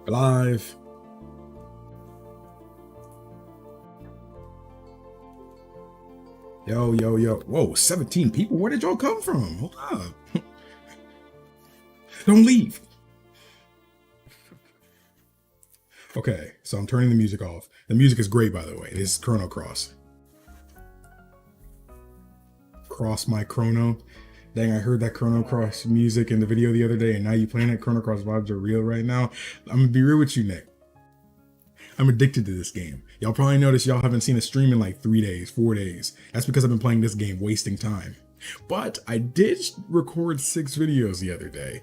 Live. Yo, yo, yo. Whoa, 17 people? Where did y'all come from? Hold up. Don't leave. Okay, so I'm turning the music off. The music is great, by the way. This is Chrono Cross. Cross my Chrono. Dang, I heard that Chrono Cross music in the video the other day, and now you playing it. Chrono Cross vibes are real right now. I'm gonna be real with you, Nick. I'm addicted to this game. Y'all probably noticed y'all haven't seen a stream in like 3 days, 4 days. That's because I've been playing this game, wasting time. But I did record 6 videos the other day,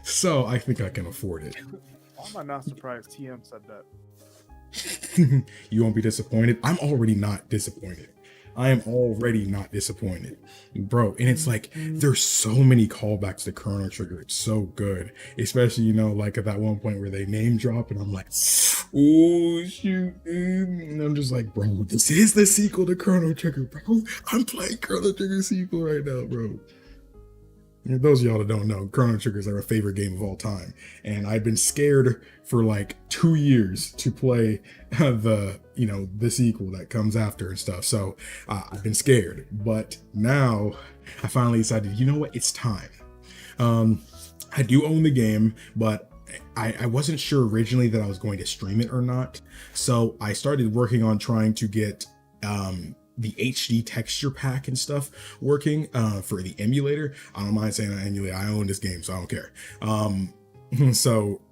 so I think I can afford it. Why am I not surprised TM said that? You won't be disappointed. I'm already not disappointed. I am already not disappointed, bro. And it's like, there's so many callbacks to Chrono Trigger. It's so good, especially, you know, like at that one point where they name drop and I'm like, oh shoot, dude. And I'm just like, bro, this is the sequel to Chrono Trigger, bro. I'm playing Chrono Trigger sequel right now, bro. And those of y'all that don't know, Chrono Trigger is like my favorite game of all time. And I've been scared for like 2 years to play the sequel that comes after and stuff. So I've been scared, but now I finally decided, you know what, it's time. I do own the game, but I wasn't sure originally that I was going to stream it or not. So I started working on trying to get the HD texture pack and stuff working for the emulator. I don't mind saying I emulate. I own this game, so I don't care. So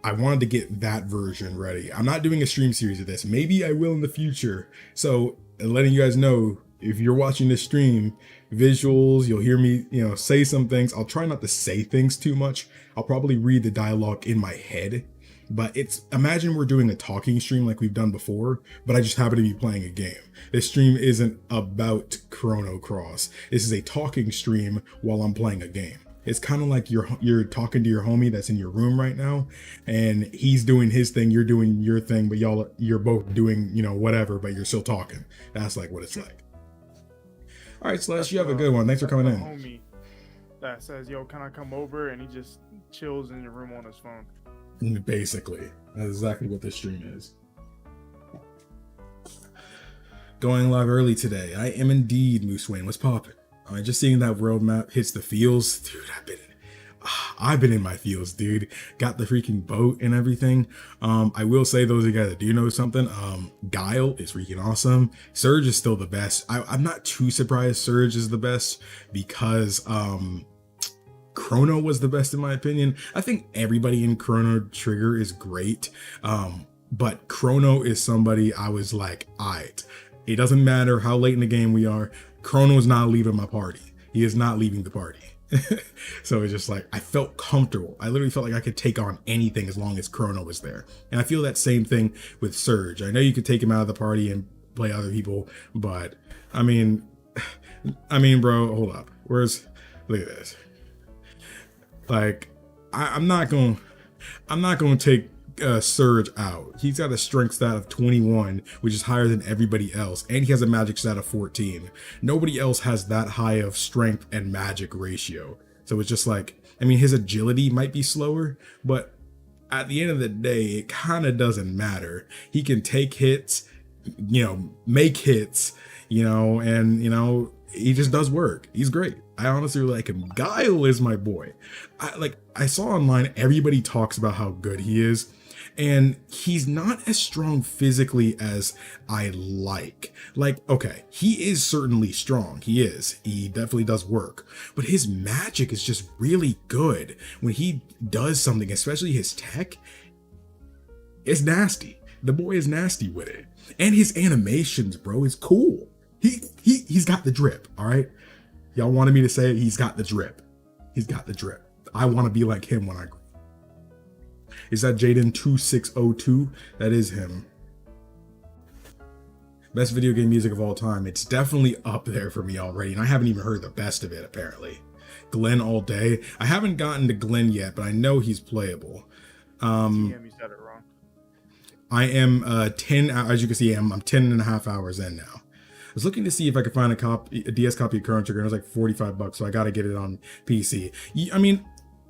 I wanted to get that version ready. I'm not doing a stream series of this. Maybe I will in the future. So letting you guys know, if you're watching this stream, visuals, you'll hear me, say some things. I'll try not to say things too much. I'll probably read the dialogue in my head. But imagine we're doing a talking stream like we've done before, but I just happen to be playing a game. This stream isn't about Chrono Cross. This is a talking stream while I'm playing a game. It's kind of like you're talking to your homie that's in your room right now, and he's doing his thing, you're doing your thing, but you're both doing, whatever, but you're still talking. That's like what it's like. All right, Slash, you have a good one. Thanks for coming in. Homie that says, "Yo, can I come over?" and he just chills in your room on his phone. Basically, that's exactly what this stream is. Going live early today. I am indeed Moose Wayne. What's poppin'? Just seeing that world map hits the feels, dude. I've been in my feels, dude. Got the freaking boat and everything. I will say, those of you guys that do know something, Guile is freaking awesome. Surge is still the best. I'm not too surprised Surge is the best because Chrono was the best in my opinion. I think everybody in Chrono Trigger is great, but Chrono is somebody I was like, alright, it doesn't matter how late in the game we are, Chrono is not leaving my party. He is not leaving the party. So it's just like, I felt comfortable. I literally felt like I could take on anything as long as Chrono was there. And I feel that same thing with Surge. I know you could take him out of the party and play other people, but I mean, bro, hold up. Look at this. Like, I'm not gonna take Surge out. He's got a strength stat of 21, which is higher than everybody else, and he has a magic stat of 14. Nobody else has that high of strength and magic ratio. So it's just like, his agility might be slower, but at the end of the day, it kind of doesn't matter. He can take hits, make hits, and he just does work. He's great. I honestly like him. Guile is my boy. I saw online, everybody talks about how good he is, and he's not as strong physically as I like. Okay, he is certainly strong. He is. He definitely does work, but his magic is just really good. When he does something, especially his tech, it's nasty. The boy is nasty with it. And his animations, bro, is cool. He's got the drip, all right? Y'all wanted me to say it, he's got the drip. He's got the drip. I want to be like him when I grow. Is that Jaden2602? That is him. Best video game music of all time. It's definitely up there for me already, and I haven't even heard the best of it, apparently. Glenn all day. I haven't gotten to Glenn yet, but I know he's playable. TM, you said it wrong. I am 10, as you can see, I'm 10 and a half hours in now. I was looking to see if I could find a DS copy of Chrono Trigger, and it was like $45, so I got to get it on PC.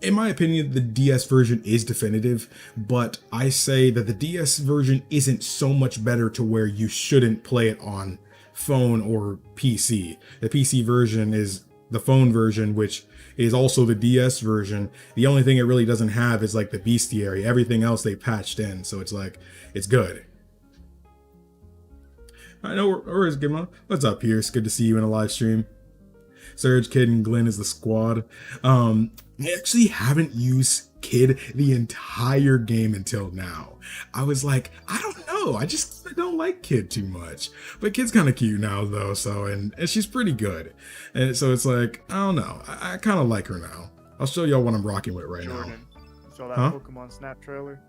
in my opinion, the DS version is definitive, but I say that the DS version isn't so much better to where you shouldn't play it on phone or PC. The PC version is the phone version, which is also the DS version. The only thing it really doesn't have is like the bestiary. Everything else they patched in, so it's like, it's good. I know, where is Gimma? What's up, Pierce? Good to see you in a live stream. Surge, Kid, and Glenn is the squad. I actually haven't used Kid the entire game until now. I was like, I don't know. I just don't like Kid too much. But Kid's kind of cute now, though. So, and she's pretty good. And so it's like, I don't know. I kind of like her now. I'll show y'all what I'm rocking with right now. You saw that Pokemon Snap trailer?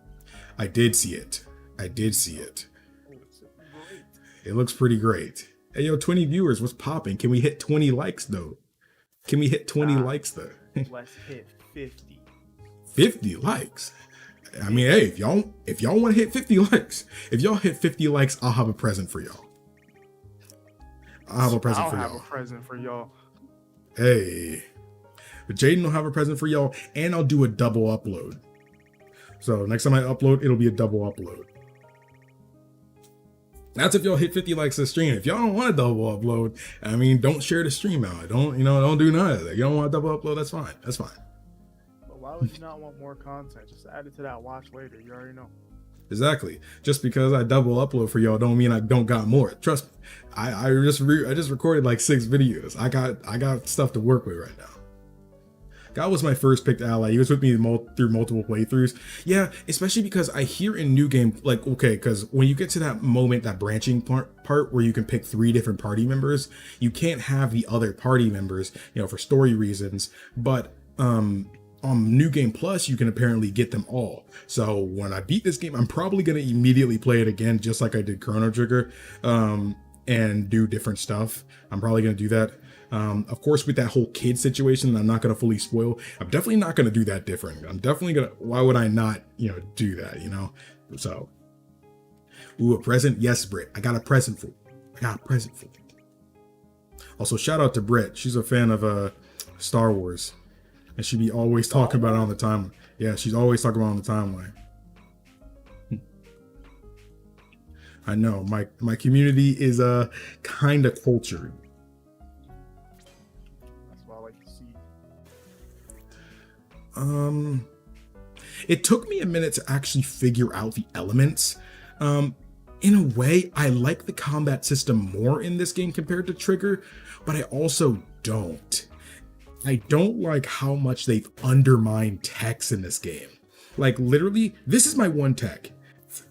I did see it. I did see it. Oh, it's great. It looks pretty great. Hey, yo, 20 viewers, what's popping? Can we hit 20 likes, though? Can we hit 20 likes, though? Let's hit 50. 50 likes? I mean, hey, if y'all want to hit 50 likes, if y'all hit 50 likes, I'll have a present for y'all. I'll have a present for y'all. I'll have a present for y'all. Hey. But Jaden will have a present for y'all, and I'll do a double upload. So next time I upload, it'll be a double upload. That's if y'all hit 50 likes to stream. If y'all don't want a double upload, I mean, don't share the stream out. Don't do none of that. You don't want a double upload, that's fine. That's fine. But why would you not want more content? Just add it to that watch later. You already know. Exactly. Just because I double upload for y'all don't mean I don't got more. Trust me. I just recorded like 6 videos. I got stuff to work with right now. God was my first picked ally. He was with me through multiple playthroughs. Yeah, especially because I hear in New Game, like, okay, because when you get to that moment, that branching part where you can pick 3 different party members, you can't have the other party members, for story reasons. But on New Game Plus, you can apparently get them all. So when I beat this game, I'm probably going to immediately play it again, just like I did Chrono Trigger, and do different stuff. I'm probably going to do that. Of course, with that whole kid situation, I'm not going to fully spoil. I'm definitely not going to do that different. I'm definitely going to, why would I not, do that, So, ooh, a present? Yes, Britt. I got a present for you. Also, shout out to Britt. She's a fan of Star Wars. And she be always talking about it on the timeline. Yeah, she's always talking about it on the timeline. I know, my community is kind of cultured. It took me a minute to actually figure out the elements. In a way, I like the combat system more in this game compared to Trigger, but I also don't. I don't like how much they've undermined techs in this game. Like, literally, this is my one tech.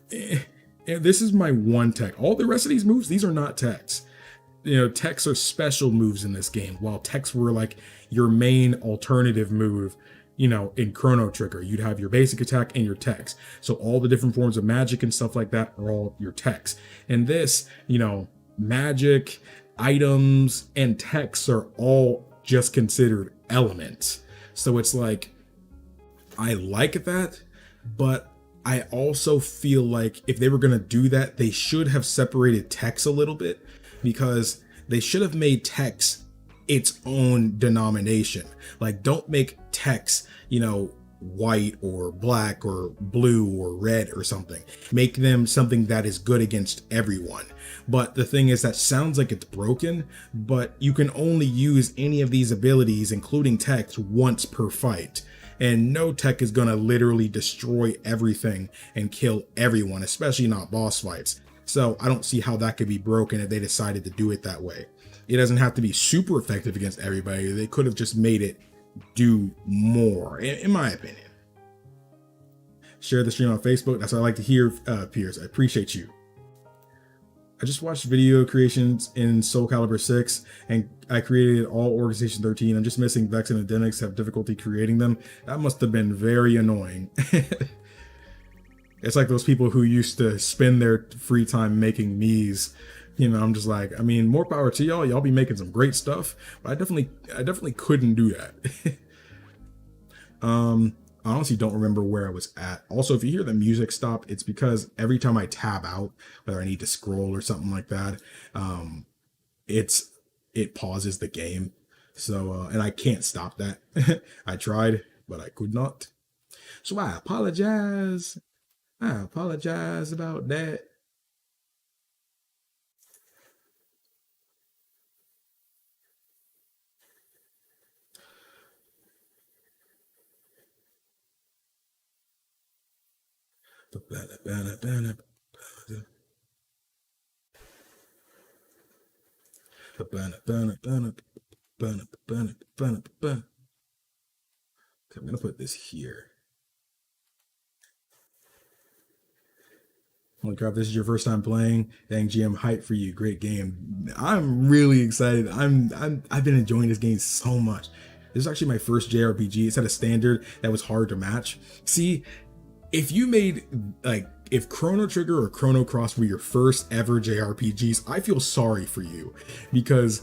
This is my one tech. All the rest of these moves, these are not techs. Techs are special moves in this game, while techs were like your main alternative move. In Chrono Trigger, you'd have your basic attack and your techs. So all the different forms of magic and stuff like that are all your techs. And this, magic, items, and techs are all just considered elements. So it's like, I like that, but I also feel like if they were going to do that, they should have separated techs a little bit, because they should have made techs its own denomination. Like, don't make techs, white or black or blue or red or something. Make them something that is good against everyone. But the thing is, that sounds like it's broken, but you can only use any of these abilities, including techs, once per fight. And no tech is gonna literally destroy everything and kill everyone, especially not boss fights. So I don't see how that could be broken if they decided to do it that way. It doesn't have to be super effective against everybody. They could have just made it do more, in my opinion. Share the stream on Facebook. That's what I like to hear, Piers. I appreciate you. I just watched video creations in Soul Calibur 6, and I created all Organization 13. I'm just missing Vex and Enix have difficulty creating them. That must have been very annoying. It's like those people who used to spend their free time making Miis. I'm just like, I mean, more power to y'all. Y'all be making some great stuff, but I definitely couldn't do that. I honestly don't remember where I was at. Also, if you hear the music stop, it's because every time I tab out, whether I need to scroll or something like that, it pauses the game. So, and I can't stop that. I tried, but I could not. So I apologize. I apologize about that. I'm gonna put this here. Holy crap, this is your first time playing. Dang, GM, hype for you. Great game. I'm really excited. I've been enjoying this game so much. This is actually my first JRPG. It's at a standard that was hard to match. See, if you made like if Chrono Trigger or Chrono Cross were your first ever JRPGs, I feel sorry for you because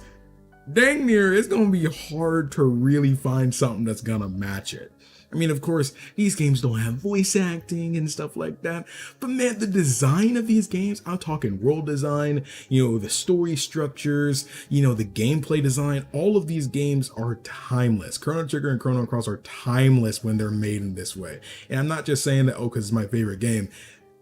dang near it's gonna be hard to really find something that's gonna match it. I mean, of course, these games don't have voice acting and stuff like that, but man, the design of these games, I'm talking world design, the story structures, the gameplay design, all of these games are timeless. Chrono Trigger and Chrono Cross are timeless when they're made in this way. And I'm not just saying that, because it's my favorite game.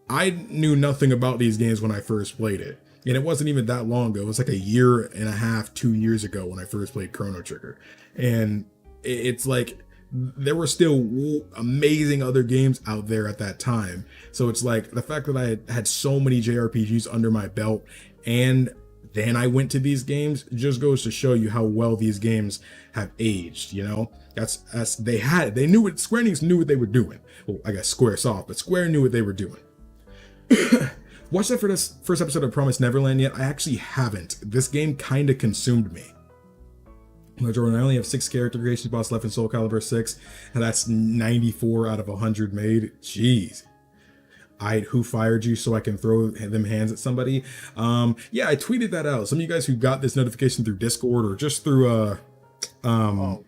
I knew nothing about these games when I first played it. And it wasn't even that long ago. It was like a year and a half, 2 years ago when I first played Chrono Trigger. And it's like, there were still amazing other games out there at that time. So it's like the fact that I had so many JRPGs under my belt and then I went to these games just goes to show you how well these games have aged, That's they knew what Square Enix knew what they were doing. Well, I guess Squaresoft, but Square knew what they were doing. Watched that for this first episode of Promised Neverland yet? I actually haven't. This game kind of consumed me. Jordan, I only have 6 character creation spots left in Soul Calibur 6, and that's 94 out of 100 made. Jeez. Who fired you so I can throw them hands at somebody? Yeah, I tweeted that out. Some of you guys who got this notification through Discord or just through Jordan,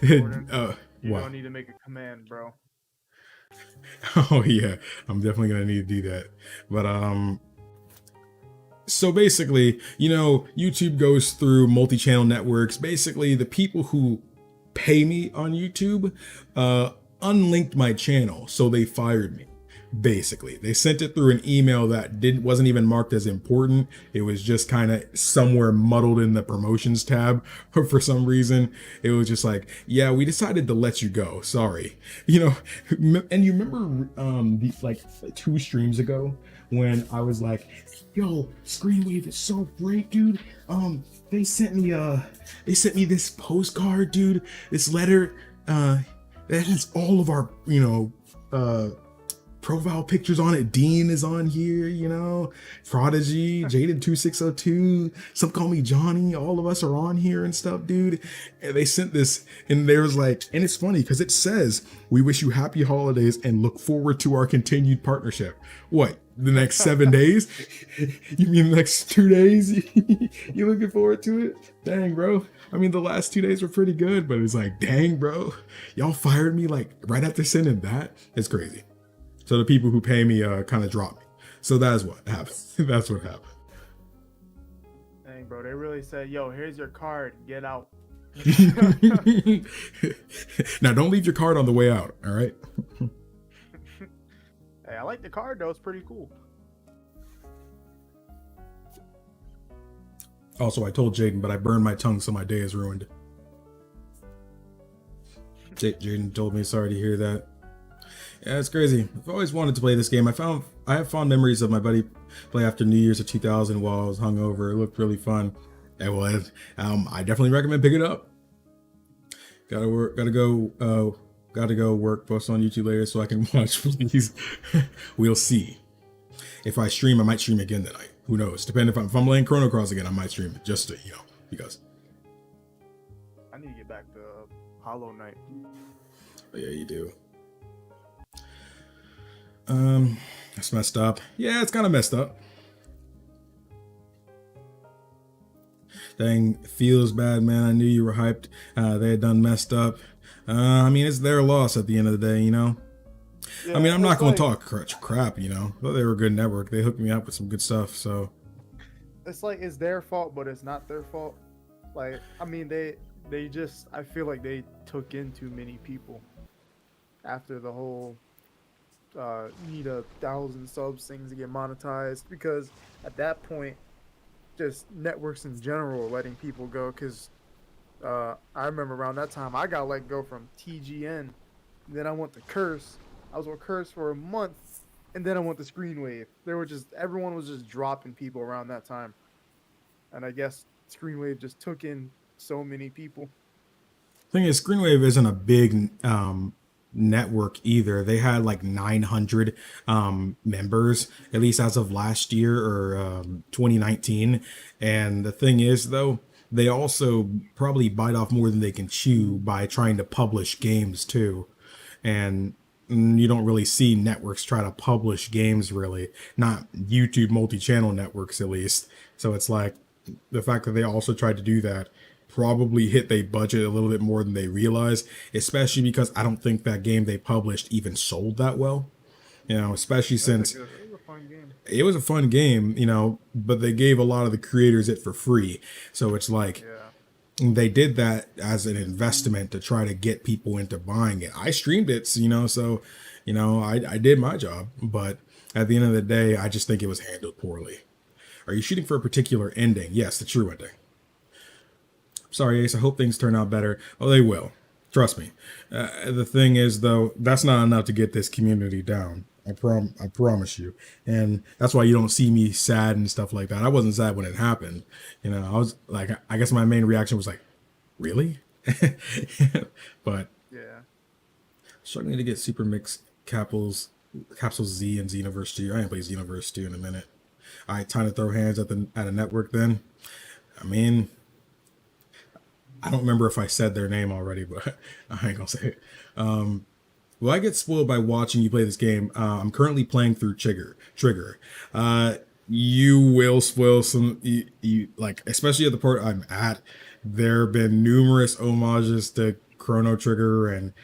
you don't need to make a command, bro. Oh yeah, I'm definitely gonna need to do that. But so basically, YouTube goes through multi-channel networks. Basically, the people who pay me on YouTube unlinked my channel, so they fired me. Basically, they sent it through an email that wasn't even marked as important. It was just kind of somewhere muddled in the promotions tab for some reason. It was just like, yeah, we decided to let you go. Sorry, And you remember like 2 streams ago when I was like, yo, Screenwave is so great, dude. They sent me this postcard, dude. This letter that has all of our profile pictures on it. Dean is on here, Prodigy, Jaden2602, some call me Johnny, all of us are on here and stuff, dude. And they sent this, and there was like, and it's funny because it says, we wish you happy holidays and look forward to our continued partnership. What, the next 7 days? You mean the next 2 days? You looking forward to it? Dang, bro. I mean, the last 2 days were pretty good, but it's like, dang, bro, y'all fired me like right after sending that. It's crazy. So the people who pay me kind of drop me. So that's what happened. That's what happened. Dang, bro, they really said, yo, here's your card, get out. Now, don't leave your card on the way out, all right? Hey, I like the card, though. It's pretty cool. Also, I told Jaden, but I burned my tongue, so my day is ruined. Jaden told me, sorry to hear that. Yeah, it's crazy. I've always wanted to play this game. I have fond memories of my buddy play after New Year's of 2000 while I was hungover. It looked really fun. It was. I definitely recommend picking it up. Gotta go work. Post on YouTube later so I can watch, please. We'll see. If I stream, I might stream again tonight. Who knows? Depending if I'm playing Chrono Cross again, I might stream it just to, because. I need to get back to Hollow Knight. Oh, yeah, you do. That's messed up. Yeah, it's kind of messed up. Dang, feels bad, man. I knew you were hyped. They had done messed up. I mean, it's their loss at the end of the day, Yeah, I mean, I'm not going to talk crap, But they were a good network. They hooked me up with some good stuff, so. It's like, it's their fault, but it's not their fault. Like, I mean, they just I feel like they took in too many people after the whole you need 1,000 subs things to get monetized because at that point just networks in general are letting people go because I remember around that time I got let go from TGN, then I went to Curse. I was with Curse for a month, and then I went to Screenwave. There were just everyone was just dropping people around that time, and I guess Screenwave just took in so many people. Thing is, Screenwave isn't a big network either. They had like 900 members, at least as of last year or 2019. And the thing is, though, they also probably bite off more than they can chew by trying to publish games too. And you don't really see networks try to publish games really, not YouTube multi-channel networks at least. So it's like the fact that they also tried to do that probably hit their budget a little bit more than they realized, especially because I don't think that game they published even sold that well. Especially since It was a fun game. it was a fun game, but they gave a lot of the creators it for free. So it's like Yeah. they did that as an investment to try to get people into buying it. I streamed it, so I did my job, but at the end of the day, I just think it was handled poorly. Are you shooting for a particular ending? Yes, the true ending. Sorry, Ace. I hope things turn out better. Oh, they will. Trust me. The thing is, though, that's not enough to get this community down. I promise you. And that's why you don't see me sad and stuff like that. I wasn't sad when it happened. I was like, I guess my main reaction was like, really? But Yeah. struggling to get Super Mix Capsules Z and Xenoverse 2. I ain't play Xenoverse 2 in a minute. All right, time to throw hands at a network then. I mean, I don't remember if I said their name already, but I ain't gonna say it. Well, I get spoiled by watching you play this game. I'm currently playing through Trigger. You will spoil some, like, especially at the part I'm at. There have been numerous homages to Chrono Trigger, and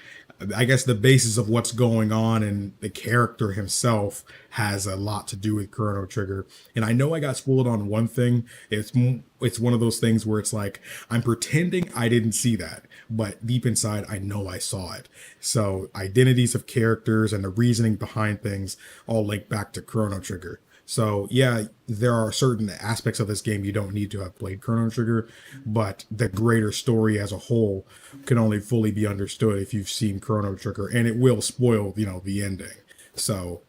I guess the basis of what's going on and the character himself has a lot to do with Chrono Trigger. And I know I got spoiled on one thing. It's one of those things where it's like I'm pretending I didn't see that, but deep inside I know I saw it. So identities of characters and the reasoning behind things all link back to Chrono Trigger. So yeah, there are certain aspects of this game you don't need to have played Chrono Trigger, but the greater story as a whole can only fully be understood if you've seen Chrono Trigger, and it will spoil, the ending. So,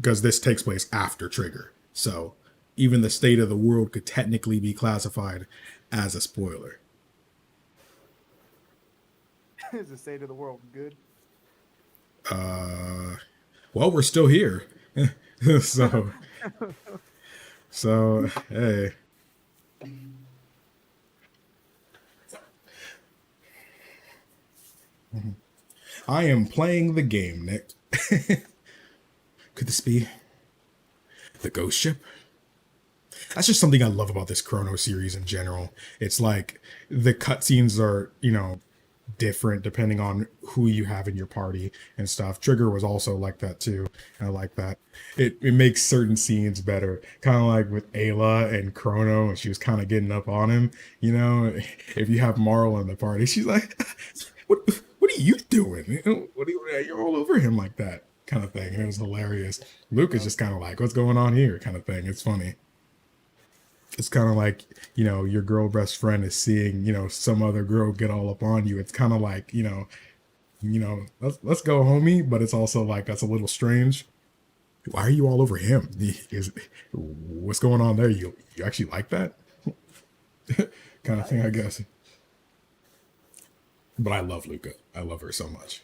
because this takes place after Trigger, so even the state of the world could technically be classified as a spoiler. Is the state of the world good? Well, we're still here, so hey. I am playing the game, Nick. Could this be the ghost ship? That's just something I love about this Chrono series in general. It's like the cutscenes are, different depending on who you have in your party and stuff. Trigger was also like that too. And I like that. It makes certain scenes better. Kind of like with Ayla and Chrono, and she was kind of getting up on him. If you have Marl in the party, she's like, what are you doing? You're all over him like that kind of thing. And it was hilarious. Luke is just kind of like, what's going on here kind of thing. It's funny. It's kind of like, your girl best friend is seeing, some other girl get all up on you. It's kind of like, let's go, homie. But it's also like, that's a little strange. Why are you all over him? What's going on there? You actually like that? Kind of thing, I guess. But I love Luca. I love her so much.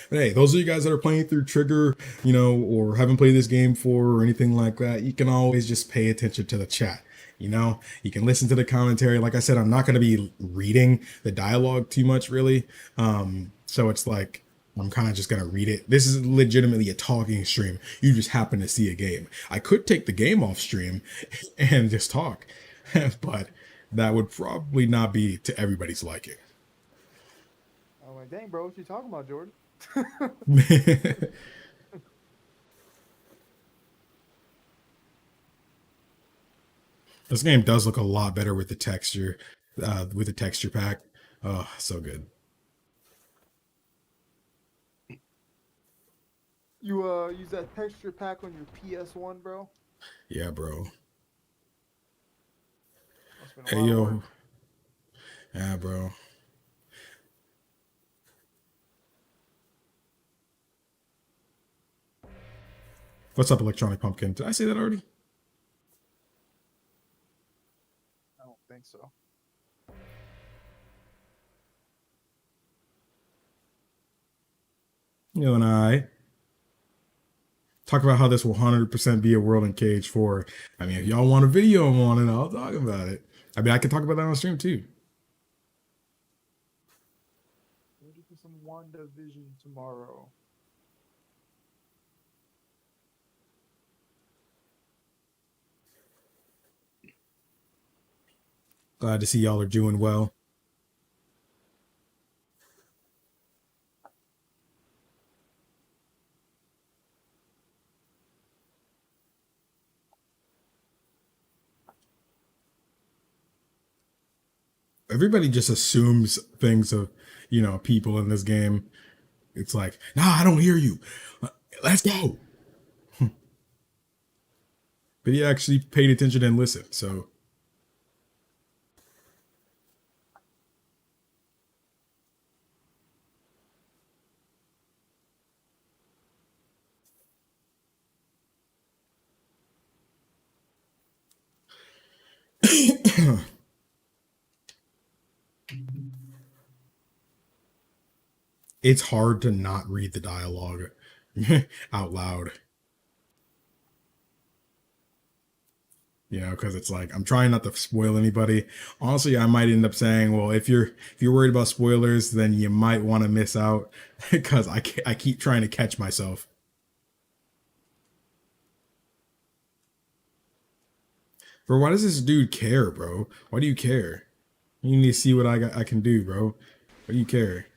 But hey, those of you guys that are playing through Trigger, or haven't played this game for or anything like that, you can always just pay attention to the chat. You can listen to the commentary. Like I said, I'm not going to be reading the dialogue too much, really. So it's like, I'm kind of just going to read it. This is legitimately a talking stream. You just happen to see a game. I could take the game off stream and just talk, but that would probably not be to everybody's liking. I'm like, dang, bro, what you talking about, Jordan? This game does look a lot better with the texture pack. Oh, so good. You use that texture pack on your PS1, bro? Yeah, bro. Must have been a Hey lot of yo. work. Yeah, bro. What's up, Electronic Pumpkin? Did I say that already? I don't think so. You and I talk about how this will 100% be a world in Cage 4. I mean, if y'all want a video on it, I'll talk about it. I mean, I can talk about that on stream too. Ready for some WandaVision tomorrow. Glad to see y'all are doing well. Everybody just assumes things of, people in this game. It's like, nah, I don't hear you. Let's go. But he actually paid attention and listened. So it's hard to not read the dialogue out loud. Because it's like I'm trying not to spoil anybody. Honestly, I might end up saying, well, if you're worried about spoilers, then you might want to miss out because I keep trying to catch myself. Bro, why does this dude care, bro? Why do you care? You need to see what I can do, bro. Why do you care?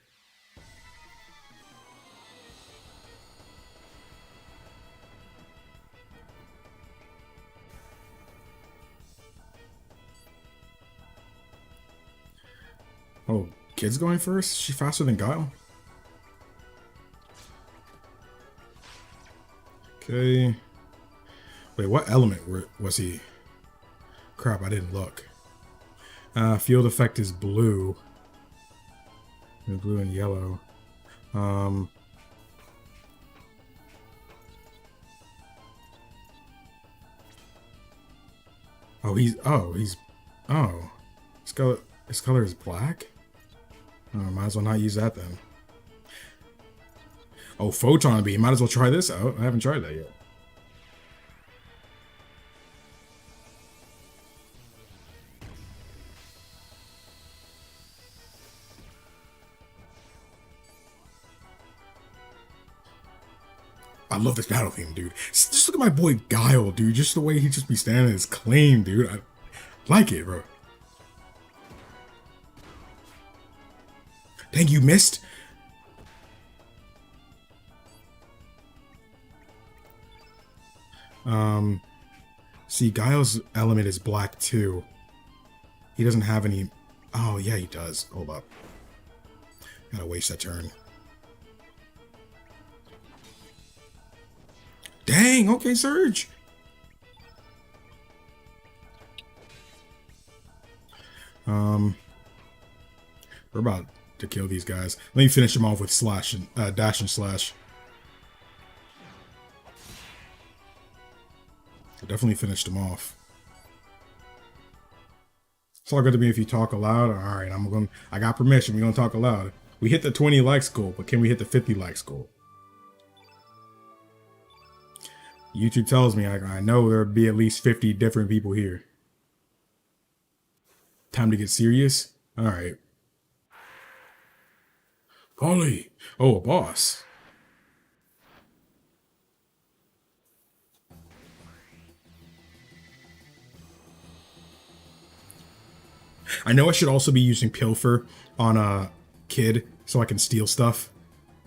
Oh, kid's going first? She faster than Guile? Okay. Wait, what element was he? Crap, I didn't look. Field effect is blue. Blue and yellow. Oh, his color is black? Oh, might as well not use that then. Oh, photon beam. Might as well try this out. I haven't tried that yet. I love this battle theme, dude. Just look at my boy Guile, dude. Just the way he just be standing his claim, dude. I like it, bro. Dang, you missed. See, Guile's element is black too. He doesn't have any. Oh yeah, he does. Hold up. Gotta waste that turn. Dang. Okay, Surge. We're about to kill these guys. Let me finish them off with slash and dash and slash. I definitely finished them off. It's all good to me if you talk aloud. All right, I got permission. We're gonna talk aloud. We hit the 20 likes goal, but can we hit the 50 likes goal? YouTube tells me I know there'll be at least 50 different people here. Time to get serious. All right. Polly. Oh, a boss. I know I should also be using Pilfer on a kid so I can steal stuff,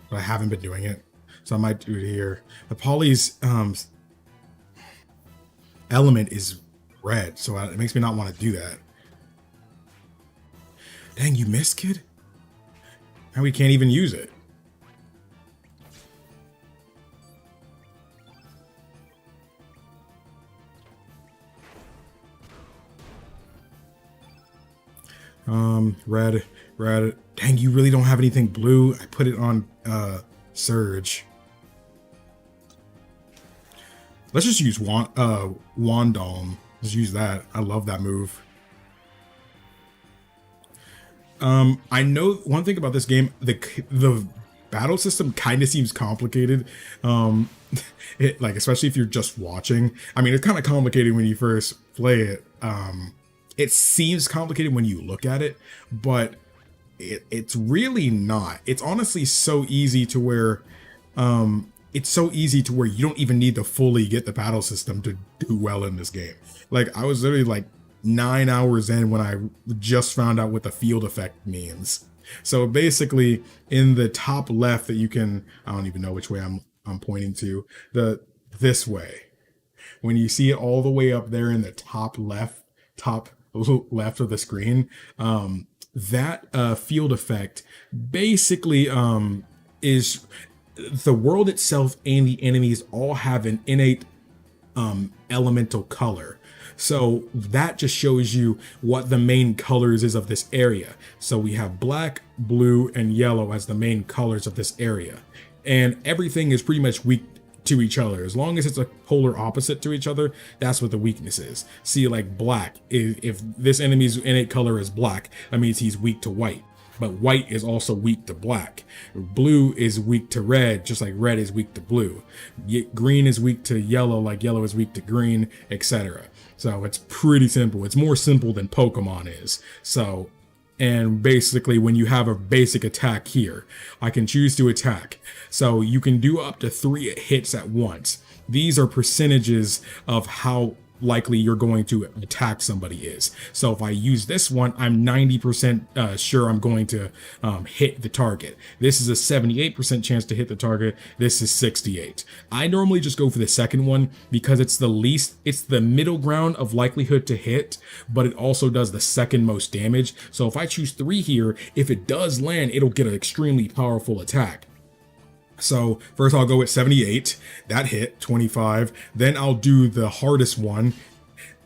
but I haven't been doing it. So I might do it here. The Polly's element is red, so it makes me not want to do that. Dang, you missed, kid? Now we can't even use it. Red. Dang, you really don't have anything blue. I put it on Surge. Let's just use Wandalm. Just use that. I love that move. I know one thing about this game, the battle system kind of seems complicated. Like, especially if you're just watching. I mean, it's kind of complicated when you first play it. It seems complicated when you look at it, but it's really not. It's honestly so easy to where you don't even need to fully get the battle system to do well in this game. Like, I was literally like 9 hours in when I just found out what the field effect means. So basically, in the top left that you can, I don't even know which way I'm pointing to, this way. When you see it all the way up there in the top left of the screen, that field effect basically is the world itself and the enemies all have an innate elemental color. So that just shows you what the main colors is of this area. So we have black, blue, and yellow as the main colors of this area. And everything is pretty much weak to each other. As long as it's a polar opposite to each other, that's what the weakness is. See, like black, if this enemy's innate color is black, that means he's weak to white. But white is also weak to black. Blue is weak to red, just like red is weak to blue. Green is weak to yellow, like yellow is weak to green, etc. So it's pretty simple. It's more simple than Pokemon is. So, and basically when you have a basic attack here, I can choose to attack. So you can do up to 3 hits at once. These are percentages of how likely you're going to attack somebody is. So if I use this one, I'm 90% sure I'm going to hit the target. This is a 78% chance to hit the target. This is 68. I normally just go for the second one because it's the middle ground of likelihood to hit, but it also does the second most damage. So if I choose 3 here, if it does land, it'll get an extremely powerful attack. So first I'll go with 78, that hit 25, then I'll do the hardest one,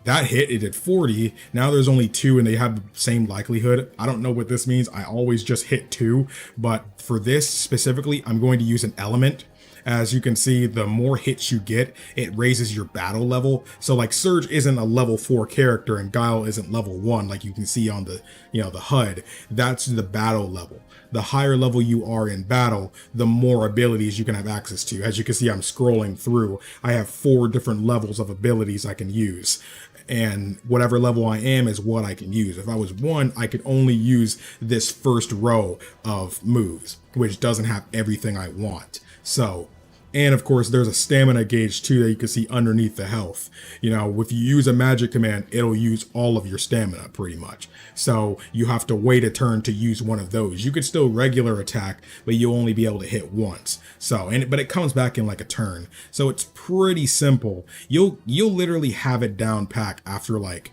that hit, it did 40. Now there's only 2 and they have the same likelihood. I don't know what this means. I always just hit 2, but for this specifically, I'm going to use an element. As you can see, the more hits you get, it raises your battle level. So like Surge isn't a level 4 character and Guile isn't level 1 like you can see on the, the HUD. That's the battle level. The higher level you are in battle, the more abilities you can have access to. As you can see, I'm scrolling through. I have 4 different levels of abilities I can use. And whatever level I am is what I can use. If I was 1, I could only use this first row of moves, which doesn't have everything I want. So, and of course, there's a stamina gauge too that you can see underneath the health. If you use a magic command, it'll use all of your stamina pretty much. So you have to wait a turn to use one of those. You could still regular attack, but you'll only be able to hit once. So, but it comes back in like a turn. So it's pretty simple. You'll literally have it down pat after like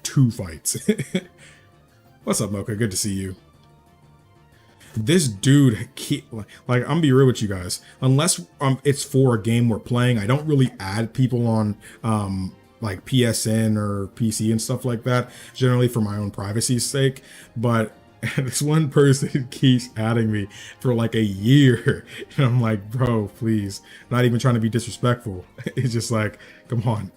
2 fights. What's up, Mocha? Good to see you. This dude, like I'm gonna be real with you guys, unless it's for a game we're playing, I don't really add people on like PSN or PC and stuff like that, generally for my own privacy's sake. But this one person keeps adding me for like a year, and I'm like, bro, please, not even trying to be disrespectful. It's just like, come on.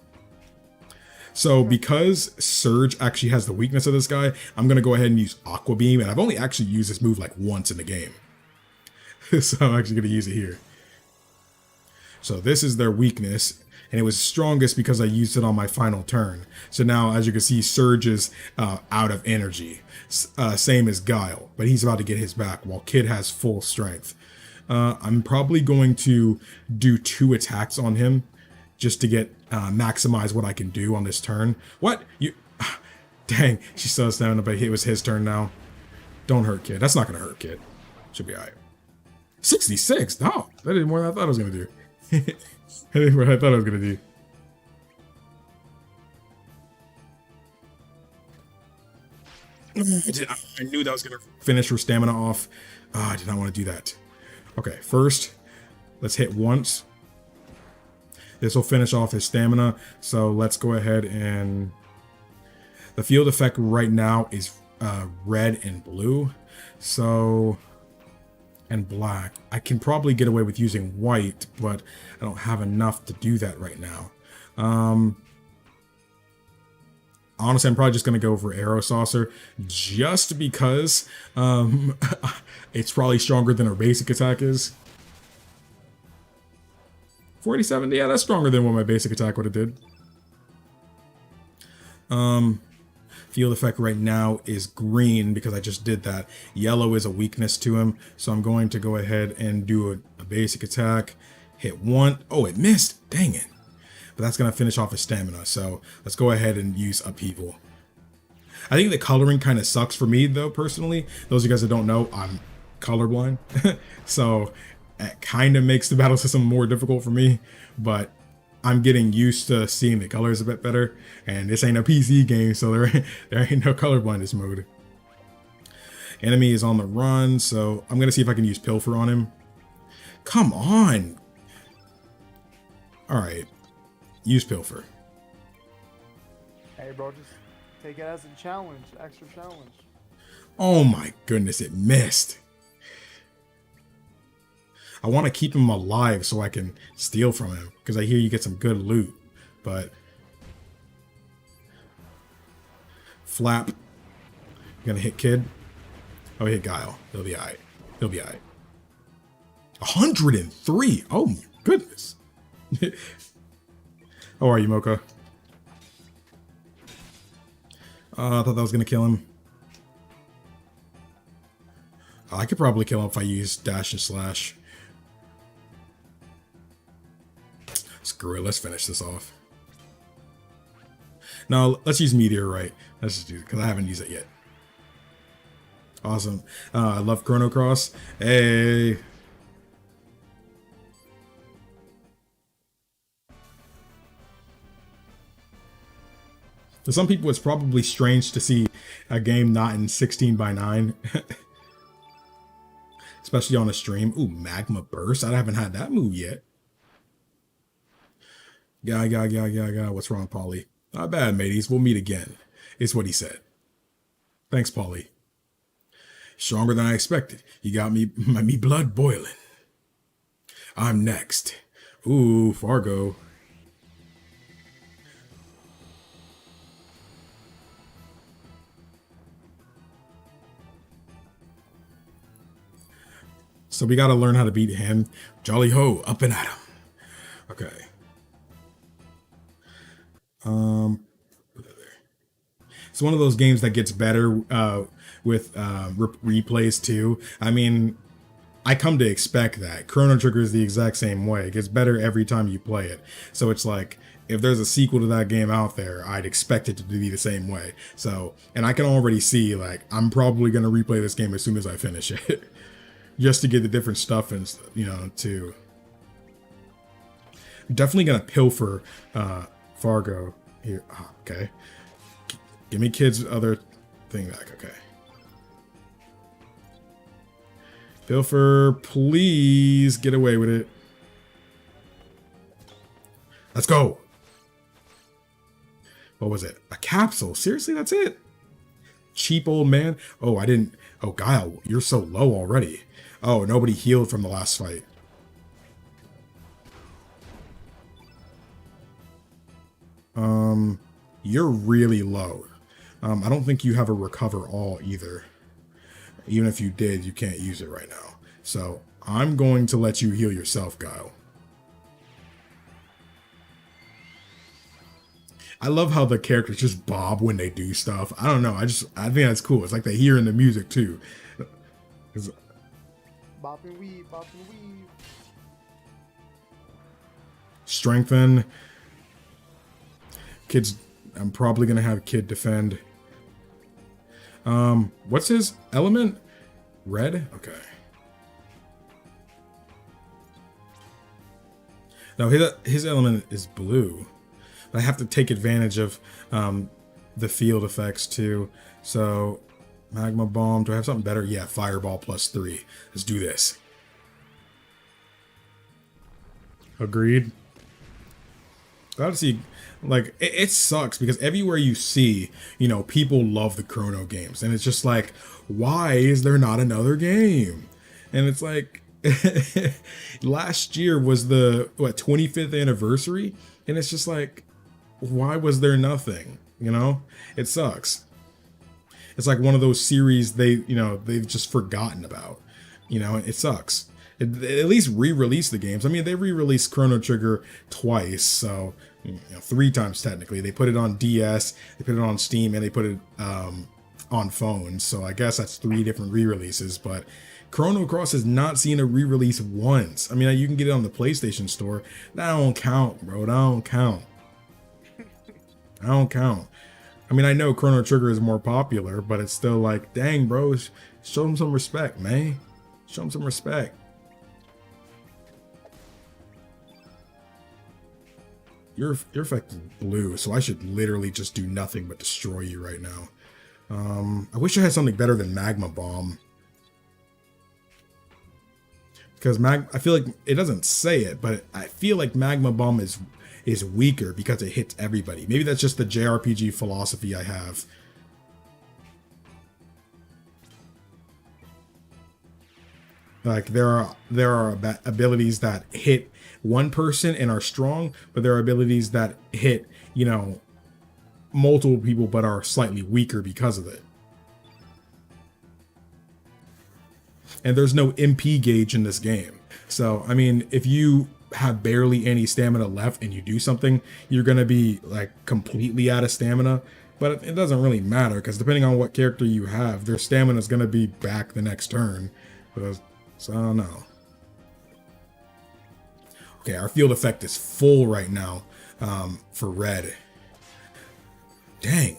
So because Surge actually has the weakness of this guy, I'm going to go ahead and use Aqua Beam, and I've only actually used this move like once in the game. So I'm actually going to use it here. So this is their weakness, and it was strongest because I used it on my final turn. So now, as you can see, Surge is out of energy. Same as Guile, but he's about to get his back, while Kid has full strength. I'm probably going to do 2 attacks on him, just to get maximize what I can do on this turn. What? You? Dang, she still has stamina, but it was his turn now. Don't hurt, Kid. That's not going to hurt, Kid. Should be all right. 66? No, that did more than I thought I was going to do. That did more than I thought I was going to do. I knew that was going to finish her stamina off. I did not want to do that. Okay, first, let's hit once. This will finish off his stamina. So let's go ahead and... The field effect right now is red and blue. So... And black. I can probably get away with using white, but I don't have enough to do that right now. Honestly, I'm probably just going to go for Arrow Saucer just because it's probably stronger than our basic attack is. 47, yeah, that's stronger than what my basic attack would have did. Field effect right now is green because I just did that. Yellow is a weakness to him, so I'm going to go ahead and do a basic attack. Hit one. Oh, it missed. Dang it. But that's going to finish off his stamina, so let's go ahead and use Upheaval. I think the coloring kind of sucks for me, though, personally. Those of you guys that don't know, I'm colorblind. So it kind of makes the battle system more difficult for me, but I'm getting used to seeing the colors a bit better. And this ain't a PC game, so there ain't no color blindness mode. Enemy is on the run, so I'm going to see if I can use Pilfer on him. Come on! Alright. Use Pilfer. Hey, bro, just take it as a challenge, extra challenge. Oh my goodness, it missed. I want to keep him alive so I can steal from him, because I hear you get some good loot, but... Flap. You gonna hit Kid? Oh, hit Guile. He'll be alright. He'll be alright. 103! Oh my goodness. How are you, Mocha? I thought that was gonna kill him. I could probably kill him if I use dash and slash. Screw it, let's finish this off. No, let's use Meteorite. Let's just do it, because I haven't used it yet. Awesome. I love Chrono Cross. Hey! For some people, it's probably strange to see a game not in 16:9. Especially on a stream. Ooh, Magma Burst. I haven't had that move yet. Yeah. What's wrong, Polly? Not bad, mateys. We'll meet again. Is what he said. Thanks, Polly. Stronger than I expected. You got me blood boiling. I'm next. Ooh, Fargo. So we gotta learn how to beat him. Jolly ho, up and at him. Okay. It's one of those games that gets better with replays too. I mean, I come to expect that. Chrono Trigger is the exact same way. It gets better every time you play it. So it's like, if there's a sequel to that game out there, I'd expect it to be the same way. So, and I can already see, like, I'm probably going to replay this game as soon as I finish it. Just to get the different stuff and, you know, to... I'm definitely going to pilfer Fargo here. Oh, okay. Give me Kid's other thing back. Okay. Pilfer, please get away with it. Let's go. What was it? A capsule? Seriously, that's it? Cheap old man. Oh, I didn't. Oh, Guile, you're so low already. Oh, nobody healed from the last fight. You're really low. I don't think you have a recover all either. Even if you did, you can't use it right now. So I'm going to let you heal yourself, Guile. I love how the characters just bob when they do stuff. I don't know. I think that's cool. It's like they hear in the music too. Bop and weave, bop and weave. Strengthen. Kids, I'm probably gonna have Kid defend. What's his element? Red? Okay. No, his element is blue. But I have to take advantage of the field effects too. So Magma Bomb. Do I have something better? Yeah, Fireball +3. Let's do this. Agreed. Gotta see, like, it sucks because everywhere you see, people love the Chrono games. And it's just like, why is there not another game? And it's like, last year was the, 25th anniversary? And it's just like, why was there nothing? It sucks. It's like one of those series they've just forgotten about. It sucks. At least re-release the games. I mean, they re-released Chrono Trigger twice, so 3 times technically. They put it on DS, they put it on Steam, and they put it on phones. So I guess that's 3 different re-releases. But Chrono Cross has not seen a re-release once. I mean, you can get it on the PlayStation Store. That don't count, bro. That don't count. I don't count. I mean, I know Chrono Trigger is more popular, but it's still like, dang, bro, show them some respect, man. Show them some respect. You're affected blue, so I should literally just do nothing but destroy you right now. I wish I had something better than Magma Bomb. Because I feel like it doesn't say it, but I feel like Magma Bomb is weaker because it hits everybody. Maybe that's just the JRPG philosophy I have. Like there are abilities that hit one person and are strong, but there are abilities that hit, multiple people but are slightly weaker because of it. And there's no MP gauge in this game. So, I mean, if you have barely any stamina left and you do something, you're going to be like completely out of stamina. But it doesn't really matter because depending on what character you have, their stamina is going to be back the next turn. So I don't know. Okay, our field effect is full right now for red. Dang.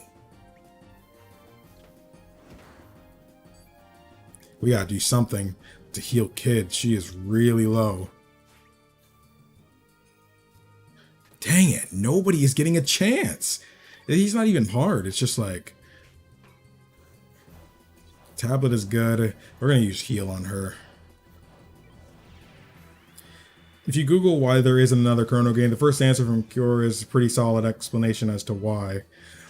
We gotta do something to heal Kid. She is really low. Dang it, nobody is getting a chance. He's not even hard. It's just like... Tablet is good. We're gonna use heal on her. If you Google why there isn't another Chrono game, the first answer from Cure is a pretty solid explanation as to why.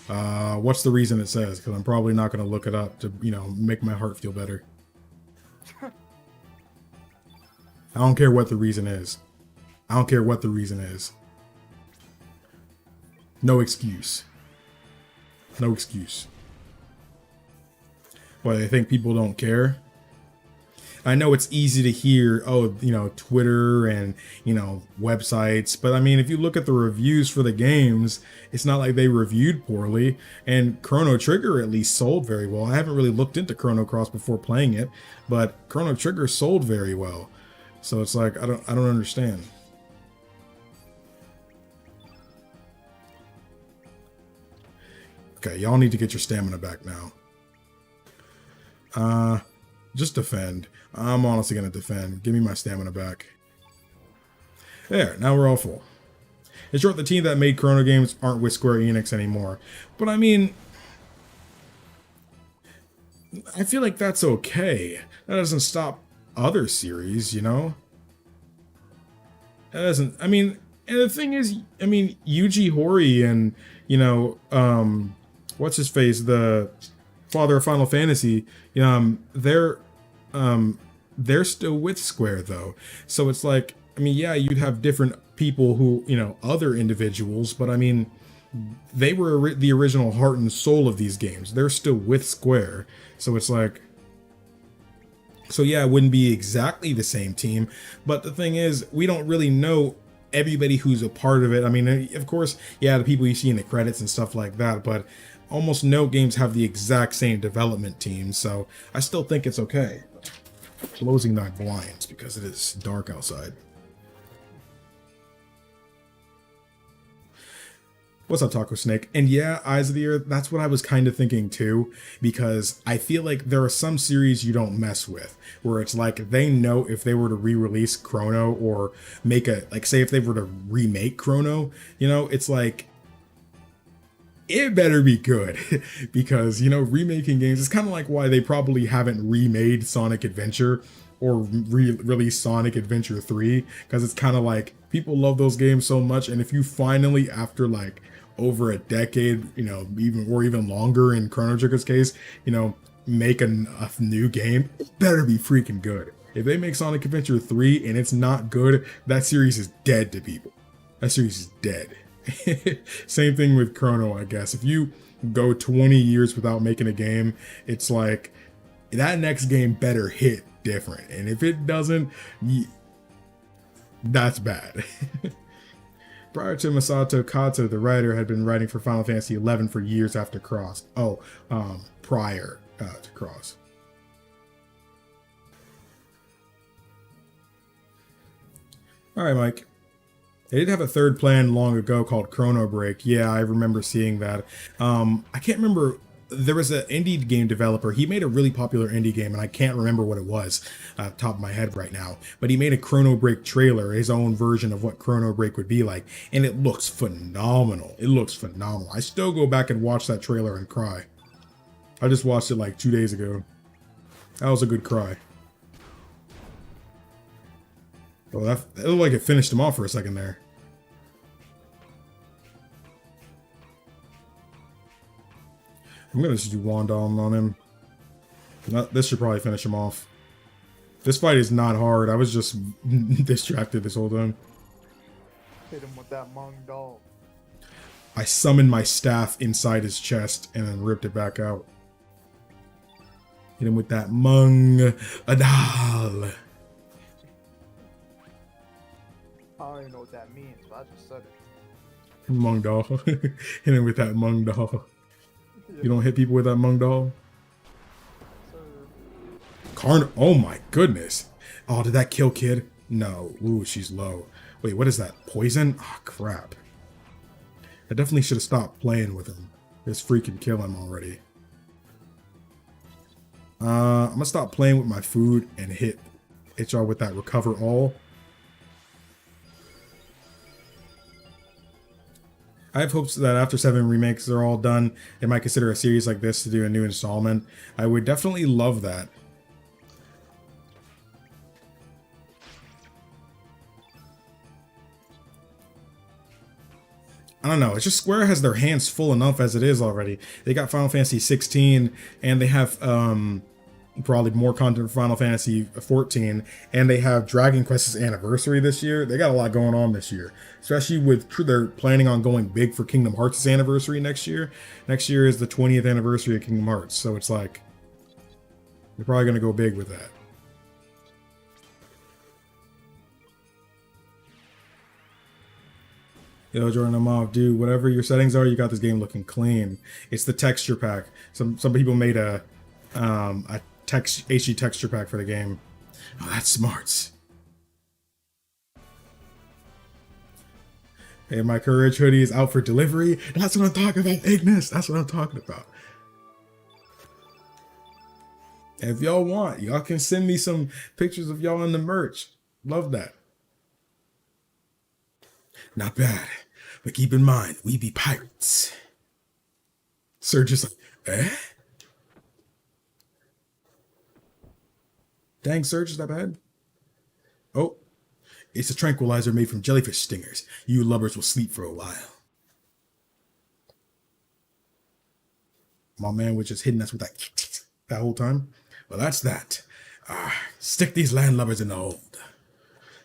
What's the reason it says? Because I'm probably not going to look it up to, make my heart feel better. I don't care what the reason is. I don't care what the reason is. No excuse. No excuse. But I think people don't care. I know it's easy to hear, Twitter and, websites. But I mean, if you look at the reviews for the games, it's not like they reviewed poorly. And Chrono Trigger at least sold very well. I haven't really looked into Chrono Cross before playing it, but Chrono Trigger sold very well. So it's like, I don't understand. Okay, y'all need to get your stamina back now. Just defend. I'm honestly going to defend. Give me my stamina back. There, now we're all full. In short, the team that made Chrono games aren't with Square Enix anymore. But I mean, I feel like that's okay. That doesn't stop other series, That doesn't, I mean, and the thing is, I mean, Yuji Horii and, what's his face, the father of Final Fantasy, they're still with Square though. So it's like, I mean, yeah, you'd have different people who, other individuals, but I mean, they were the original heart and soul of these games. They're still with Square. So it's like, so yeah, it wouldn't be exactly the same team. But the thing is, we don't really know everybody who's a part of it. I mean, of course, yeah, the people you see in the credits and stuff like that, but almost no games have the exact same development team. So I still think it's okay. Closing my blinds because it is dark outside. What's up, Taco Snake? And yeah, Eyes of the Earth, that's what I was kind of thinking too, because I feel like there are some series you don't mess with, where it's like they know if they were to re-release Chrono or make a, like say if they were to remake Chrono, it's like, it better be good because remaking games is kind of like why they probably haven't remade Sonic Adventure or released Sonic Adventure 3, because it's kind of like people love those games so much, and if you finally, after like over a decade, even longer in Chrono Trigger's case, make a new game, it better be freaking good. If they make Sonic Adventure 3 and it's not good, that series is dead to people. That series is dead. Same thing with Chrono, I guess. If you go 20 years without making a game, it's like that next game better hit different. And if it doesn't, that's bad. Prior to Masato Kato, the writer had been writing for Final Fantasy XI for years after Cross. Prior to Cross. All right, Mike. They did have a third plan long ago called Chrono Break. Yeah, I remember seeing that. I can't remember. There was an indie game developer. He made a really popular indie game, and I can't remember what it was off the top of my head right now. But he made a Chrono Break trailer, his own version of what Chrono Break would be like, and it looks phenomenal. It looks phenomenal. I still go back and watch that trailer and cry. I just watched it like 2 days ago. That was a good cry. Well, it looked like it finished him off for a second there. I'm gonna just do Wandom on him. This should probably finish him off. This fight is not hard. I was just distracted this whole time. Hit him with that Mong Doll. I summoned my staff inside his chest and then ripped it back out. Hit him with that Mong Adal. I don't even know what that means, but I just said it. Mong Doll. Hit him with that Mong Doll. You don't hit people with that Mong Doll? Oh my goodness. Oh, did that kill Kid? No. Ooh, she's low. Wait, what is that? Poison? Oh, crap. I definitely should have stopped playing with him. Just freaking kill him already. I'm gonna stop playing with my food and hit y'all with that Recover All. I have hopes that after 7 remakes are all done, they might consider a series like this to do a new installment. I would definitely love that. I don't know, it's just Square has their hands full enough as it is already. They got Final Fantasy 16, and they have probably more content for Final Fantasy 14, and they have Dragon Quest's anniversary this year. They got a lot going on this year, especially with they're planning on going big for Kingdom Hearts' anniversary next year. Next year is the 20th anniversary of Kingdom Hearts, so it's like they're probably going to go big with that. Yo, Jordan, I'm off. Dude, whatever your settings are, you got this game looking clean. It's the texture pack. Some people made a HD texture pack for the game. Oh, that's smart. Hey, my Courage hoodie is out for delivery. That's what I'm talking about, Ignis. That's what I'm talking about. And if y'all want, y'all can send me some pictures of y'all in the merch. Love that. Not bad. But keep in mind, we be pirates. Serge is like, eh? Dang, Serge, is that bad? Oh, it's a tranquilizer made from jellyfish stingers. You lubbers will sleep for a while. My man was just hitting us with that whole time. Well, that's that. Stick these landlubbers in the hold.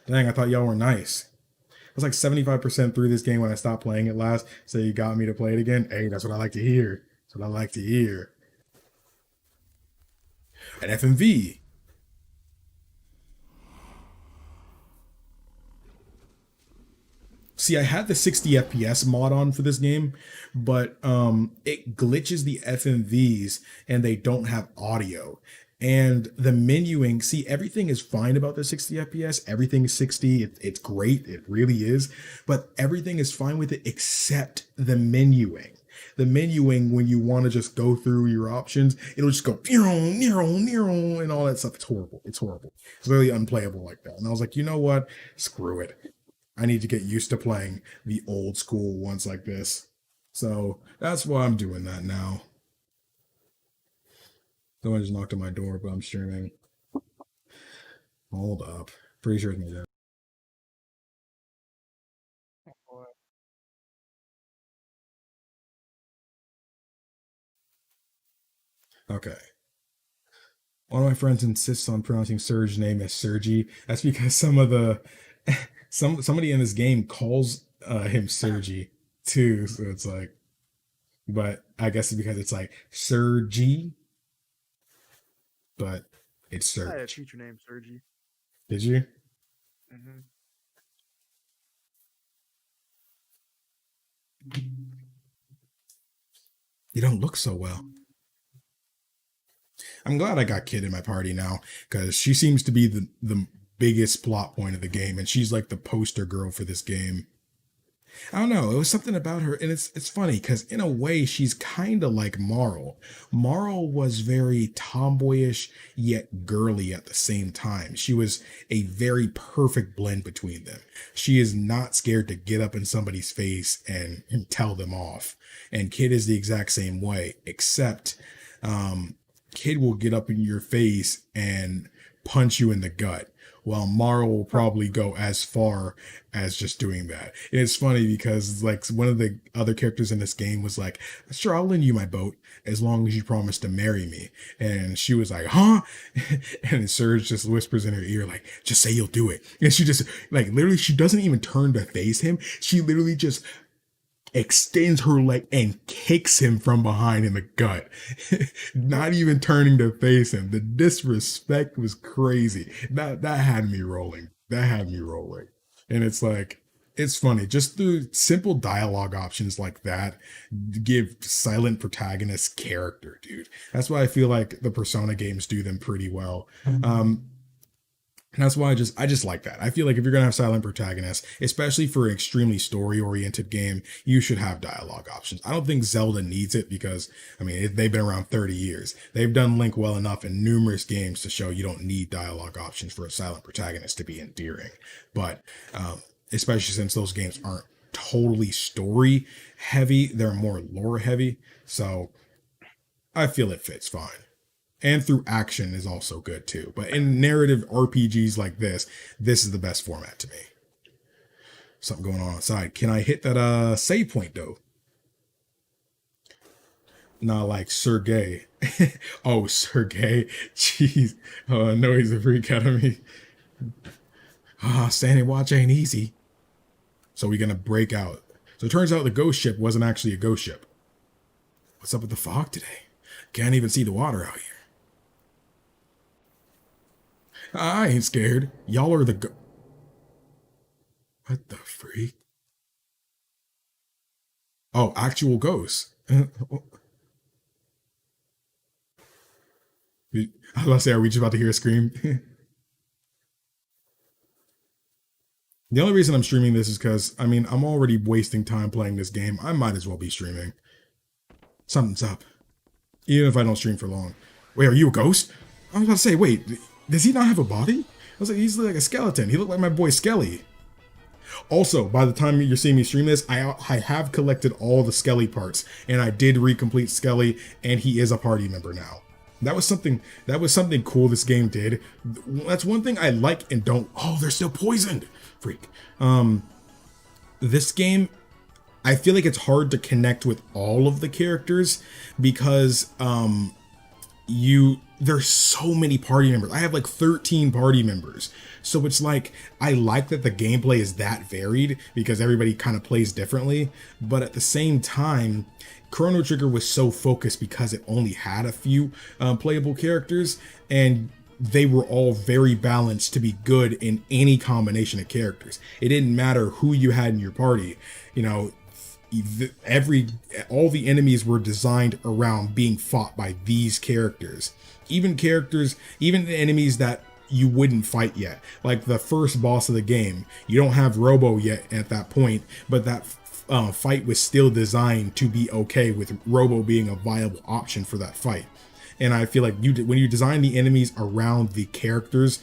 Dang, I thought y'all were nice. I was like 75% through this game when I stopped playing it last, so you got me to play it again. Hey, that's what I like to hear. That's what I like to hear. An FMV. See, I had the 60 FPS mod on for this game, but it glitches the FMVs and they don't have audio. And the menuing, see, everything is fine about the 60 FPS. Everything is 60. It's great. It really is. But everything is fine with it except the menuing. The menuing, when you want to just go through your options, it'll just go and all that stuff. It's horrible. It's horrible. It's really unplayable like that. And I was like, you know what? Screw it. I need to get used to playing the old school ones like this. So that's why I'm doing that now. Someone just knocked on my door, but I'm streaming. Hold up. Pretty sure it's my dad. Or- Okay. One of my friends insists on pronouncing Surge's name as Sergi. That's because some of the somebody in this game calls him Sergi too. So it's like, but I guess it's because it's like Sergi, but it's I had a Serge. teacher named Sergi. Did you? Hmm. You don't look so well. I'm glad I got Kid in my party now because she seems to be the biggest plot point of the game, and she's like the poster girl for this game. I don't know. It was something about her, and it's funny because in a way she's kind of like Marl. Marl was very tomboyish yet girly at the same time. She was a very perfect blend between them. She is not scared to get up in somebody's face and tell them off. And Kid is the exact same way, except um, Kid will get up in your face and punch you in the gut. While Mara will probably go as far as just doing that. And it's funny because like one of the other characters in this game was like, sure, I'll lend you my boat as long as you promise to marry me. And she was like, huh? And Serge just whispers in her ear, like, just say you'll do it. And she just like literally she doesn't even turn to face him. She literally just extends her leg and kicks him from behind in the gut, not even turning to face him. The disrespect was crazy. That had me rolling. That had me rolling. And it's like, it's funny. Just through simple dialogue options like that give silent protagonists character, dude. That's why I feel like the Persona games do them pretty well. And that's why I just like that. I feel like if you're gonna have silent protagonists, especially for an extremely story oriented game, you should have dialogue options. I don't think Zelda needs it because I mean they've been around 30 years. They've done Link well enough in numerous games to show you don't need dialogue options for a silent protagonist to be endearing. But especially since those games aren't totally story heavy, they're more lore heavy. So I feel it fits fine and through action is also good too. But in narrative RPGs like this is the best format to me. Something going on outside. Can I hit that save point though? Not like Sergey. Oh, Sergey. Jeez. Oh, no, he's a freak out of me. Standing watch ain't easy. So we're gonna break out. So it turns out the ghost ship wasn't actually a ghost ship. What's up with the fog today? Can't even see the water out here. I ain't scared. Y'all are the what the freak? Oh, actual ghosts. I was about to say, are we just about to hear a scream? The only reason I'm streaming this is because, I mean, I'm already wasting time playing this game. I might as well be streaming. Something's up. Even if I don't stream for long. Wait, are you a ghost? I was about to say, wait, does he not have a body? I was like, he's like a skeleton. He looked like my boy Skelly. Also, by the time you're seeing me stream this, I have collected all the Skelly parts, and I did recomplete Skelly, and he is a party member now. That was something cool this game did. That's one thing I like and don't. Oh, they're still poisoned. Freak. This game, I feel like it's hard to connect with all of the characters because there's so many party members. I have like 13 party members. So it's like I like that the gameplay is that varied because everybody kind of plays differently, but at the same time Chrono Trigger was so focused because it only had a few playable characters and they were all very balanced to be good in any combination of characters. It didn't matter who you had in your party. You know, all the enemies were designed around being fought by these characters. Even the enemies that you wouldn't fight yet, like the first boss of the game, you don't have Robo yet at that point, but that fight was still designed to be okay with Robo being a viable option for that fight. And I feel like when you design the enemies around the characters,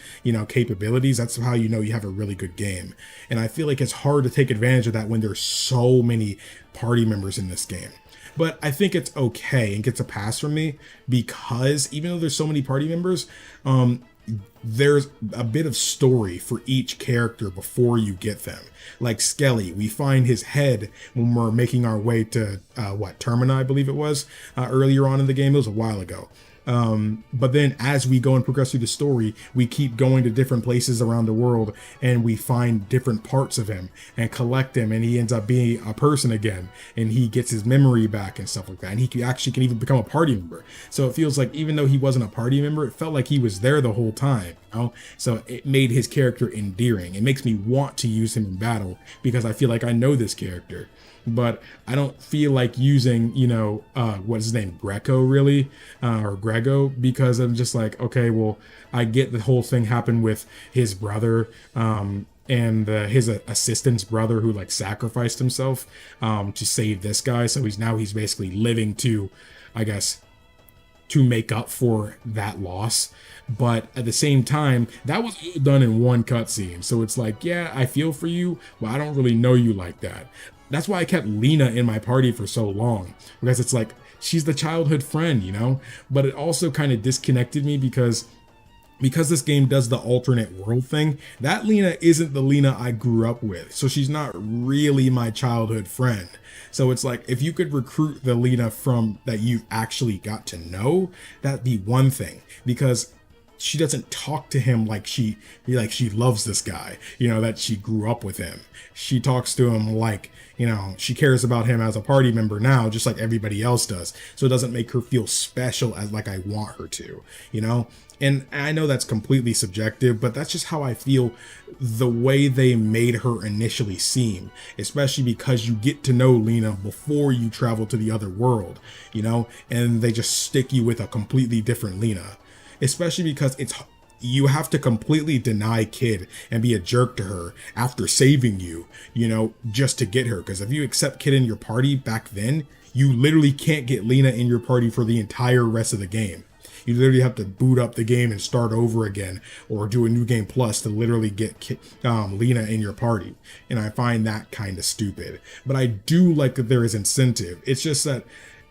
capabilities, that's how you know you have a really good game. And I feel like it's hard to take advantage of that when there's so many party members in this game. But I think it's okay and gets a pass from me because even though there's so many party members, there's a bit of story for each character before you get them. Like Skelly, we find his head when we're making our way to Termina, I believe it was, earlier on in the game. It was a while ago. But then as we go and progress through the story, we keep going to different places around the world and we find different parts of him and collect him, and he ends up being a person again and he gets his memory back and stuff like that. And he actually can even become a party member. So it feels like even though he wasn't a party member, it felt like he was there the whole time. So it made his character endearing. It makes me want to use him in battle because I feel like I know this character. But I don't feel like using, what's his name, Greco really, or Grego, because I'm just like, okay, well, I get the whole thing happened with his brother, and his assistant's brother who like sacrificed himself to save this guy. So he's basically living to, I guess, to make up for that loss. But at the same time, that was all done in one cutscene. So it's like, yeah, I feel for you, but I don't really know you like that. That's why I kept Lena in my party for so long, because it's like, she's the childhood friend, but it also kind of disconnected me because this game does the alternate world thing. That Lena isn't the Lena I grew up with. So she's not really my childhood friend. So it's like, if you could recruit the Lena from that you've actually got to know, that'd be one thing, because she doesn't talk to him like she loves this guy, that she grew up with him. She talks to him like, she cares about him as a party member now, just like everybody else does. So it doesn't make her feel special as like I want her to, And I know that's completely subjective, but that's just how I feel the way they made her initially seem, especially because you get to know Lena before you travel to the other world, and they just stick you with a completely different Lena, especially because you have to completely deny Kid and be a jerk to her after saving you, just to get her. Because if you accept Kid in your party back then, you literally can't get Lena in your party for the entire rest of the game. You literally have to boot up the game and start over again, or do a new game plus to literally get Lena in your party. And I find that kind of stupid. But I do like that there is incentive. It's just that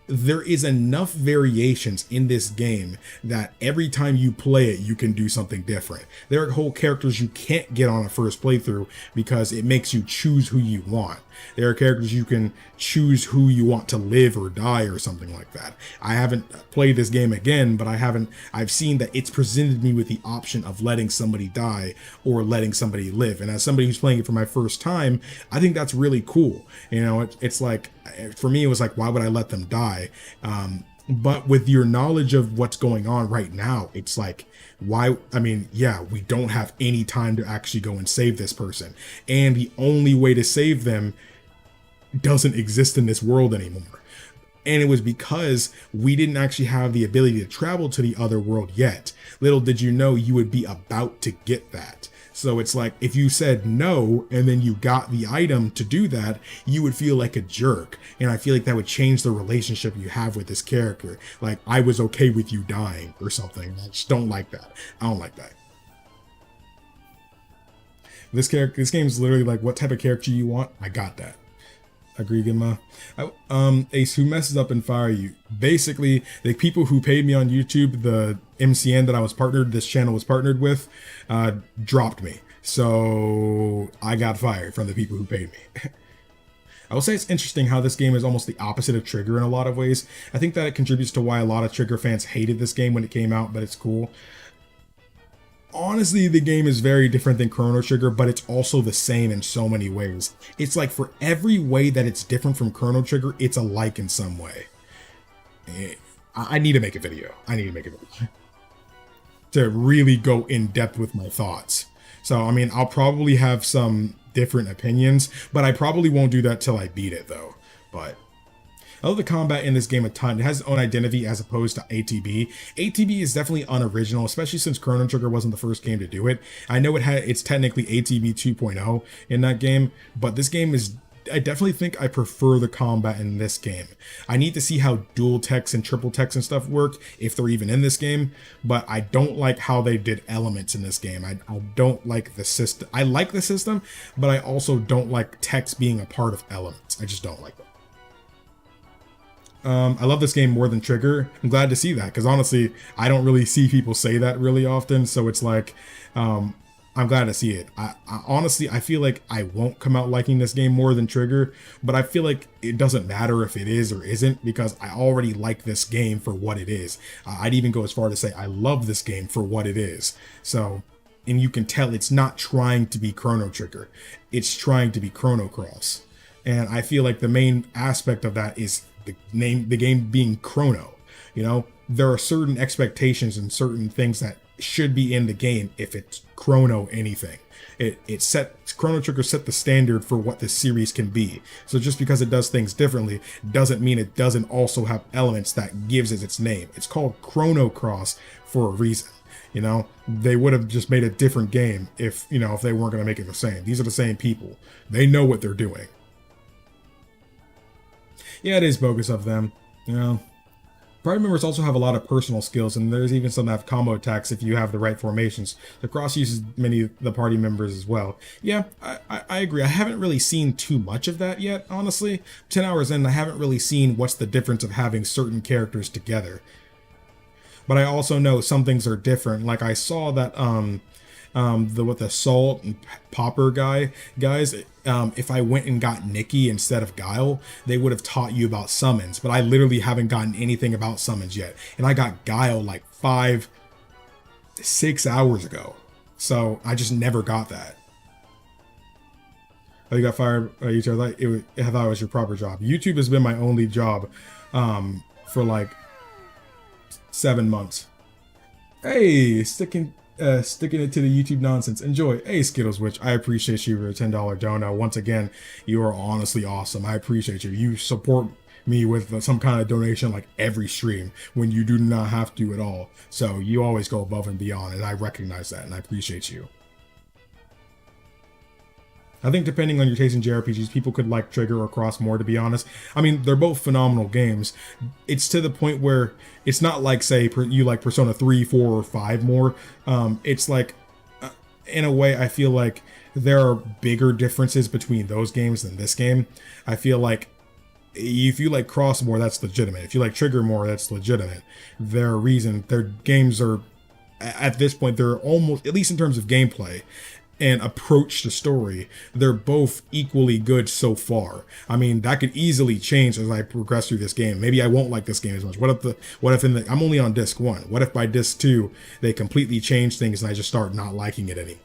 there is enough variations in this game that every time you play it, you can do something different. There are whole characters you can't get on a first playthrough because it makes you choose who you want. There are characters you can choose who you want to live or die or something like that. I haven't played this game again, but I've seen that it's presented me with the option of letting somebody die or letting somebody live. And as somebody who's playing it for my first time, I think that's really cool. It's like, for me, it was like, why would I let them die? But with your knowledge of what's going on right now, it's like, why? I mean, yeah, we don't have any time to actually go and save this person. And the only way to save them doesn't exist in this world anymore. And it was because we didn't actually have the ability to travel to the other world yet. Little did you know you would be about to get that. So it's like, if you said no, and then you got the item to do that, you would feel like a jerk. And I feel like that would change the relationship you have with this character. Like, I was okay with you dying or something. I just don't like that. I don't like that. This game is literally like, what type of character you want? I got that. Agree, Gimma. Ace, who messes up and fire you? Basically, the people who paid me on YouTube, the MCN that this channel was partnered with, dropped me. So I got fired from the people who paid me. I will say it's interesting how this game is almost the opposite of Trigger in a lot of ways. I think that it contributes to why a lot of Trigger fans hated this game when it came out, but it's cool. Honestly, the game is very different than Chrono Trigger, but it's also the same in so many ways. It's like for every way that it's different from Chrono Trigger, it's alike in some way. I need to make a video. To really go in depth with my thoughts. So, I mean, I'll probably have some different opinions, but I probably won't do that till I beat it though. But I love the combat in this game a ton. It has its own identity as opposed to ATB. ATB is definitely unoriginal, especially since Chrono Trigger wasn't the first game to do it. I know it's technically ATB 2.0 in that game, but this game is I definitely think I prefer the combat in this game. I need to see how dual text and triple text and stuff work, if they're even in this game, but I don't like how they did elements in this game. I don't like the system. I like the system, but I also don't like text being a part of elements. I just don't like them. I love this game more than Trigger. I'm glad to see that, because honestly, I don't really see people say that really often, so it's like, I'm glad to see it. I honestly, I feel like I won't come out liking this game more than Trigger, but I feel like it doesn't matter if it is or isn't, because I already like this game for what it is. I'd even go as far to say I love this game for what it is. So, and you can tell it's not trying to be Chrono Trigger. It's trying to be Chrono Cross. And I feel like the main aspect of that is the game being Chrono. You know, there are certain expectations and certain things that should be in the game if it's Chrono anything. Chrono Trigger set the standard for what this series can be. So just because it does things differently doesn't mean it doesn't also have elements that gives it its name. It's called Chrono Cross for a reason. You know, they would have just made a different game if they weren't going to make it the same. These are the same people. They know what they're doing. Yeah, it is bogus of them. Party members also have a lot of personal skills, and there's even some that have combo attacks if you have the right formations. The cross uses many of the party members as well. Yeah, I agree. I haven't really seen too much of that yet, honestly. 10 hours in, I haven't really seen what's the difference of having certain characters together. But I also know some things are different. Like I saw that the salt and popper guys, if I went and got Nikki instead of Guile, they would have taught you about summons, but I literally haven't gotten anything about summons yet. And I got Guile like 5-6 hours ago. So I just never got that. Oh, you got fired, YouTube. I thought it was your proper job. YouTube has been my only job for like 7 months. Hey, sticking it to the YouTube nonsense. Enjoy. Hey, Skittles Witch, I appreciate you for a $10 dono. Once again, you are honestly awesome. I appreciate you. You support me with some kind of donation like every stream when you do not have to at all. So you always go above and beyond, and I recognize that, and I appreciate you. I think depending on your taste in JRPGs, people could like Trigger or Cross more, to be honest. I mean, they're both phenomenal games. It's to the point where it's not like, say, you like Persona 3, 4, or 5 more. It's like, in a way, I feel like there are bigger differences between those games than this game. I feel like if you like Cross more, that's legitimate. If you like Trigger more, that's legitimate. Their games are, at this point, they're almost, at least in terms of gameplay and approach to story, they're both equally good so far. I mean, that could easily change as I progress through this game. Maybe I won't like this game as much. What if I'm only on disc 1? What if by disc 2 they completely change things and I just start not liking it anymore?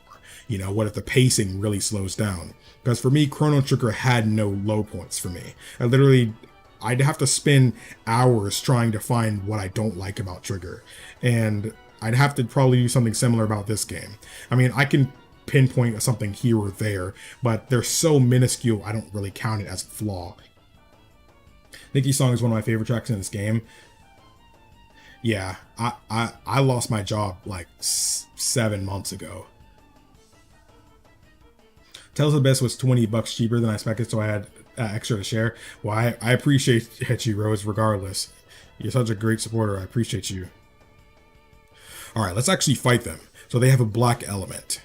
What if the pacing really slows down? Because for me, Chrono Trigger had no low points for me. I'd have to spend hours trying to find what I don't like about Trigger. And I'd have to probably do something similar about this game. I mean, I can pinpoint something here or there, but they're so minuscule I don't really count it as a flaw. Nikki's song is one of my favorite tracks in this game. Yeah, I lost my job like 7 months ago. Tales of the Abyss was $20 cheaper than I expected, so I had extra to share. Well, I appreciate you, Rose, regardless. You're such a great supporter. I appreciate you. Alright, let's actually fight them. So they have a black element.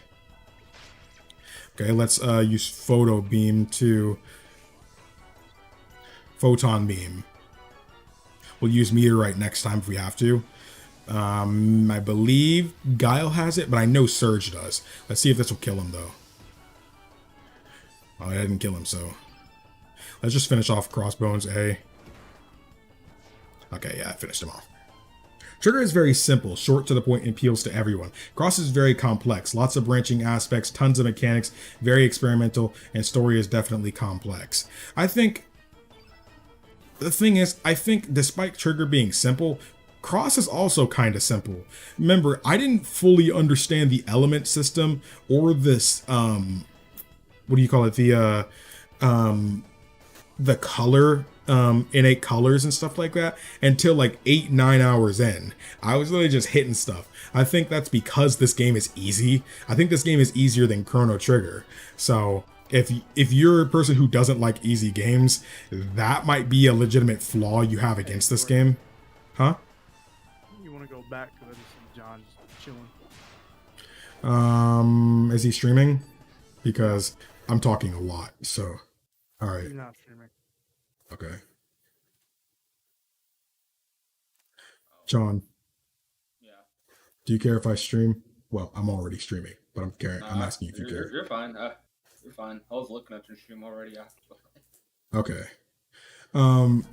Okay, let's use Photon Beam. We'll use Meteorite next time if we have to. I believe Guile has it, but I know Surge does. Let's see if this will kill him, though. Oh, I didn't kill him, so... Let's just finish off Crossbones A. Okay, yeah, I finished him off. Trigger is very simple, short to the point, and appeals to everyone. Cross is very complex, lots of branching aspects, tons of mechanics, very experimental, and story is definitely complex. I think despite Trigger being simple, Cross is also kind of simple. Remember, I didn't fully understand the element system or this, what do you call it, the color, innate colors and stuff like that until like 8-9 hours in. I was literally just hitting stuff. I think that's because this game is easy. I think this game is easier than Chrono Trigger. So if you're a person who doesn't like easy games, that might be a legitimate flaw you have Hey, against this Jordan, game. Huh? you want to go back because I just see John just chilling. Is he streaming? No, Because I'm talking a lot. So, all right. he's not streaming. Okay. John, Yeah. do you care if I stream? Well, I'm already streaming, but I'm Nah, asking if you care. you're fine. You're fine. I was looking at your stream already. Yeah. Okay. Um,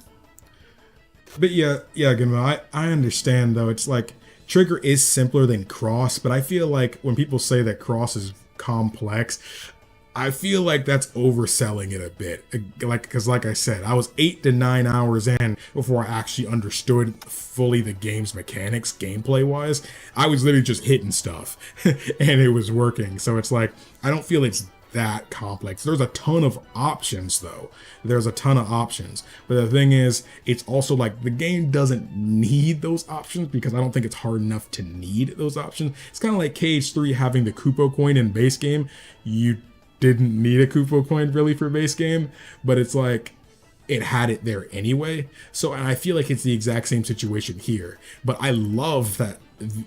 but yeah, again, I understand though. It's like Trigger is simpler than Cross, but I feel like when people say that Cross is complex, I feel like that's overselling it a bit. Because like I said, I was 8 to 9 hours in before I actually understood fully the game's mechanics, gameplay wise. I was literally just hitting stuff, and it was working. So it's like I don't feel it's that complex. There's a ton of options though. There's a ton of options. But the thing is, it's also like the game doesn't need those options because I don't think it's hard enough to need those options. It's kind of like KH3 having the Kupo coin in base game. You didn't need a Kupo coin really for base game, but it's like it had it there anyway. So, and I feel like it's the exact same situation here. But I love that,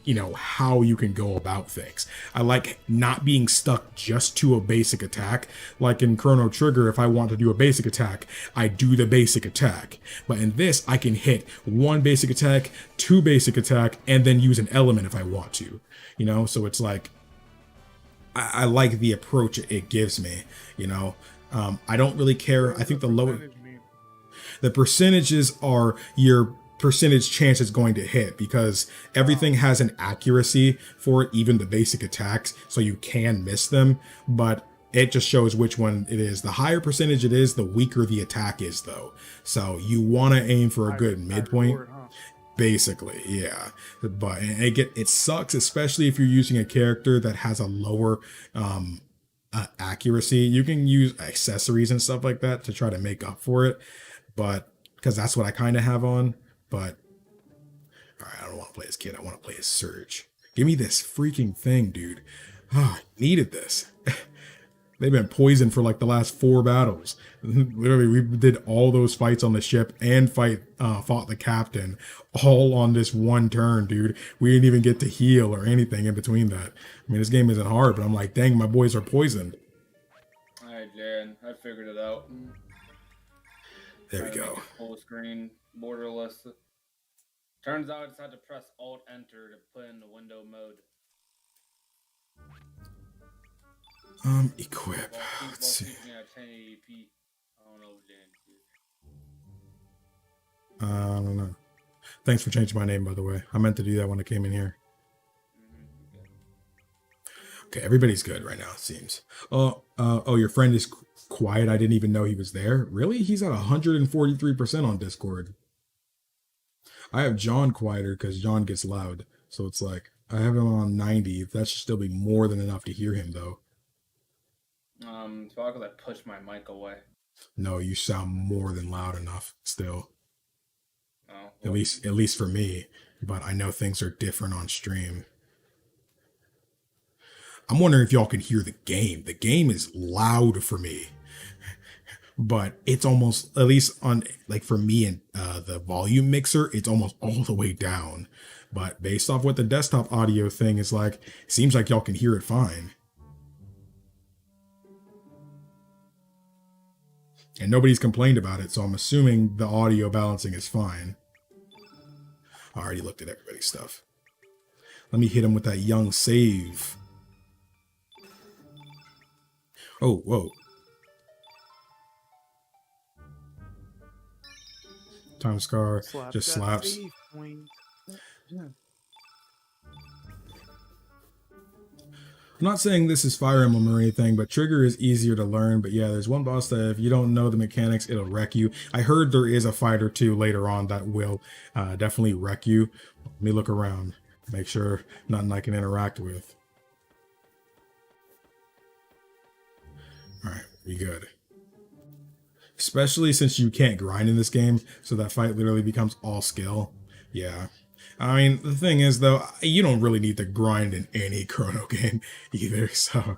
you know, how you can go about things. I like not being stuck just to a basic attack. Like in Chrono Trigger, if I want to do a basic attack, I do the basic attack. But in this, I can hit one basic attack, two basic attack, and then use an element if I want to. You know, so it's like I like the approach it gives me. You know, I don't really care. I think the lower the percentages are your percentage chance it's going to hit because everything has an accuracy for it, even the basic attacks, so you can miss them, but it just shows which one it is. The higher percentage it is, the weaker the attack is though. So you want to aim for a good midpoint. Basically, yeah. But it sucks, especially if you're using a character that has a lower accuracy. You can use accessories and stuff like that to try to make up for it, but because that's what I kind of have on. But all right, I don't want to play as Kid. I want to play as Surge. Give me this freaking thing, dude. Oh, I needed this. They've been poisoned for like the last 4 battles. Literally, we did all those fights on the ship and fought the captain all on this one turn, dude. We didn't even get to heal or anything in between that. I mean, this game isn't hard, but I'm like, dang, my boys are poisoned. All right, Jaren, I figured it out. There we go. Full screen, borderless. Turns out I just had to press Alt Enter to put in the window mode. Equip. Let's see. I don't know. Thanks for changing my name, by the way. I meant to do that when I came in here. Okay, everybody's good right now, it seems. Oh, your friend is quiet. I didn't even know he was there. Really? He's at 143% on Discord. I have John quieter because John gets loud. So it's like, I have him on 90. That should still be more than enough to hear him, though. So I could push my mic away. No, you sound more than loud enough still. Oh, well. At least for me. But I know things are different on stream. I'm wondering if y'all can hear the game. The game is loud for me. But it's almost, at least on, like for me and the volume mixer, it's almost all the way down. But based off what the desktop audio thing is like, it seems like y'all can hear it fine. And nobody's complained about it, so I'm assuming the audio balancing is fine. I already looked at everybody's stuff. Let me hit him with that young save. Oh, whoa. Time Scar just slaps. I'm not saying this is Fire Emblem or anything, but Trigger is easier to learn. But yeah, there's one boss that if you don't know the mechanics, it'll wreck you. I heard there is a fight or two later on that will definitely wreck you. Let me look around, make sure nothing I can interact with. All right, we good. Especially since you can't grind in this game, so that fight literally becomes all skill. Yeah. I mean, the thing is, though, you don't really need to grind in any Chrono game either, so.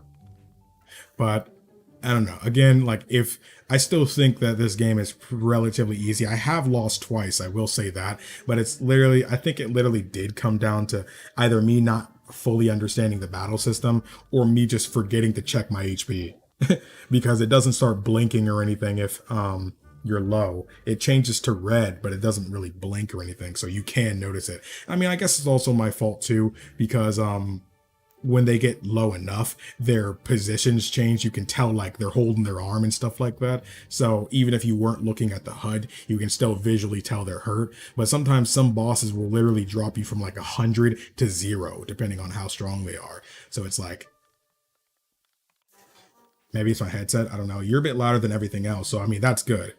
But I don't know. Again, like if I still think that this game is relatively easy. I have lost twice, I will say that, but it's literally I think it literally did come down to either me not fully understanding the battle system or me just forgetting to check my HP because it doesn't start blinking or anything if you're low. It changes to red, but it doesn't really blink or anything, so you can notice it. I mean, I guess it's also my fault too because when they get low enough, their positions change. You can tell like they're holding their arm and stuff like that. So even if you weren't looking at the HUD, you can still visually tell they're hurt. But sometimes some bosses will literally drop you from like 100 to 0, depending on how strong they are. So it's like, maybe it's my headset. I don't know. You're a bit louder than everything else. So I mean, that's good.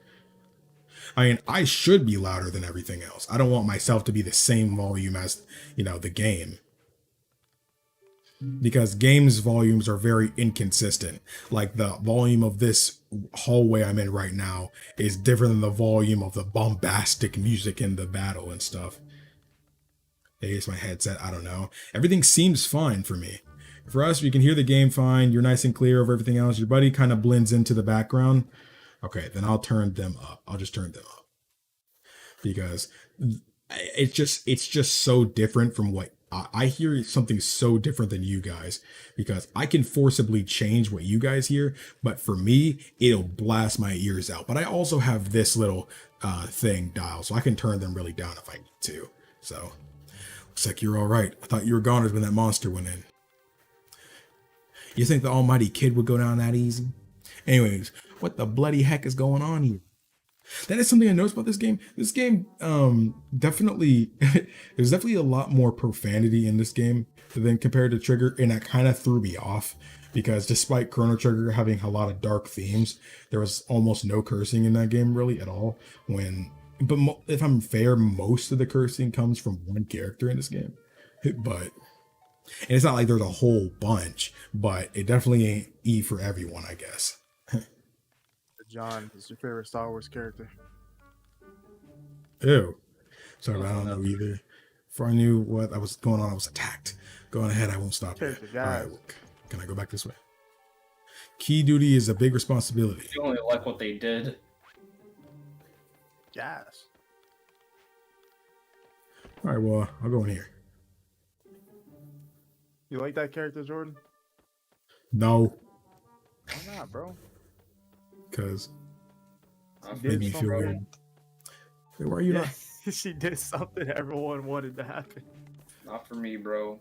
I mean, I should be louder than everything else. I don't want myself to be the same volume as, the game. Because games volumes are very inconsistent. Like the volume of this hallway I'm in right now is different than the volume of the bombastic music in the battle and stuff. Maybe it's my headset, I don't know. Everything seems fine for me. For us, you can hear the game fine, you're nice and clear over everything else, your buddy kind of blends into the background. Okay, then I'll turn them up. I'll just turn them up. Because it's just so different from what I hear something so different than you guys because I can forcibly change what you guys hear, but for me, it'll blast my ears out. But I also have this little thing dial, so I can turn them really down if I need to. So, looks like you're all right. I thought you were goners when that monster went in. You think the almighty kid would go down that easy? Anyways, what the bloody heck is going on here? That is something I noticed about this game. This game, definitely, there's definitely a lot more profanity in this game than compared to Trigger, and that kind of threw me off because despite Chrono Trigger having a lot of dark themes, there was almost no cursing in that game really at all. But if I'm fair, most of the cursing comes from one character in this game. But and it's not like there's a whole bunch, but it definitely ain't E for everyone, I guess. John is your favorite Star Wars character. Ew. Sorry, but I don't know either. Before I knew what was going on, I was attacked. Go on ahead, I won't stop you. All right, can I go back this way? Key duty is a big responsibility. You only like what they did. Yes. All right, well, I'll go in here. You like that character, Jordan? No. Why not, bro? Because She maybe you did feel something. Wait, why are you Yeah, not? she did something everyone wanted to happen. Not for me, bro.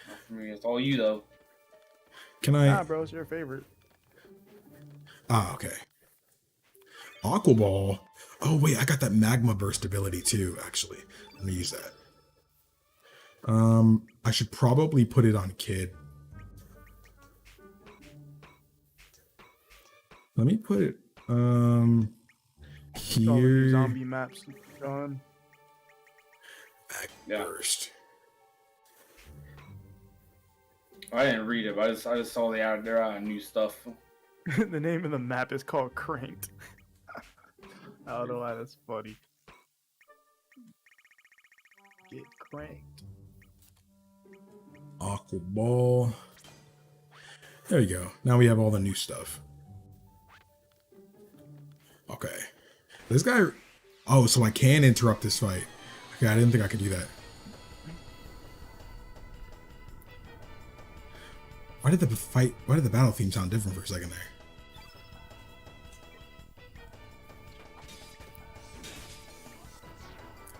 Not for me. It's all you, though. Can I? Nah, bro, it's your favorite. Ah, okay. Aqua Ball. Oh wait, I got that magma burst ability too. Actually, let me use that. I should probably put it on Kid. Let me put it here. Zombie maps, John. Magma burst. I didn't read it, but I just saw they're out of new stuff. The name of the map is called Cranked. I don't know why that's funny. Get cranked. Aqua Ball. There you go. Now we have all the new stuff. Okay. This guy... Oh, so I can interrupt this fight. Okay, I didn't think I could do that. Why did the battle theme sound different for a second there?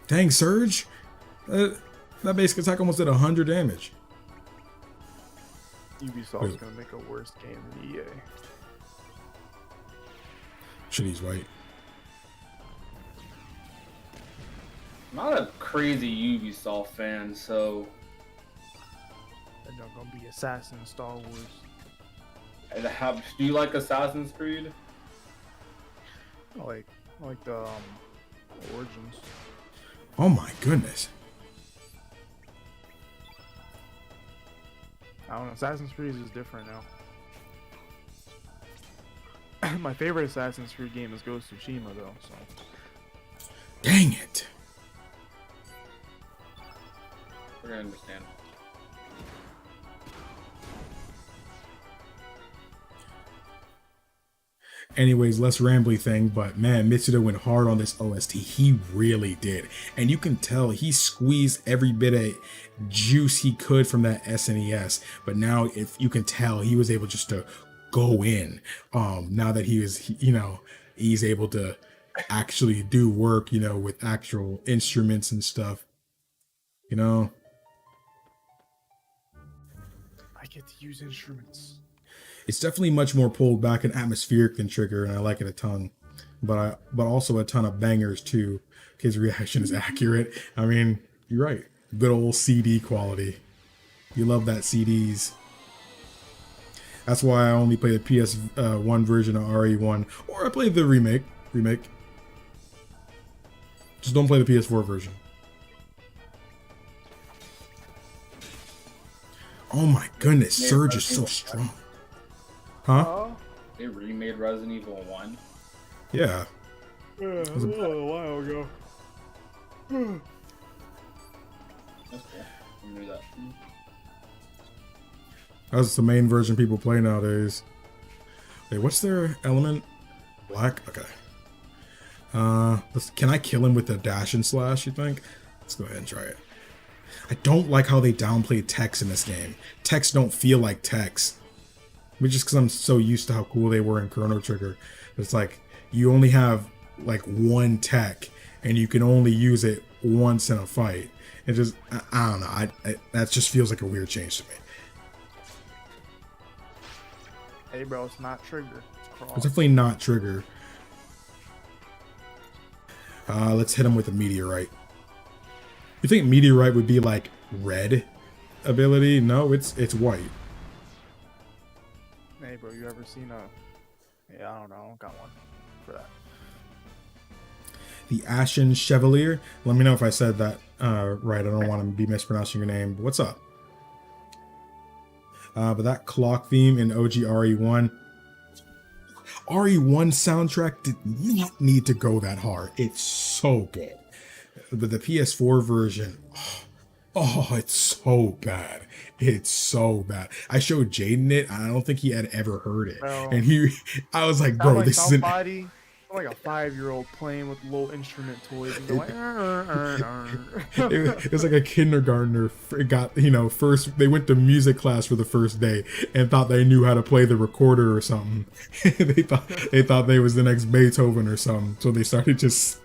Dang, Surge! That basic attack almost did 100 damage. Ubisoft's gonna make a worse game than EA. Should use white. I'm not a crazy Ubisoft fan, so... They're not gonna be Assassin Star Wars. Do you like Assassin's Creed? I like the Origins. Oh my goodness. I don't know. Assassin's Creed is different now. My favorite Assassin's Creed game is Ghost of Tsushima, though. So. Dang it. We're gonna understand. Anyways, less rambly thing, but man, Mitsuda went hard on this OST. He really did. And you can tell he squeezed every bit of juice he could from that SNES. But now if you can tell he was able just to go in. Now that he's able to actually do work, with actual instruments and stuff. I get to use instruments. It's definitely much more pulled back and atmospheric than Trigger, and I like it a ton. But also a ton of bangers too. His reaction is accurate. I mean, you're right. Good old CD quality. You love that CDs. That's why I only play the PS1 version of RE1, or I play the remake. Just don't play the PS4 version. Oh my goodness, Surge is so strong. Huh? They remade Resident Evil 1. Yeah. That was a while ago. That's cool. I knew that. That's the main version people play nowadays. Wait, what's their element? Black? Okay. Can I kill him with the dash and slash, you think? Let's go ahead and try it. I don't like how they downplay techs in this game. Techs don't feel like techs. But just because I'm so used to how cool they were in Chrono Trigger. It's like, you only have like one tech, and you can only use it once in a fight. It just, I don't know, that just feels like a weird change to me. Hey bro, it's not Trigger. It's definitely not Trigger. Let's hit him with a Meteorite. You think Meteorite would be like red ability? No, it's white. Hey bro, you ever seen a... Yeah, I don't know, I don't got one for that. The Ashen Chevalier. Let me know if I said that right. I don't want to be mispronouncing your name. But what's up? But that clock theme in OG RE1. RE1 soundtrack did not need to go that hard. It's so good. But the PS4 version, oh, it's so bad. It's so bad. I showed Jaden it. I don't think he had ever heard it. Bro. And I was like, bro, this isn't... like a 5-year-old playing with little instrument toys and going. It was like a kindergartner first. They went to music class for the first day and thought they knew how to play the recorder or something. they thought they was the next Beethoven or something. So they started just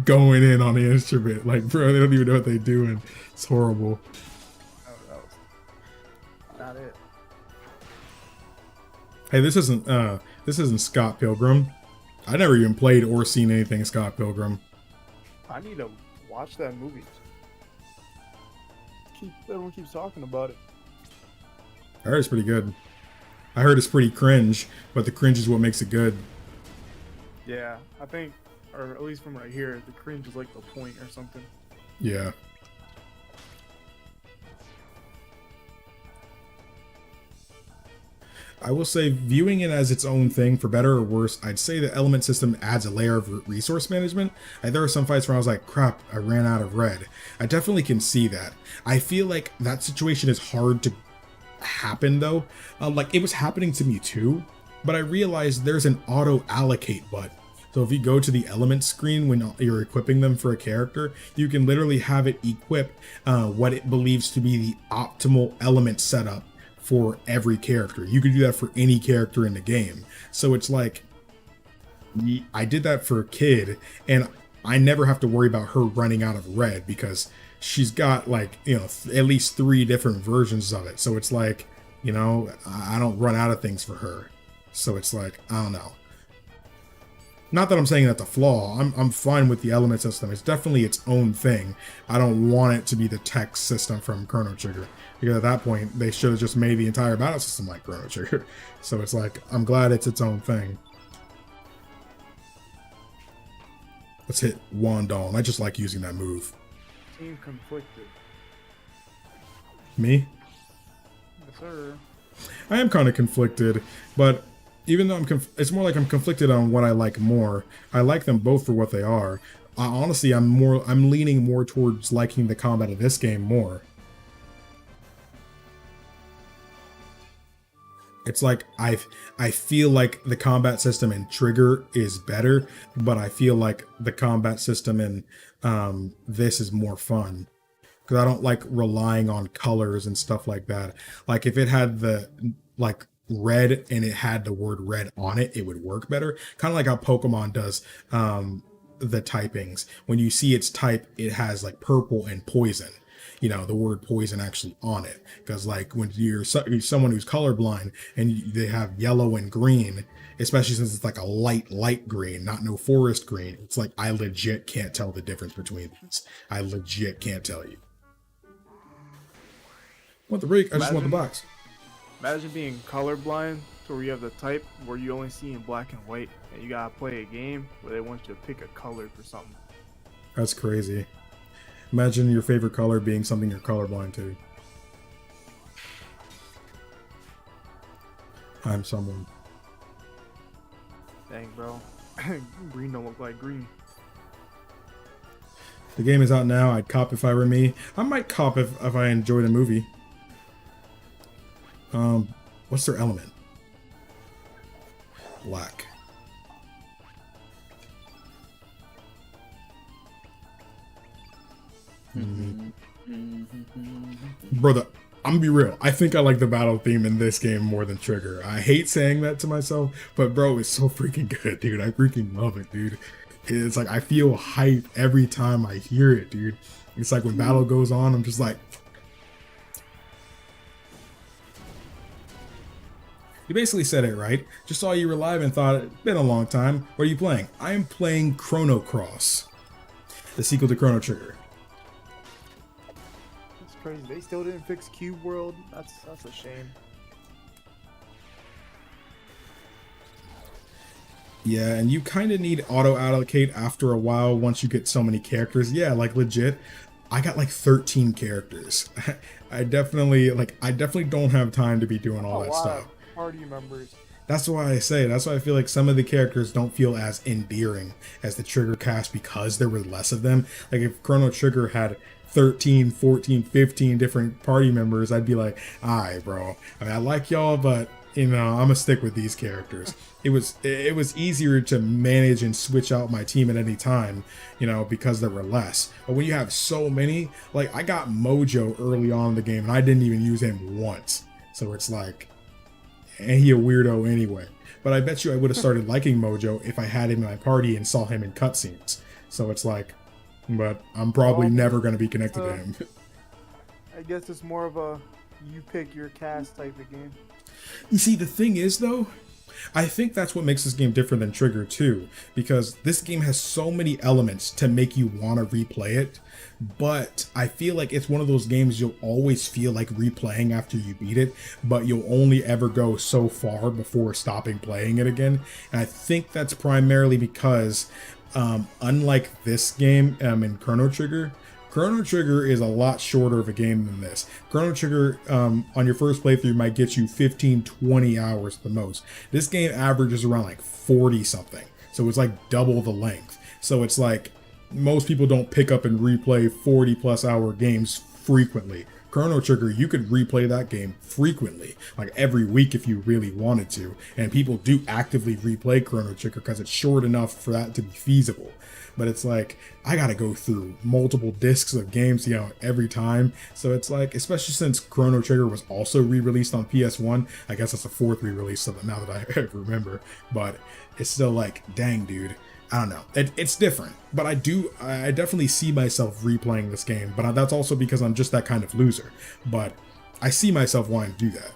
going in on the instrument. Like, bro, they don't even know what they're doing. It's horrible. That was not it. Hey, this isn't Scott Pilgrim. I never even played or seen anything Scott Pilgrim. I need to watch that movie. Everyone keeps talking about it. I heard it's pretty good. I heard it's pretty cringe, but the cringe is what makes it good. Yeah, I think, or at least from what I hear, the cringe is like the point or something. Yeah. I will say, viewing it as its own thing, for better or worse, I'd say the element system adds a layer of resource management. There were some fights where I was like, crap, I ran out of red. I definitely can see that. I feel like that situation is hard to happen, though. Like, it was happening to me too, but I realized there's an auto allocate button. So if you go to the element screen when you're equipping them for a character, you can literally have it equip what it believes to be the optimal element setup for every character. You could do that for any character in the game. So it's like, I did that for a kid, and I never have to worry about her running out of red because she's got like, at least 3 different versions of it. So it's like, I don't run out of things for her. So it's like, I don't know. Not that I'm saying that's a flaw. I'm fine with the element system. It's definitely its own thing. I don't want it to be the tech system from Chrono Trigger. Because at that point, they should have just made the entire battle system like Chrono Trigger. So it's like, I'm glad it's its own thing. Let's hit Wandong. I just like using that move. Team conflicted. Me? Yes, sir. I am kind of conflicted, but even though it's more like I'm conflicted on what I like more. I like them both for what they are. Honestly, I'm leaning more towards liking the combat of this game more. It's like I feel like the combat system in Trigger is better, but I feel like the combat system in this is more fun because I don't like relying on colors and stuff like that. Like if it had the like red and it had the word red on it, it would work better. Kind of like how Pokemon does the typings. When you see its type, it has like purple and poison. You know, the word poison actually on it, because like when you're someone who's colorblind and they have yellow and green, especially since it's like a light green, not no forest green, it's like I legit can't tell the difference between these. I legit can't tell you. Want the break? I just want the box. Imagine being colorblind to where you have the type where you only see in black and white, and you gotta play a game where they want you to pick a color for something. That's crazy. Imagine your favorite color being something you're colorblind to. I'm someone. Dang, bro. Green don't look like green. The game is out now. I'd cop if I were me. I might cop if I enjoyed a movie. What's their element? Black. Brother, I'm gonna be real. I think I like the battle theme in this game more than Trigger. I hate saying that to myself, but bro, it's so freaking good, dude. I freaking love it, dude. It's like I feel hype every time I hear it, dude. It's like when battle goes on, I'm just like... You basically said it right. Just saw you were live and thought it'd been a long time. What are you playing? I am playing Chrono Cross, the sequel to Chrono Trigger. It's crazy. They still didn't fix Cube World. That's a shame. Yeah, and you kind of need auto allocate after a while once you get so many characters. Yeah, like legit. I got like 13 characters. I definitely don't have time to be doing all that stuff. Party members. That's why I feel like some of the characters don't feel as endearing as the Trigger cast because there were less of them. Like if Chrono Trigger had 13, 14, 15 different party members, I'd be like, alright, bro. I mean, I like y'all, but you know, I'm gonna stick with these characters. It was easier to manage and switch out my team at any time, you know, because there were less. But when you have so many, like I got Mojo early on in the game and I didn't even use him once. So it's like, and he a weirdo anyway. But I bet you I would have started liking Mojo if I had him in my party and saw him in cutscenes. So it's like, but I'm probably never going to be connected to him. I guess it's more of a you pick your cast type of game. You see, the thing is though, I think that's what makes this game different than Trigger 2, because this game has so many elements to make you want to replay it, but I feel like it's one of those games you'll always feel like replaying after you beat it, but you'll only ever go so far before stopping playing it again. And I think that's primarily because unlike this game in Chrono Trigger is a lot shorter of a game than this. Chrono Trigger, on your first playthrough, might get you 15-20 hours at the most. This game averages around like 40 something. So it's like double the length. So it's like most people don't pick up and replay 40 plus hour games frequently. Chrono Trigger, you could replay that game frequently, like every week if you really wanted to. And people do actively replay Chrono Trigger because it's short enough for that to be feasible. But it's like, I gotta go through multiple discs of games, you know, every time. So it's like, especially since Chrono Trigger was also re-released on PS1, I guess that's a fourth re-release, so now that I remember. But it's still like, dang, dude. I don't know. It's different, but I definitely see myself replaying this game, but that's also because I'm just that kind of loser. But I see myself wanting to do that.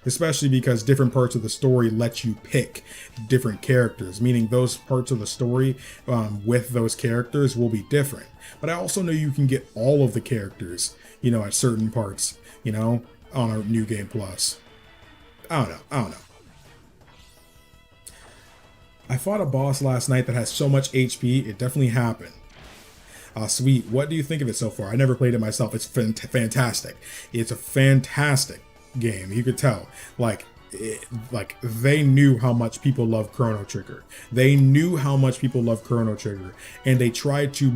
Especially because different parts of the story let you pick different characters, meaning those parts of the story with those characters will be different. But I also know you can get all of the characters, you know, at certain parts, you know, on a New Game Plus. I don't know. I fought a boss last night that has so much HP, it definitely happened. Sweet, what do you think of it so far? I never played it myself. It's fantastic. It's a fantastic game. You could tell. Like they knew how much people love Chrono Trigger. They knew how much people love Chrono Trigger. And they tried to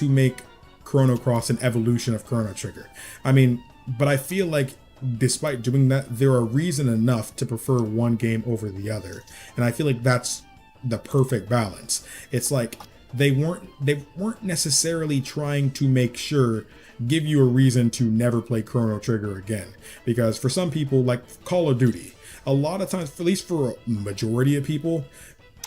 make Chrono Cross an evolution of Chrono Trigger. I mean, But I feel like despite doing that, there are reason enough to prefer one game over the other. And I feel like that's the perfect balance. It's like they weren't necessarily trying to make sure give you a reason to never play Chrono Trigger again. Because for some people, like Call of Duty, a lot of times, at least for a majority of people,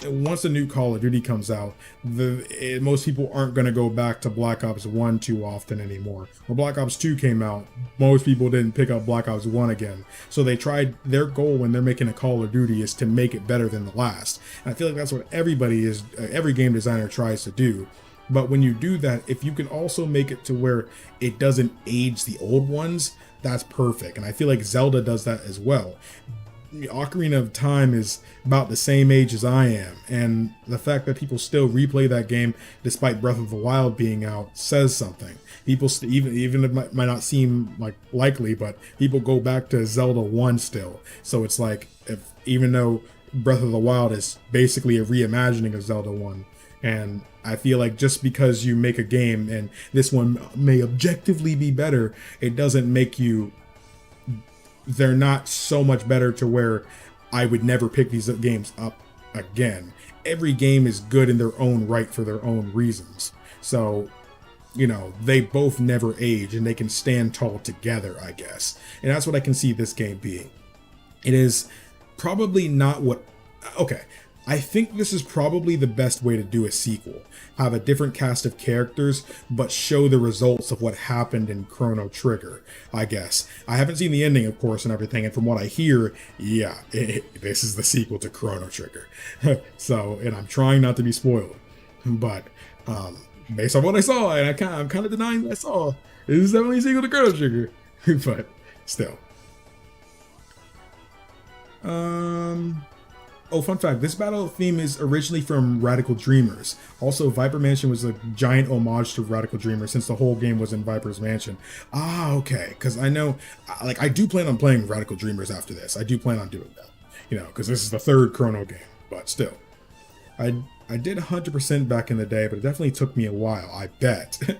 once a new Call of Duty comes out, most people aren't going to go back to Black Ops 1 too often anymore. When Black Ops 2 came out, most people didn't pick up Black Ops 1 again. So they tried, their goal when they're making a Call of Duty is to make it better than the last. And I feel like that's what every game designer tries to do. But when you do that, if you can also make it to where it doesn't age the old ones, that's perfect. And I feel like Zelda does that as well. Ocarina of Time is about the same age as I am, and the fact that people still replay that game despite Breath of the Wild being out says something. People even it might not seem like likely, but people go back to Zelda 1 still. So it's like, if even though Breath of the Wild is basically a reimagining of Zelda 1, and I feel like just because you make a game and this one may objectively be better, it doesn't make you, they're not so much better to where I would never pick these games up again. Every game is good in their own right for their own reasons. So, they both never age and they can stand tall together, I guess. And that's what I can see this game being. It is probably not what. Okay. I think this is probably the best way to do a sequel. Have a different cast of characters, but show the results of what happened in Chrono Trigger, I guess. I haven't seen the ending, of course, and everything, and from what I hear, yeah, this is the sequel to Chrono Trigger. So, and I'm trying not to be spoiled, but based on what I saw, and I'm kind of denying that I saw, this is definitely a sequel to Chrono Trigger, but still. Oh, fun fact, this battle theme is originally from Radical Dreamers. Also, Viper Mansion was a giant homage to Radical Dreamers since the whole game was in Viper's Mansion. Ah, okay, because I know, like, I do plan on playing Radical Dreamers after this. I do plan on doing that, because this is the third Chrono game, but still. I did 100% back in the day, but it definitely took me a while, I bet.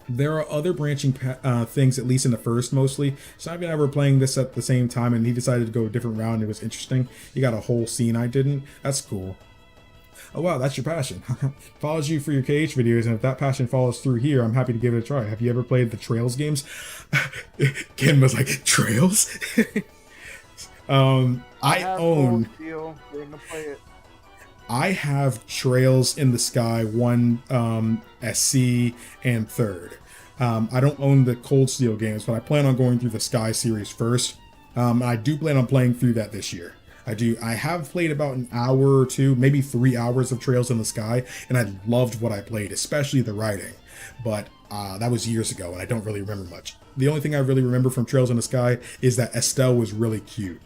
There are other branching things, at least in the first mostly. Simon and I were playing this at the same time, and he decided to go a different round. It was interesting. He got a whole scene I didn't. That's cool. Oh wow, that's your passion. Follows you for your KH videos, and if that passion follows through here, I'm happy to give it a try. Have you ever played the Trails games? Ken was like, Trails? I own... I have Trails in the Sky 1 SC and 3rd. I don't own the Cold Steel games, but I plan on going through the Sky series first. I do plan on playing through that this year. I have played about an hour or two, maybe 3 hours of Trails in the Sky, and I loved what I played, especially the writing. But that was years ago, and I don't really remember much. The only thing I really remember from Trails in the Sky is that Estelle was really cute.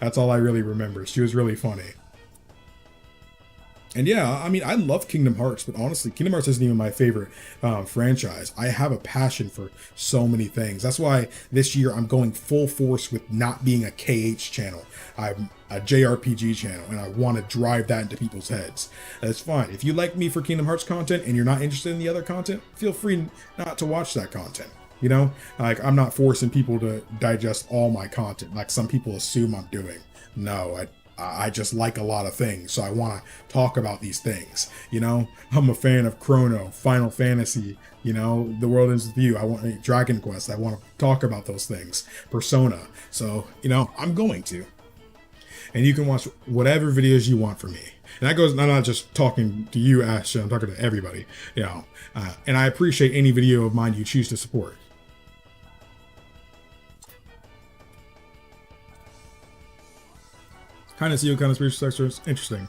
That's all I really remember. She was really funny. And yeah, I mean, I love Kingdom Hearts, but honestly, Kingdom Hearts isn't even my favorite franchise. I have a passion for so many things. That's why this year I'm going full force with not being a KH channel. I'm a JRPG channel, and I want to drive that into people's heads. That's fine. If you like me for Kingdom Hearts content and you're not interested in the other content, feel free not to watch that content. Like, I'm not forcing people to digest all my content like some people assume I'm doing. No, I just like a lot of things, so I want to talk about these things. I'm a fan of Chrono, Final Fantasy, The World Ends With You. I want Dragon Quest. I want to talk about those things. Persona. So, I'm going to. And you can watch whatever videos you want from me. And that goes, I'm not just talking to you, Ash, I'm talking to everybody. And I appreciate any video of mine you choose to support. Kind of see kind of spiritual sector is interesting.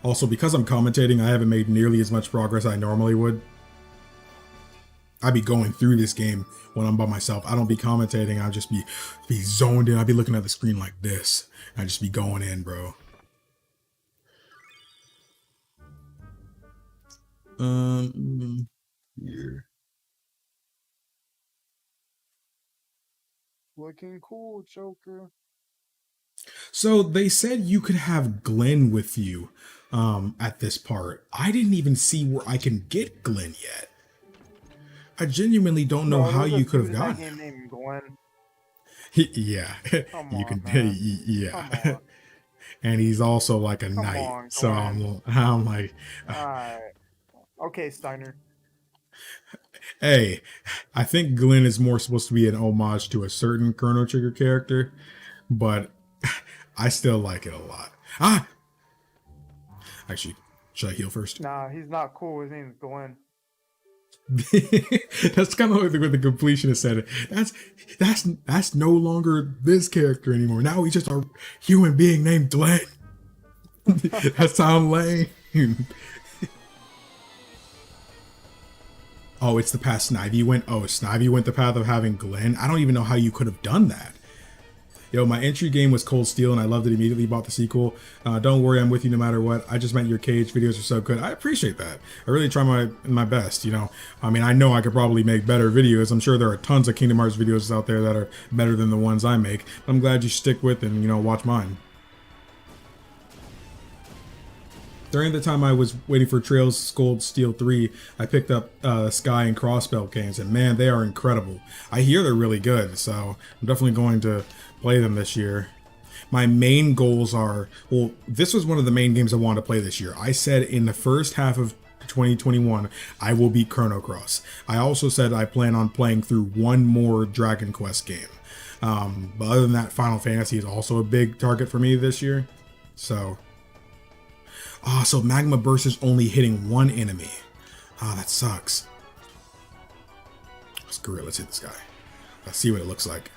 Also, because I'm commentating, I haven't made nearly as much progress I normally would. I'd be going through this game when I'm by myself. I don't be commentating. I'll just be zoned in. I'd be looking at the screen like this. I'd just be going in, bro. Here. Looking cool, Joker. So they said you could have Glenn with you. at this part. I didn't even see where I can get Glenn yet. I genuinely don't know Bro, how there's a you could have dude in that gotten game him. named Glenn. Yeah, Come you on, can. man. Come Yeah, on. and he's also like a Come knight. on, So Glenn. I'm like, Alright. Okay, Steiner. hey, I think Glenn is more supposed to be an homage to a certain Chrono Trigger character, but I still like it a lot. Actually, should I heal first? Nah, he's not cool. His name's Glenn. That's kind of like what the completionist said. That's no longer this character anymore. Now he's just a human being named Glenn. That sounds lame. Oh, it's the path Snivy went. Oh, Snivy went the path of having Glenn. I don't even know how you could have done that. Yo, my entry game was Cold Steel, and I loved it immediately. Bought the sequel. Don't worry, I'm with you no matter what. I just meant your Cage videos are so good. I appreciate that. I really try my best. You know, I mean, I know I could probably make better videos. I'm sure there are tons of Kingdom Hearts videos out there that are better than the ones I make. I'm glad you stick with and watch mine. During the time I was waiting for Trails Cold Steel 3, I picked up Sky and Crossbell games, and man, they are incredible. I hear they're really good, so I'm definitely going to play them this year. My main goals are, well, this was one of the main games I wanted to play this year. I said in the first half of 2021, I will beat Chrono Cross. I also said I plan on playing through one more Dragon Quest game. But other than that, Final Fantasy is also a big target for me this year. So Magma Burst is only hitting one enemy. That sucks. Screw it, let's hit this guy. Let's see what it looks like.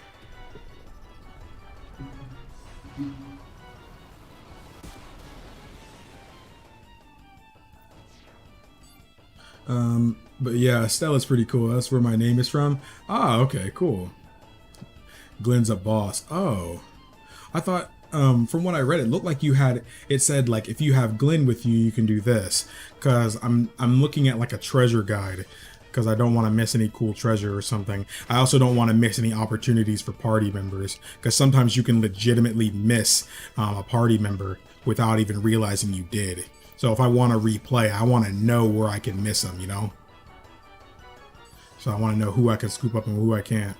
But yeah, Stella's pretty cool. That's where my name is from. Okay, cool. Glenn's a boss. Oh, I thought, from what I read, it looked like it said like, if you have Glenn with you, you can do this. Cause I'm looking at like a treasure guide, because I don't want to miss any cool treasure or something. I also don't want to miss any opportunities for party members, because sometimes you can legitimately miss a party member without even realizing you did. So if I want to replay, I want to know where I can miss them, So I want to know who I can scoop up and who I can't.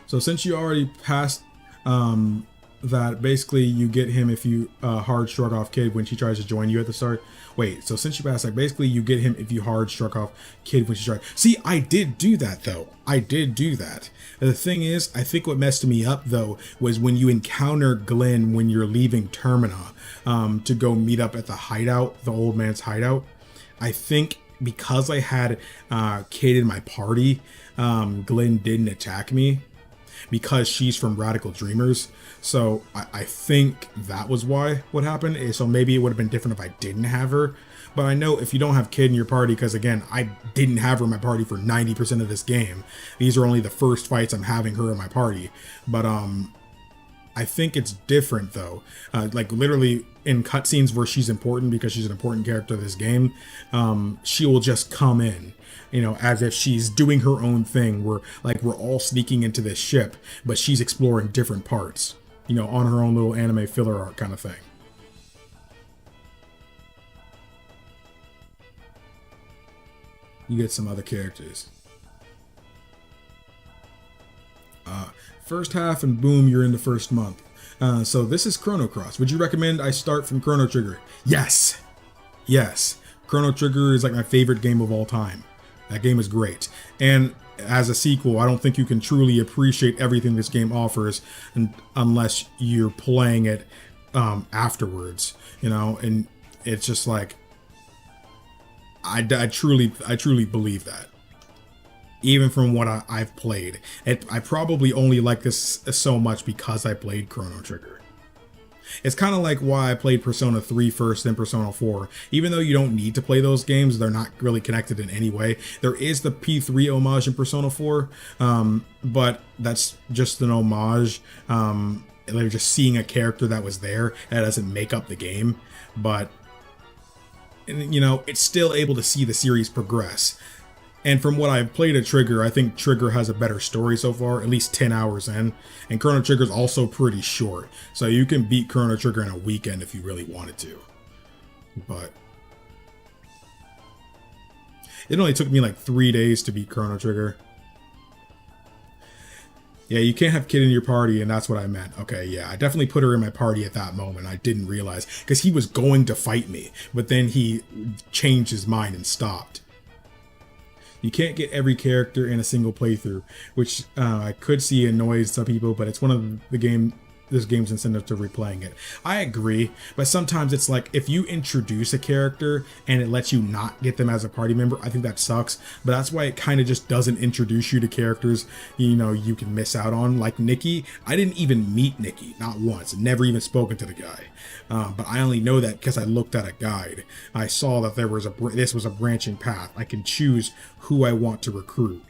So since you already passed that, basically you get him if you hard struck off Kid when she tries to join you at the start. Wait, so since you passed that, basically you get him if you hard struck off Kid when she tried. See, I did do that though. I did do that. The thing is, I think what messed me up though was when you encounter Glenn when you're leaving Termina to go meet up at the hideout, the old man's hideout. I think because I had Kid in my party, Glenn didn't attack me, because she's from Radical Dreamers. So I think that was why what happened. So maybe it would have been different if I didn't have her. But I know if you don't have Kid in your party, because again, I didn't have her in my party for 90% of this game. These are only the first fights I'm having her in my party. But I think it's different though. Like literally in cutscenes where she's important because she's an important character of this game, she will just come in, as if she's doing her own thing. We're all sneaking into this ship, but she's exploring different parts, on her own little anime filler arc kind of thing. You get some other characters. First half and boom, you're in the first month. So this is Chrono Cross. Would you recommend I start from Chrono Trigger? Yes. Chrono Trigger is like my favorite game of all time. That game is great. And as a sequel, I don't think you can truly appreciate everything this game offers unless you're playing it afterwards, and it's just like, I truly believe that. Even from what I've played, I probably only like this so much because I played Chrono Trigger. It's kind of like why I played Persona 3 first, then Persona 4. Even though you don't need to play those games, they're not really connected in any way. There is the P3 homage in Persona 4, but that's just an homage. Like just seeing a character that was there, that doesn't make up the game. But, it's still able to see the series progress. And from what I've played at Trigger, I think Trigger has a better story so far, at least 10 hours in. And Chrono Trigger is also pretty short. So you can beat Chrono Trigger in a weekend if you really wanted to. But it only took me like 3 days to beat Chrono Trigger. Yeah, you can't have Kid in your party, and that's what I meant. Okay, yeah, I definitely put her in my party at that moment. I didn't realize, because he was going to fight me, but then he changed his mind and stopped. You can't get every character in a single playthrough, which I could see annoys some people, but it's one of this game's incentive to replaying it. I agree, but sometimes it's like if you introduce a character and it lets you not get them as a party member, I think that sucks. But that's why it kind of just doesn't introduce you to characters you can miss out on. Like Nikki, I didn't even meet Nikki, not once, never even spoken to the guy. But I only know that because I looked at a guide. I saw that this was a branching path. I can choose who I want to recruit.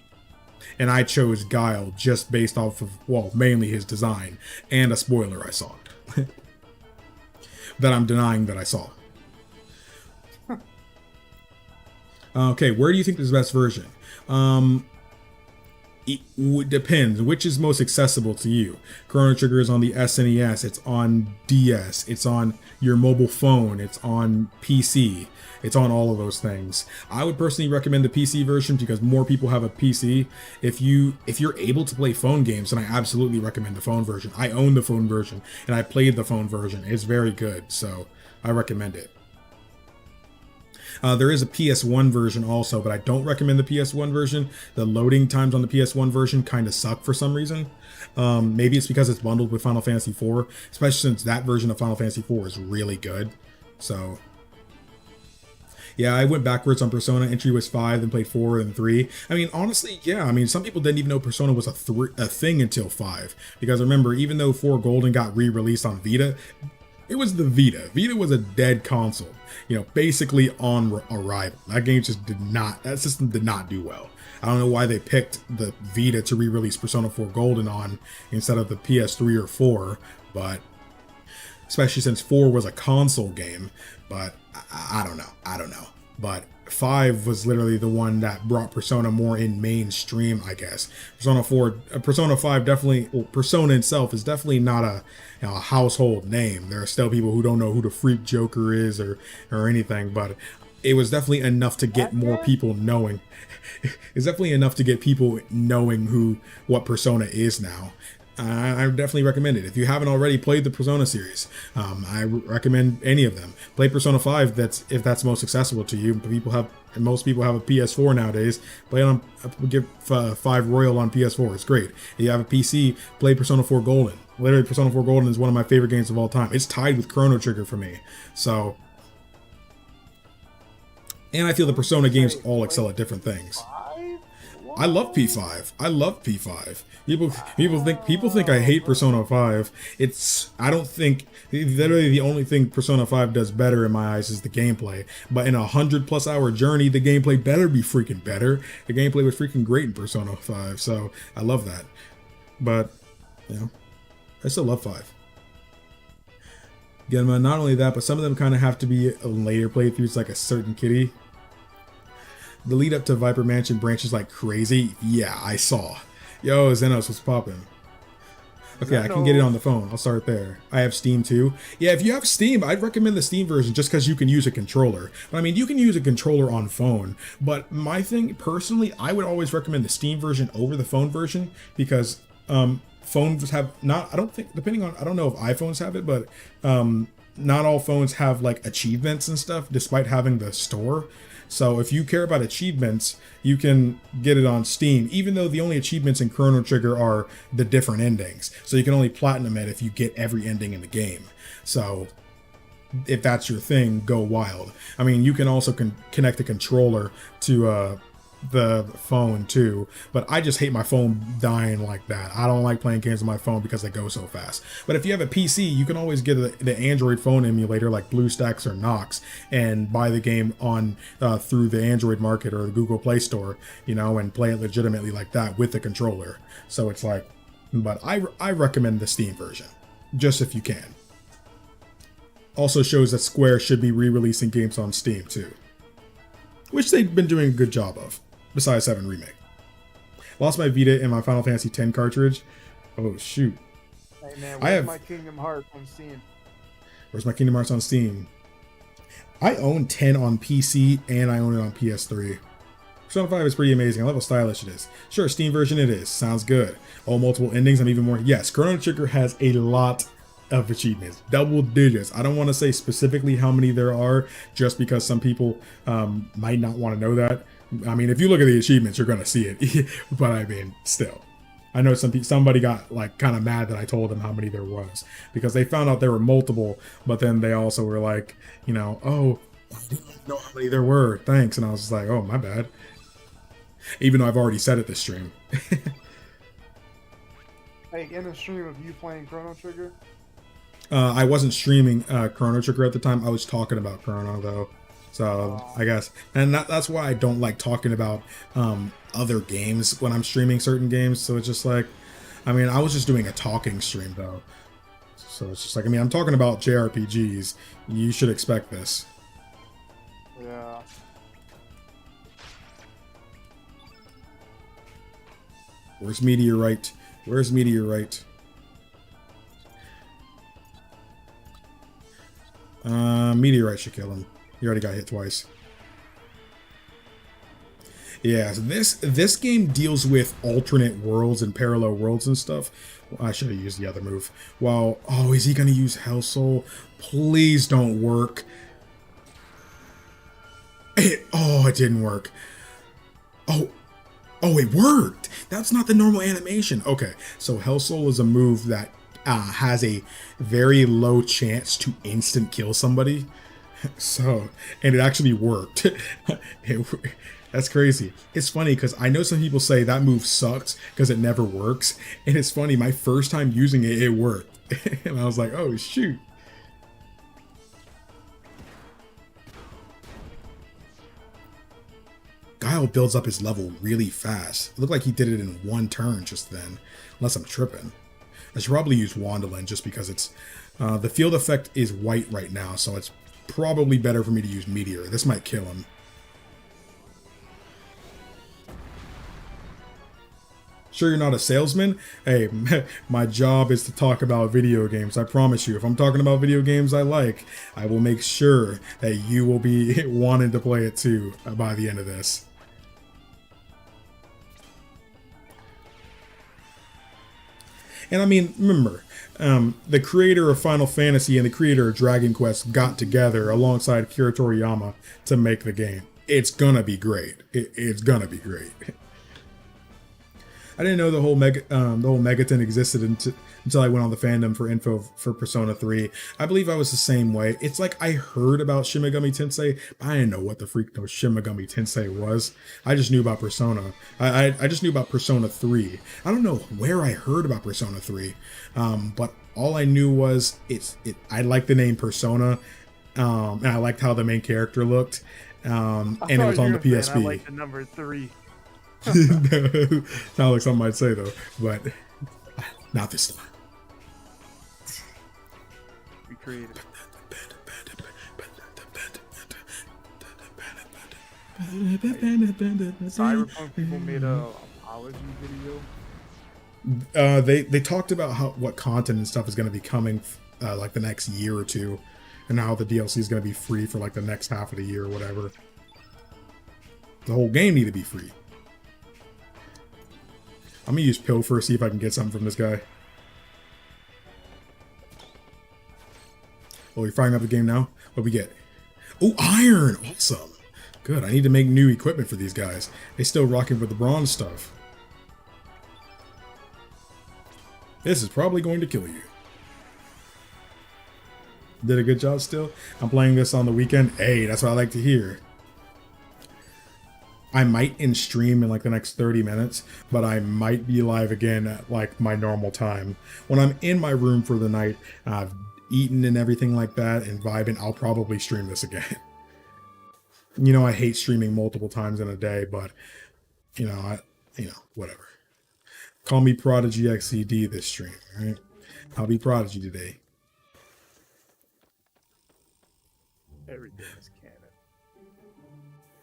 And I chose Guile just based off of, well, mainly his design and a spoiler I saw. That I'm denying that I saw. Okay, where do you think is the best version? It depends. Which is most accessible to you? Chrono Trigger is on the SNES, it's on DS, it's on your mobile phone, it's on PC, it's on all of those things. I would personally recommend the PC version because more people have a PC. If you're able to play phone games, then I absolutely recommend the phone version. I own the phone version and I played the phone version. It's very good, so I recommend it. There is a PS1 version also, but I don't recommend the PS1 version. The loading times on the PS1 version kind of suck for some reason. Maybe it's because it's bundled with Final Fantasy IV, especially since that version of Final Fantasy IV is really good. So, yeah, I went backwards on Persona. Entry was 5, then played 4 and 3. I mean, honestly, yeah. I mean, some people didn't even know Persona was a thing until 5. Because remember, even though 4 Golden got re-released on Vita, it was the Vita. Vita was a dead console, basically on arrival. That system did not do well. I don't know why they picked the Vita to re-release Persona 4 Golden on instead of the PS3 or 4, but especially since 4 was a console game, but I don't know. But 5 was literally the one that brought Persona more in mainstream, I guess. Persona 5 definitely, Persona itself is definitely not a household name. There are still people who don't know who the freak Joker is or anything, but it was definitely enough to get more people knowing. It's definitely enough to get people knowing what Persona is now. I definitely recommend it. If you haven't already played the Persona series, I recommend any of them. Play Persona 5 if that's most accessible to you. Most people have a PS4 nowadays. Play it on, give 5 Royal on PS4. It's great. If you have a PC, play Persona 4 Golden. Literally, Persona 4 Golden is one of my favorite games of all time. It's tied with Chrono Trigger for me. So, and I feel the Persona games all excel at different things. I love P5. I love P5. People think I hate Persona 5. I don't think literally the only thing Persona 5 does better in my eyes is the gameplay. But in a 100+ hour journey, the gameplay better be freaking better. The gameplay was freaking great in Persona 5, so I love that. But I still love 5. Again, not only that, but some of them kind of have to be later playthroughs, like a certain kitty. The lead up to Viper Mansion branches like crazy. Yeah, I saw. Yo, Xenos was popping. Okay, I can get it on the phone. I'll start there. I have Steam too. Yeah, if you have Steam, I'd recommend the Steam version just because you can use a controller. But I mean, you can use a controller on phone. But my thing, personally, I would always recommend the Steam version over the phone version because phones have I don't know if iPhones have it, but not all phones have like achievements and stuff despite having the store. So if you care about achievements, you can get it on Steam, even though the only achievements in Chrono Trigger are the different endings. So you can only platinum it if you get every ending in the game. So if that's your thing, go wild. I mean, you can also connect the controller to the phone too, but I just hate my phone dying like that. I don't like playing games on my phone because they go so fast. But if you have a PC, you can always get the Android phone emulator like BlueStacks or Nox and buy the game on through the Android market or the Google Play Store, and play it legitimately like that with the controller. So it's like, but I recommend the Steam version, just if you can. Also shows that Square should be re-releasing games on Steam too, which they've been doing a good job of. besides 7 Remake. Lost my Vita and my Final Fantasy X cartridge. Oh shoot. Hey man, I where's have- my Kingdom Hearts on Steam? Where's my Kingdom Hearts on Steam? I own 10 on PC and I own it on PS3. Persona 5 is pretty amazing. I love how stylish it is. Sure, Steam version it is. Sounds good. Oh, multiple endings. I'm even more. Yes, Chrono Trigger has a lot of achievements. Double digits. I don't want to say specifically how many there are, just because some people might not want to know that. I mean, if you look at the achievements, you're going to see it. But I mean, still. I know somebody got like kind of mad that I told them how many there was, because they found out there were multiple, but then they also were like, you know, oh, I didn't know how many there were. Thanks. And I was just like, oh, my bad. Even though I've already said it this stream. Hey, in a stream of you playing Chrono Trigger? I wasn't streaming Chrono Trigger at the time. I was talking about Chrono though. So I guess, and that's why I don't like talking about other games when I'm streaming certain games. So it's just like, I mean, I was just doing a talking stream though. So it's just like, I mean, I'm talking about JRPGs. You should expect this. Yeah. Where's Meteorite? Where's Meteorite? Meteorite should kill him. He already got hit twice. Yeah, so this game deals with alternate worlds and parallel worlds and stuff. Well, I should have used the other move. Well, oh, is he gonna use Hell Soul? Please don't work. It didn't work. Oh, it worked. That's not the normal animation. Okay, so Hell Soul is a move that has a very low chance to instant kill somebody. So, and it actually worked. That's crazy. It's funny because I know some people say that move sucks because it never works. And it's funny, my first time using it, it worked. And I was like, oh, shoot. Guile builds up his level really fast. It looked like he did it in one turn just then, unless I'm tripping. I should probably use Wandolin just because it's the field effect is white right now, so it's probably better for me to use Meteor. This might kill him. Sure you're not a salesman? Hey, my job is to talk about video games. I promise you, if I'm talking about video games I like, I will make sure that you will be wanting to play it too by the end of this. And I mean, remember, the creator of Final Fantasy and the creator of Dragon Quest got together alongside Akira Toriyama to make the game. It's gonna be great. It's gonna be great. I didn't know the whole Megaton existed until I went on the fandom for info for Persona 3. I believe I was the same way. It's like I heard about Shin Megami Tensei, but I didn't know what the freak no Shin Megami Tensei was. I just knew about Persona. I just knew about Persona 3. I don't know where I heard about Persona 3, but all I knew was I liked the name Persona, and I liked how the main character looked, and it was on the PSP. I like the number 3. Sounds like something I'd say though, but not this time. We created. Cyberpunk people made a apology video. They talked about what content and stuff is going to be coming like the next year or two, and how the DLC is going to be free for like the next half of the year or whatever. The whole game need to be free. I'm gonna use Pilfer, see if I can get something from this guy. Oh, you're firing up the game now? What we get? Oh, iron! Awesome. Good, I need to make new equipment for these guys. They still rocking with the bronze stuff. This is probably going to kill you. Did a good job still? I'm playing this on the weekend. Hey, that's what I like to hear. I might in stream in like the next 30 minutes, but I might be live again at like my normal time. When I'm in my room for the night, I've eaten and everything like that and vibing, I'll probably stream this again. You know, I hate streaming multiple times in a day, but you know, whatever. Call me Prodigy XCD this stream, right? I'll be Prodigy today. Everything is canon.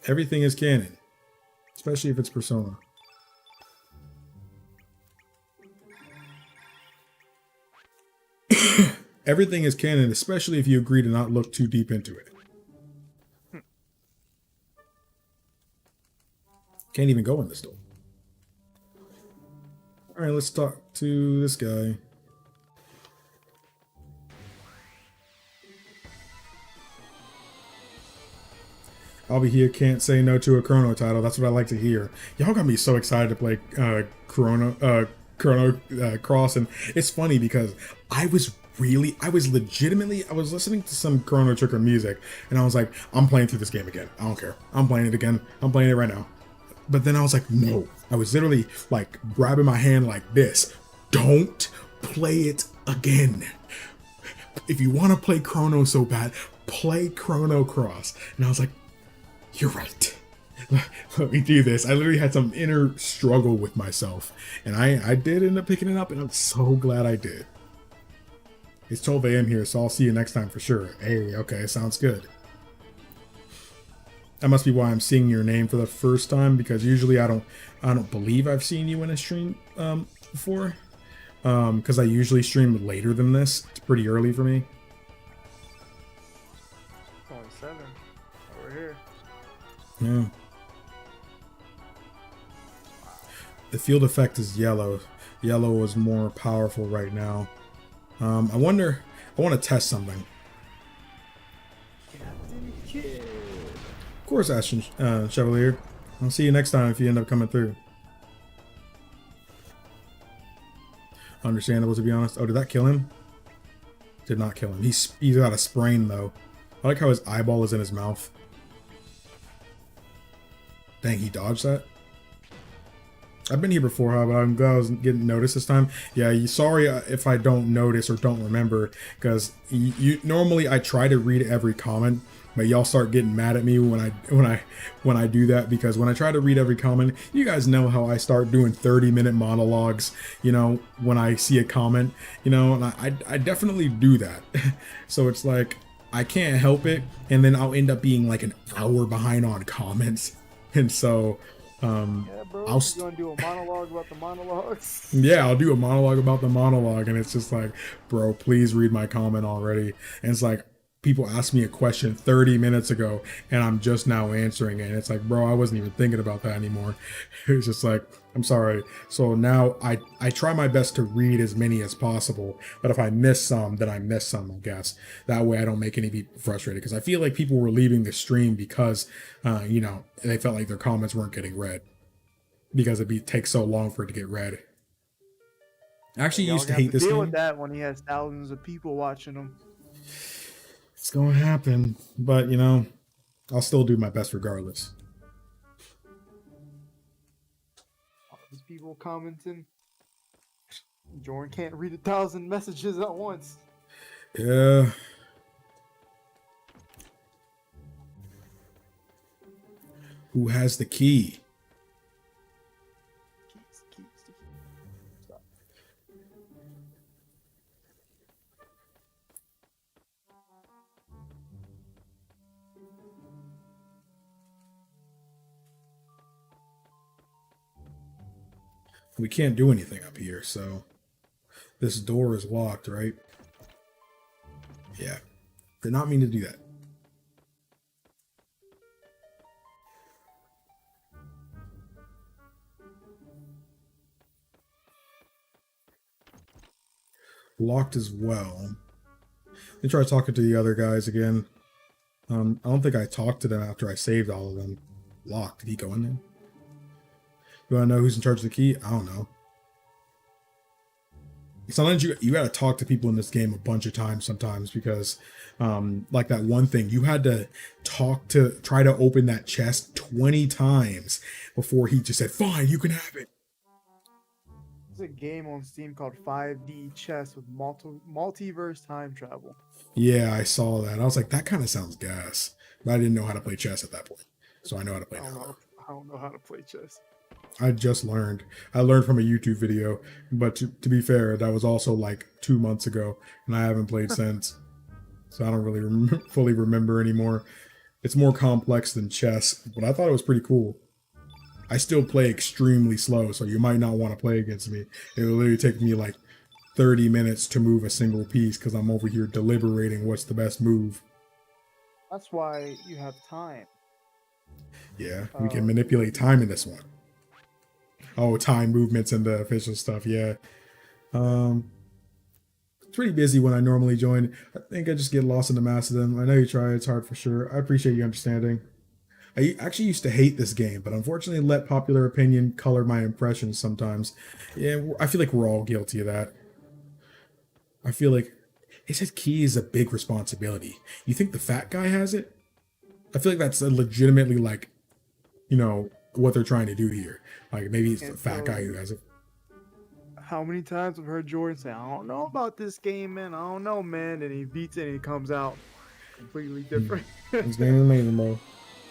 Everything is canon. especially if it's Persona. Everything is canon, especially if you agree to not look too deep into it. Can't even go in this door. Alright, let's talk to this guy. I'll be here, can't say no to a Chrono title. That's what I like to hear. Y'all got me so excited to play Chrono Cross, and it's funny because I was legitimately listening to some Chrono Trigger music, and I was like, I'm playing through this game again. I don't care. I'm playing it again. I'm playing it right now. But then I was like, no. I was literally like grabbing my hand like this. Don't play it again. If you want to play Chrono so bad, play Chrono Cross. And I was like, you're right. Let me do this. I literally had some inner struggle with myself. And I did end up picking it up, and I'm so glad I did. It's 12 a.m. here, so I'll see you next time for sure. Hey, okay, sounds good. That must be why I'm seeing your name for the first time, because usually I don't believe I've seen you in a stream before. Because I usually stream later than this. It's pretty early for me. Only 7 over here. Yeah. The field effect is yellow. Yellow is more powerful right now. I want to test something. Captain Kid. Of course, Ashton Chevalier. I'll see you next time if you end up coming through. Understandable, to be honest. Oh, did that kill him? Did not kill him. He's got a sprain, though. I like how his eyeball is in his mouth. Dang, he dodged that? I've been here before, but I'm glad I was getting noticed this time. Yeah, sorry if I don't notice or don't remember, because normally I try to read every comment, but y'all start getting mad at me when I do that, because when I try to read every comment, you guys know how I start doing 30-minute monologues, you know, when I see a comment, you know, and I definitely do that. So it's like I can't help it, and then I'll end up being like an hour behind on comments, and so. Yeah, bro. You're gonna do a monologue about the monologues. Yeah, I'll do a monologue about the monologue, and it's just like, bro, please read my comment already. And it's like, people asked me a question 30 minutes ago, and I'm just now answering it. And it's like, bro, I wasn't even thinking about that anymore. It's just like, I'm sorry. So now I try my best to read as many as possible, but if I miss some, then I miss some, I guess. That way I don't make any people frustrated, because I feel like people were leaving the stream because, you know, they felt like their comments weren't getting read, because it takes so long for it to get read. I actually used to hate this game. Deal with that when he has thousands of people watching him. It's gonna happen, but you know, I'll still do my best regardless. All these people commenting. Jordan can't read 1,000 messages at once. Yeah. Who has the key? Keys. Stop. We can't do anything up here, so this door is locked, right? Yeah. Did not mean to do that. Locked as well. Let me try talking to the other guys again. I don't think I talked to them after I saved all of them. Locked. Did he go in there? You want to know who's in charge of the key? I don't know. Sometimes you got to talk to people in this game a bunch of times sometimes, because like that one thing, you had to try to open that chest 20 times before he just said, fine, you can have it. There's a game on Steam called 5D Chess with multiverse time travel. Yeah, I saw that. I was like, that kind of sounds gas. But I didn't know how to play chess at that point. So I know how to play now. I don't know how to play chess. I just learned. I learned from a YouTube video, but to be fair, that was also like 2 months ago, and I haven't played since. So I don't really fully remember anymore. It's more complex than chess, but I thought it was pretty cool. I still play extremely slow, so you might not want to play against me. It will literally take me like 30 minutes to move a single piece because I'm over here deliberating what's the best move. That's why you have time. Yeah, we can manipulate time in this one. Oh, time movements and the official stuff, yeah. It's pretty busy when I normally join. I think I just get lost in the mass of them. I know you try, it's hard for sure. I appreciate you understanding. I actually used to hate this game, but unfortunately let popular opinion color my impressions sometimes. Yeah, I feel like we're all guilty of that. I feel like it said key is a big responsibility. You think the fat guy has it? I feel like that's a legitimately like, you know, what they're trying to do here. Like maybe it's the fat guy who has it. How many times I've heard Jordan say, I don't know about this game, man. I don't know, man. And he beats it and he comes out completely different. This game is amazing, bro.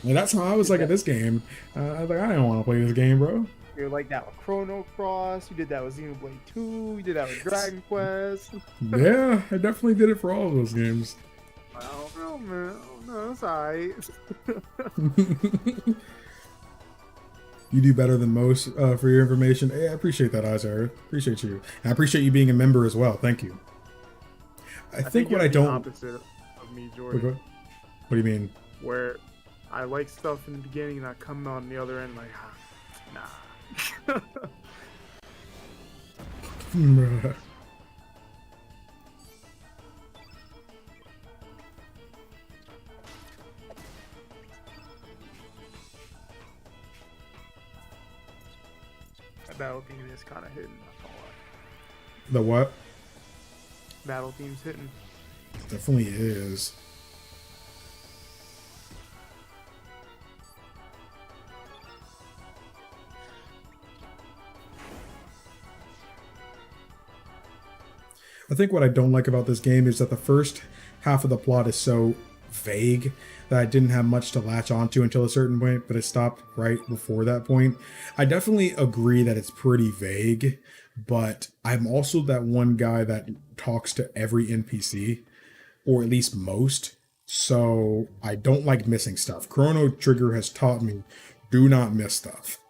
And that's how I was like at this game. I was like, I didn't want to play this game, bro. You're like that with Chrono Cross. You did that with Xenoblade 2. You did that with Dragon Quest. Yeah, I definitely did it for all of those games. I don't know, man. I don't know. It's alright. You do better than most for your information. Hey, I appreciate that, Isaiah. Appreciate you. And I appreciate you being a member as well. Thank you. I think what you're I the don't. opposite of me, Jordan. What do you mean? Where I like stuff in the beginning and I come on the other end like, nah. That battle theme is kind of hidden. Not gonna lie. The what? Battle theme's hidden. Definitely is. I think what I don't like about this game is that the first half of the plot is so vague that I didn't have much to latch onto until a certain point, but it stopped right before that point. I definitely agree that it's pretty vague, but I'm also that one guy that talks to every NPC, or at least most, so I don't like missing stuff. Chrono Trigger has taught me, do not miss stuff.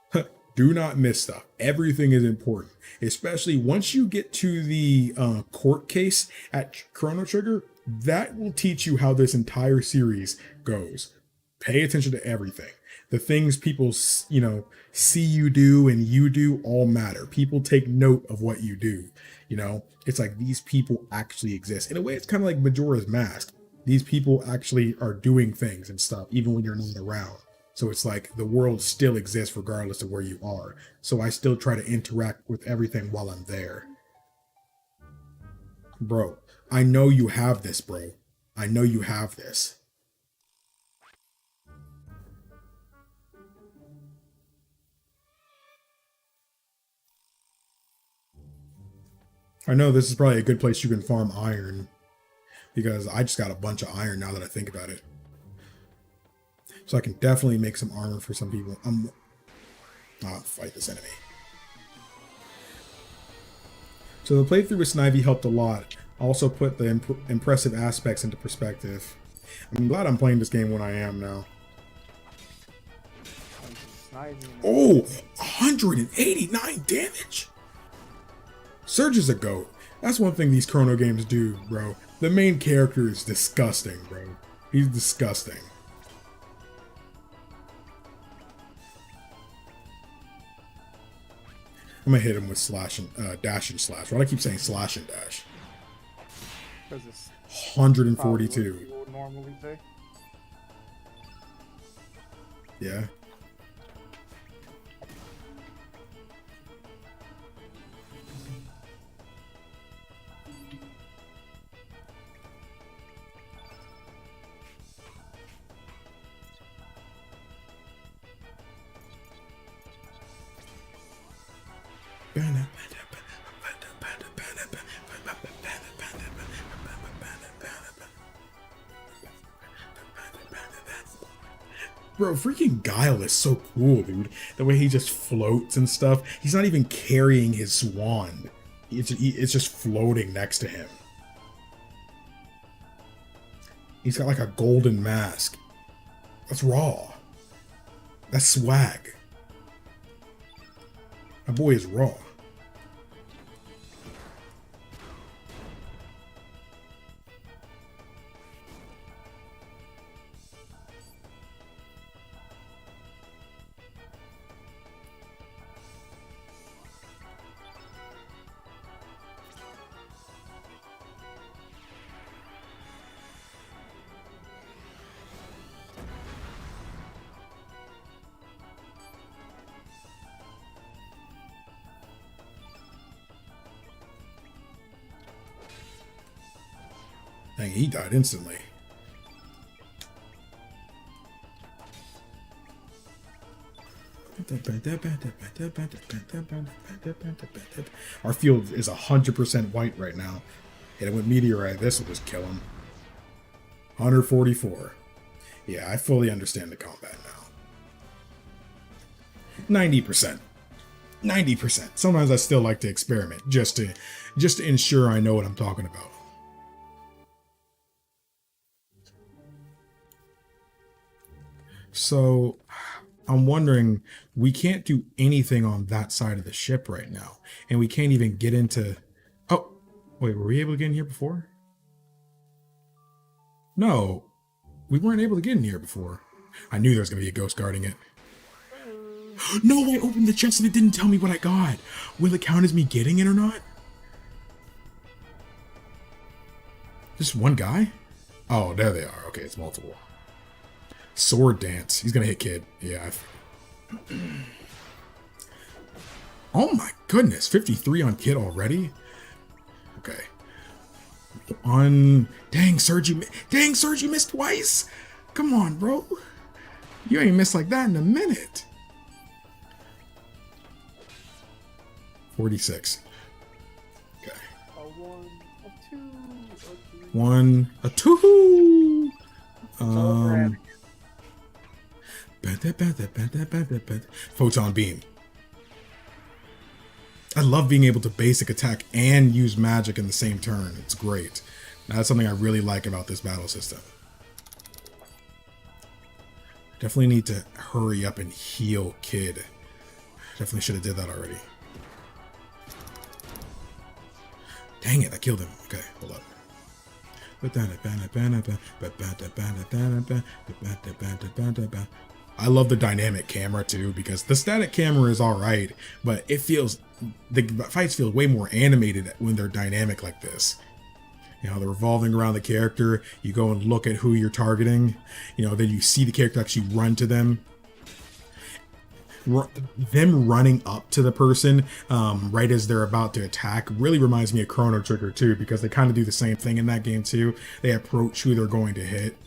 Do not miss stuff. Everything is important, especially once you get to the court case at Chrono Trigger. That will teach you how this entire series goes. Pay attention to everything. The things people, see you do and you do all matter. People take note of what you do. It's like these people actually exist. In a way, it's kind of like Majora's Mask. These people actually are doing things and stuff, even when you're not around. So it's like the world still exists regardless of where you are. So I still try to interact with everything while I'm there. Bro, I know you have this, bro. I know you have this. I know this is probably a good place you can farm iron. Because I just got a bunch of iron now that I think about it. So I can definitely make some armor for some people. I'll fight this enemy. So the playthrough with Snivy helped a lot. I also put the impressive aspects into perspective. I'm glad I'm playing this game when I am now. Oh, 189 damage! Surge is a goat. That's one thing these Chrono games do, bro. The main character is disgusting, bro. He's disgusting. I'm gonna hit him with slash and dash and slash. Why do I keep saying slash and dash? 142. What you would normally say. Yeah. Bro, freaking Guile is so cool, dude. The way he just floats and stuff. He's not even carrying his wand. It's just floating next to him. He's got like a golden mask. That's raw. That's swag. My boy is raw. Dang, he died instantly. Our field is 100% white right now. Hit him with Meteorite. This will just kill him. 144. Yeah, I fully understand the combat now. 90%. 90%. Sometimes I still like to experiment just to ensure I know what I'm talking about. So, I'm wondering, we can't do anything on that side of the ship right now. And we can't even get into... Oh, wait, were we able to get in here before? No, we weren't able to get in here before. I knew there was going to be a ghost guarding it. No, I opened the chest and it didn't tell me what I got. Will it count as me getting it or not? Just one guy? Oh, there they are. Okay, it's multiple. Sword dance. He's gonna hit kid. Yeah. Oh my goodness. 53 on kid already? Okay. Dang, Serge, you missed twice. Come on, bro. You ain't missed like that in a minute. 46. Okay. A 1, a 2, a 3. 1, a 2. Photon beam. I love being able to basic attack and use magic in the same turn. It's great. That's something I really like about this battle system. Definitely need to hurry up and heal kid. Definitely should have did that already. Dang it, I killed him. Okay, hold up. I love the dynamic camera too, because the static camera is alright, but it feels, the fights feel way more animated when they're dynamic like this. You know, they're revolving around the character, you go and look at who you're targeting, you know, then you see the character actually run to them. Them running up to the person right as they're about to attack really reminds me of Chrono Trigger too, because they kind of do the same thing in that game too. They approach who they're going to hit.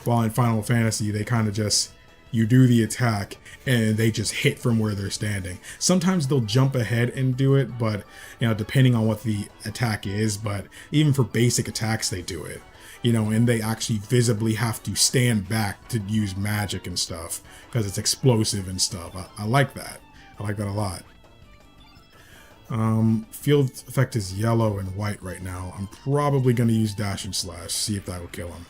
While in Final Fantasy, they kind of just, you do the attack and they just hit from where they're standing. Sometimes they'll jump ahead and do it, but you know, depending on what the attack is, but even for basic attacks, they do it. You know, and they actually visibly have to stand back to use magic and stuff because it's explosive and stuff. I like that. I like that a lot. Field effect is yellow and white right now. I'm probably going to use dash and slash, see if that will kill him.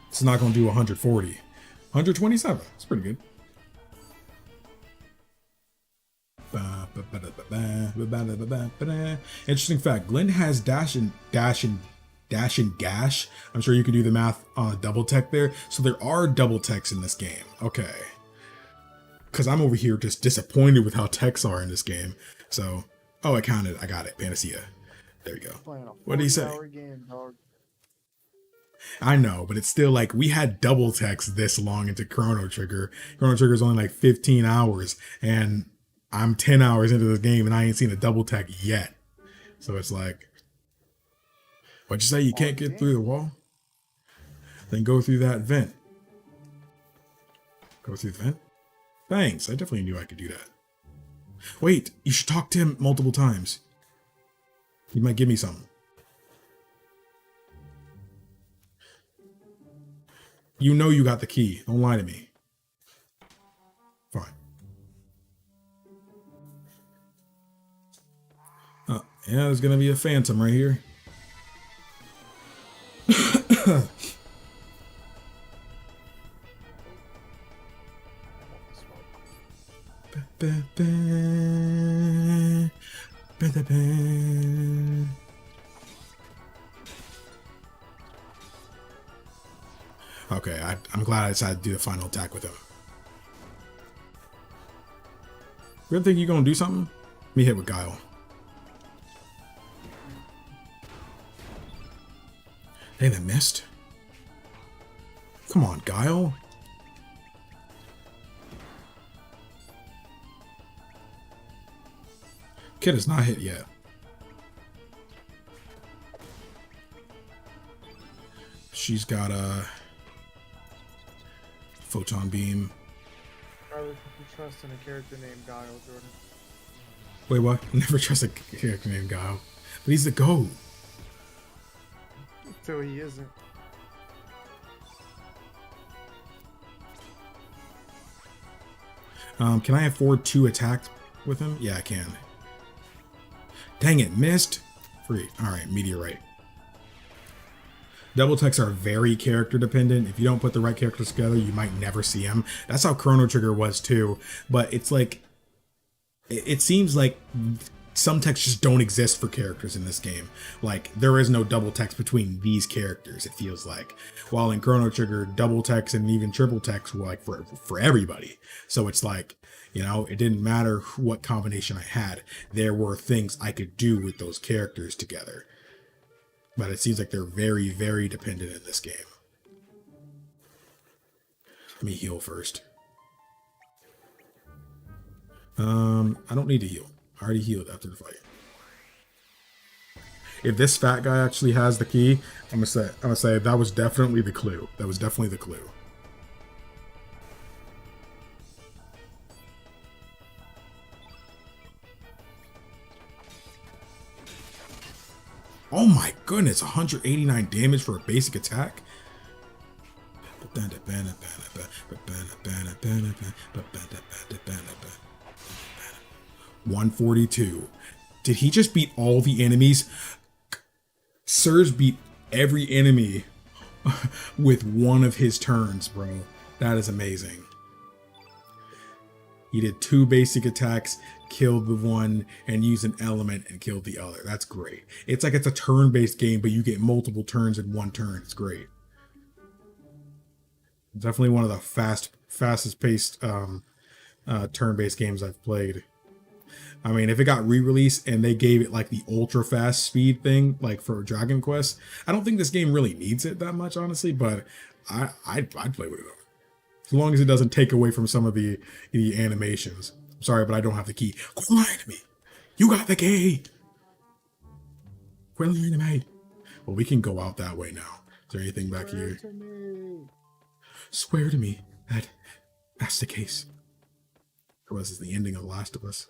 It's not going to do 140. 127. It's pretty good. Interesting fact, Glenn has dash and gash. I'm sure you can do the math on a double tech there. So there are double techs in this game. Okay. Because I'm over here just disappointed with how techs are in this game. So, oh, I counted. I got it. Panacea. There you go. What did he say? Game, dog. I know, but it's still like, we had double techs this long into Chrono Trigger. Chrono Trigger is only like 15 hours. And I'm 10 hours into this game and I ain't seen a double tech yet. So it's like, what'd you say? You can't get through the wall? Then go through that vent. Go through the vent? Thanks. I definitely knew I could do that. Wait, you should talk to him multiple times. He might give me something. You know you got the key. Don't lie to me. Fine. Yeah, there's gonna be a phantom right here. Okay, I'm glad I decided to do the final attack with him. Really think you're gonna do something? Let me hit with Guile. Dang, that missed. Come on, Guile. Kid is not hit yet. She's got a photon beam. Why would you trust in a character named Guile, Jordan? Wait, what? Never trust a character named Guile. But he's the GOAT. Until he isn't. Can I afford 2 attacks with him? Yeah, I can. Dang it, missed. Free. Alright, meteorite. Double attacks are very character dependent. If you don't put the right characters together, you might never see them. That's how Chrono Trigger was too. But it's like, it seems like some texts just don't exist for characters in this game. Like, there is no double text between these characters, it feels like. While in Chrono Trigger, double text and even triple text were like for everybody. So it's like, you know, it didn't matter what combination I had. There were things I could do with those characters together. But it seems like they're very, very dependent in this game. Let me heal first. I don't need to heal. I already healed after the fight. If this fat guy actually has the key, I'm gonna say that was definitely the clue. That was definitely the clue. Oh my goodness, 189 damage for a basic attack. 142. Did he just beat all the enemies? Surge beat every enemy with one of his turns, bro. That is amazing. He did 2 basic attacks, killed the one, and used an element and killed the other. That's great. It's like it's a turn-based game, but you get multiple turns in one turn. It's great. Definitely one of the fastest-paced turn-based games I've played. I mean, if it got re-released and they gave it like the ultra-fast speed thing, like for Dragon Quest, I don't think this game really needs it that much, honestly, but I'd play with it. As long as it doesn't take away from some of the animations. I'm sorry, but I don't have the key. Quit lying to me. You got the key. Quit lying to me. Well, we can go out that way now. Is there anything back here? Swear to me that that's the case. Or this is the ending of The Last of Us.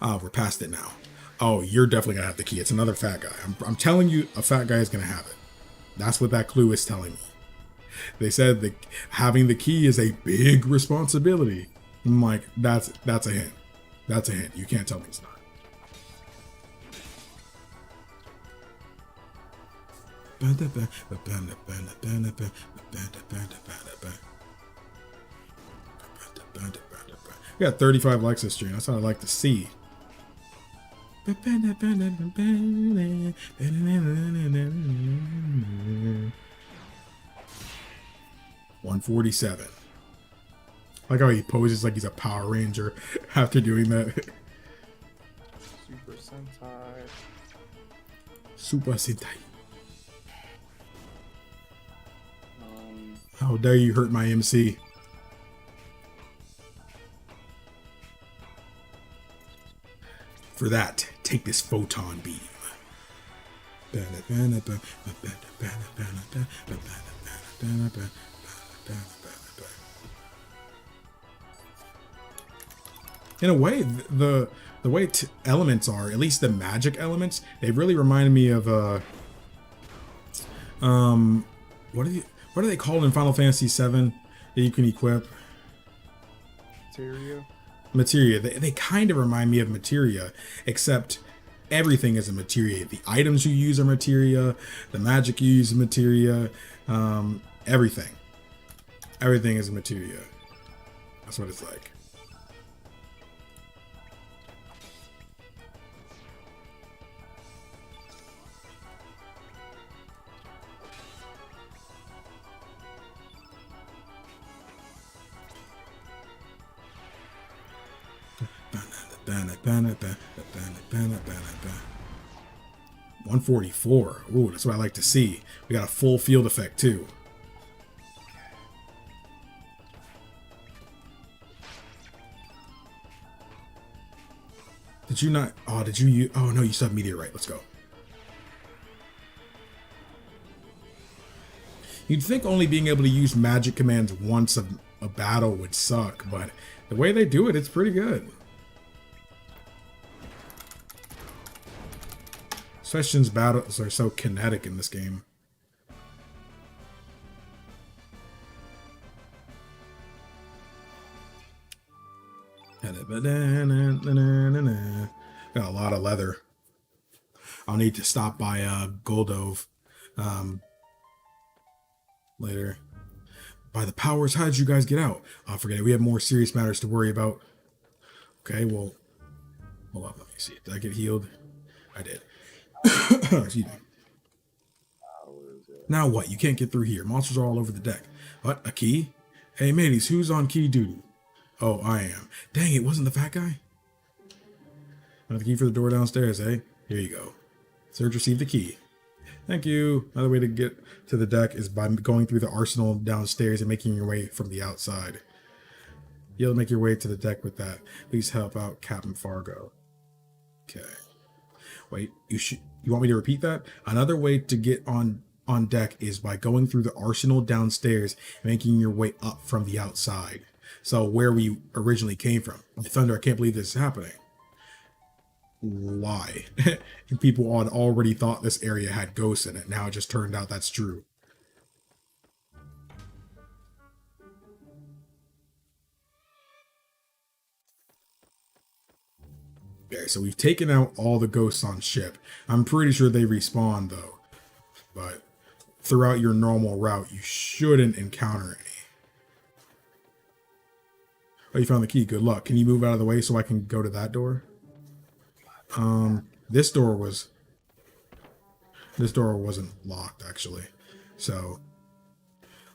We're past it now. Oh, you're definitely gonna have the key. It's another fat guy. I'm telling you, a fat guy is gonna have it. That's what that clue is telling me. They said that having the key is a big responsibility. I'm like, that's a hint. That's a hint. You can't tell me it's not. We got 35 likes this stream. That's what I'd like to see. 147. I like how he poses like he's a Power Ranger after doing that. Super Sentai. Super Sentai. How dare you hurt my MC? For that, take this photon beam. In a way, the way elements are, at least the magic elements, they really remind me of what are they called in Final Fantasy VII that you can equip? Materia. They kind of remind me of materia, except everything is a materia. The items you use are materia, the magic you use is materia, everything. Everything is materia. That's what it's like. 144. Ooh, that's what I like to see. We got a full field effect too. Did you not? Oh, did you? Oh no, you still have meteorite. Let's go. You'd think only being able to use magic commands once a battle would suck, but the way they do it, it's pretty good. Especially since battles are so kinetic in this game. Got a lot of leather. I'll need to stop by Goldove later. By the powers, how did you guys get out? Oh, forget it. We have more serious matters to worry about. Okay, well, hold on. Let me see. Did I get healed? I did. Excuse me. Now what? You can't get through here. Monsters are all over the deck. What? A key? Hey, mateys, who's on key duty? Oh, I am. Dang, it wasn't the fat guy? Not the key for the door downstairs, eh? Here you go. Serge received the key. Thank you. Another way to get to the deck is by going through the arsenal downstairs and making your way from the outside. You'll make your way to the deck with that. Please help out Captain Fargo. Okay. Wait, you want me to repeat that? Another way to get on deck is by going through the arsenal downstairs and making your way up from the outside. So where we originally came from. Thunder, I can't believe this is happening. Why? People had already thought this area had ghosts in it. Now it just turned out that's true. Okay, so we've taken out all the ghosts on ship. I'm pretty sure they respawn though. But throughout your normal route, you shouldn't encounter any. Oh, you found the key. Good luck. Can you move out of the way so I can go to that door? This door wasn't locked actually. So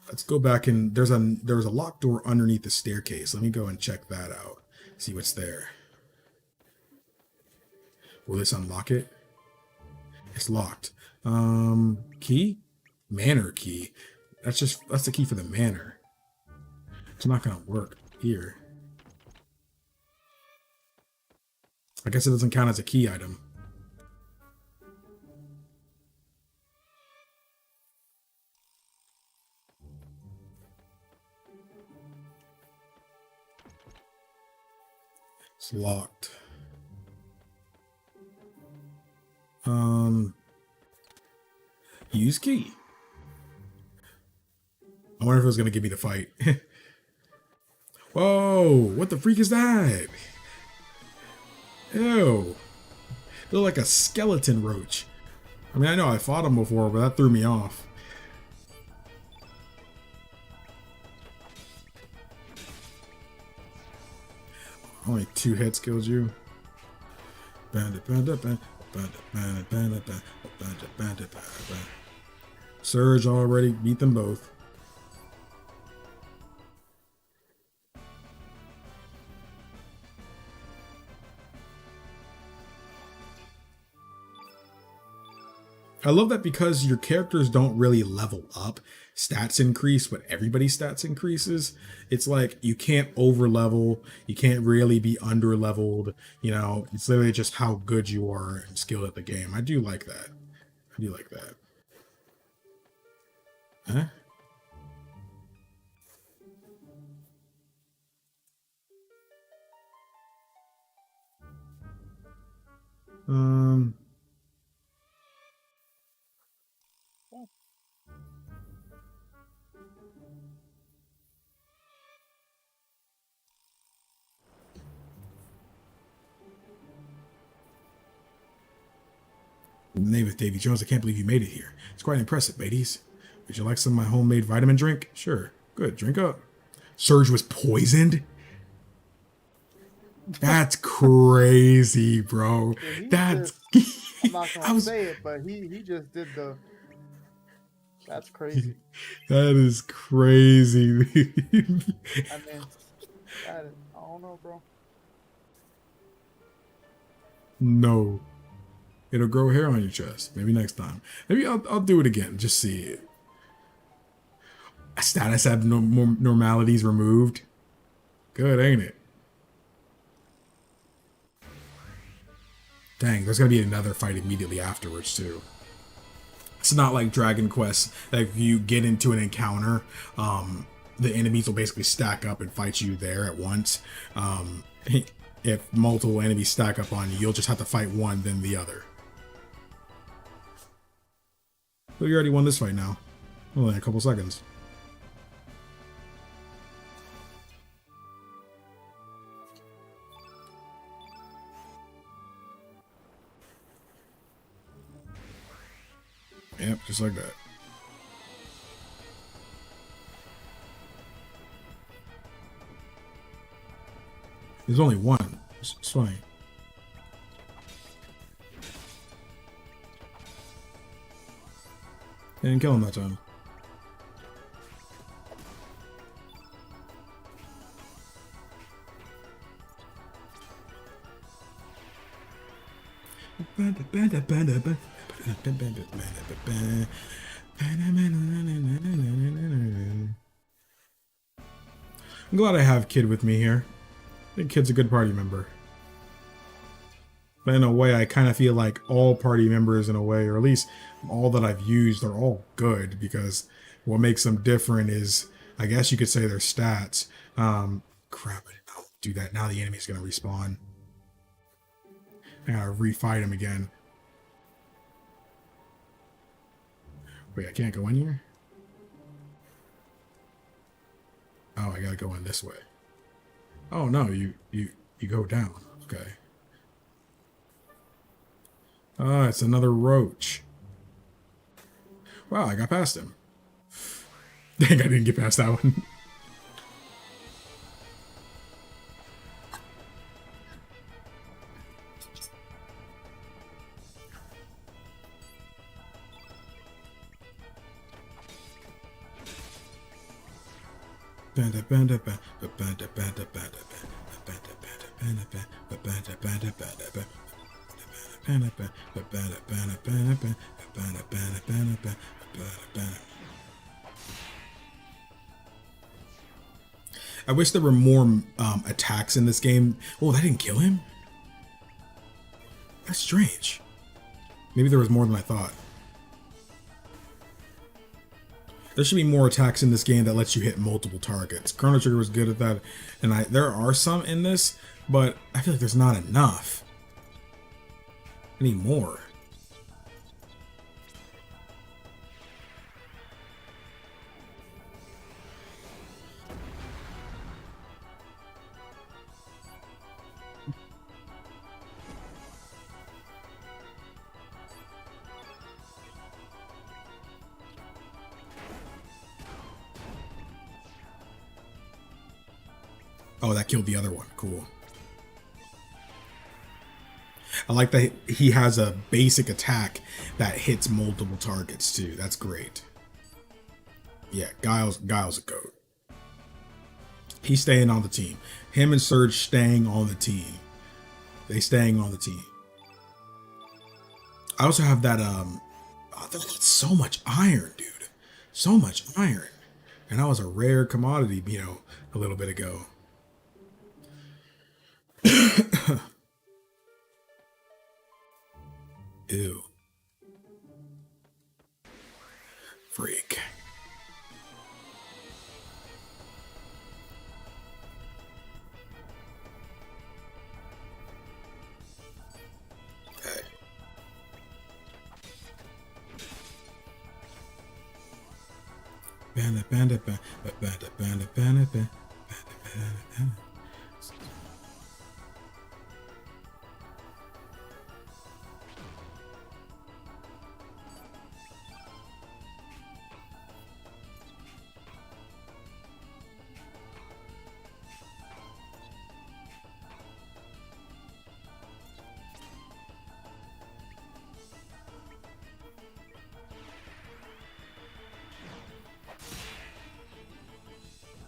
let's go back and there was a locked door underneath the staircase. Let me go and check that out. See what's there. Will this unlock it? It's locked. Key? Manor key. That's the key for the manor. It's not gonna work here. I guess it doesn't count as a key item. It's locked. Use key. I wonder if it was gonna give me the fight. Whoa, what the freak is that? Ew. They look like a skeleton roach. I mean, I know I fought them before, but that threw me off. Only 2 hits killed you. Surge already beat them both. I love that because your characters don't really level up, stats increase, but everybody's stats increases. It's like you can't over level, you can't really be under leveled, you know, it's literally just how good you are and skilled at the game. I do like that. I do like that. Huh? In the name of Davy Jones, I can't believe you made it here. It's quite impressive, mateys. Would you like some of my homemade vitamin drink? Sure. Good, drink up. Surge was poisoned? That's crazy, bro. Yeah, That's... I'm not gonna say it, but he just did the... That's crazy. That is crazy. I mean, I don't know, bro. No. It'll grow hair on your chest. Maybe next time. Maybe I'll do it again. Just see it. Status abnormalities removed. Good, ain't it? Dang, there's gonna be another fight immediately afterwards too. It's not like Dragon Quest that if you get into an encounter, the enemies will basically stack up and fight you there at once. If multiple enemies stack up on you, you'll just have to fight one, then the other. Well, you already won this fight now. Only a couple seconds. Yep, just like that. There's only one. It's fine. Didn't kill him that time. I'm glad I have Kid with me here. I think Kid's a good party member. But in a way, I kind of feel like all party members, in a way, or at least all that I've used, are all good, because what makes them different is, I guess you could say, their stats. Crap, I'll do that. Now the enemy's going to respawn. I gotta refight him again. Wait, I can't go in here? Oh, I gotta go in this way. Oh no, you go down. Okay. Ah, it's another roach. Wow, I got past him. Dang, I didn't get past that one. I wish there were more attacks in this game. Oh, that didn't kill him? That's strange. Maybe there was more than I thought. There should be more attacks in this game that lets you hit multiple targets. Chrono Trigger was good at that, and there are some in this, but I feel like there's not enough. I need more. Oh, that killed the other one. Cool. I like that he has a basic attack that hits multiple targets too. That's great. Yeah, Guile's a goat. He's staying on the team. Him and Surge staying on the team. They staying on the team. I also have that that's so much iron, dude. So much iron. And that was a rare commodity, a little bit ago. Ew. Freak. Okay.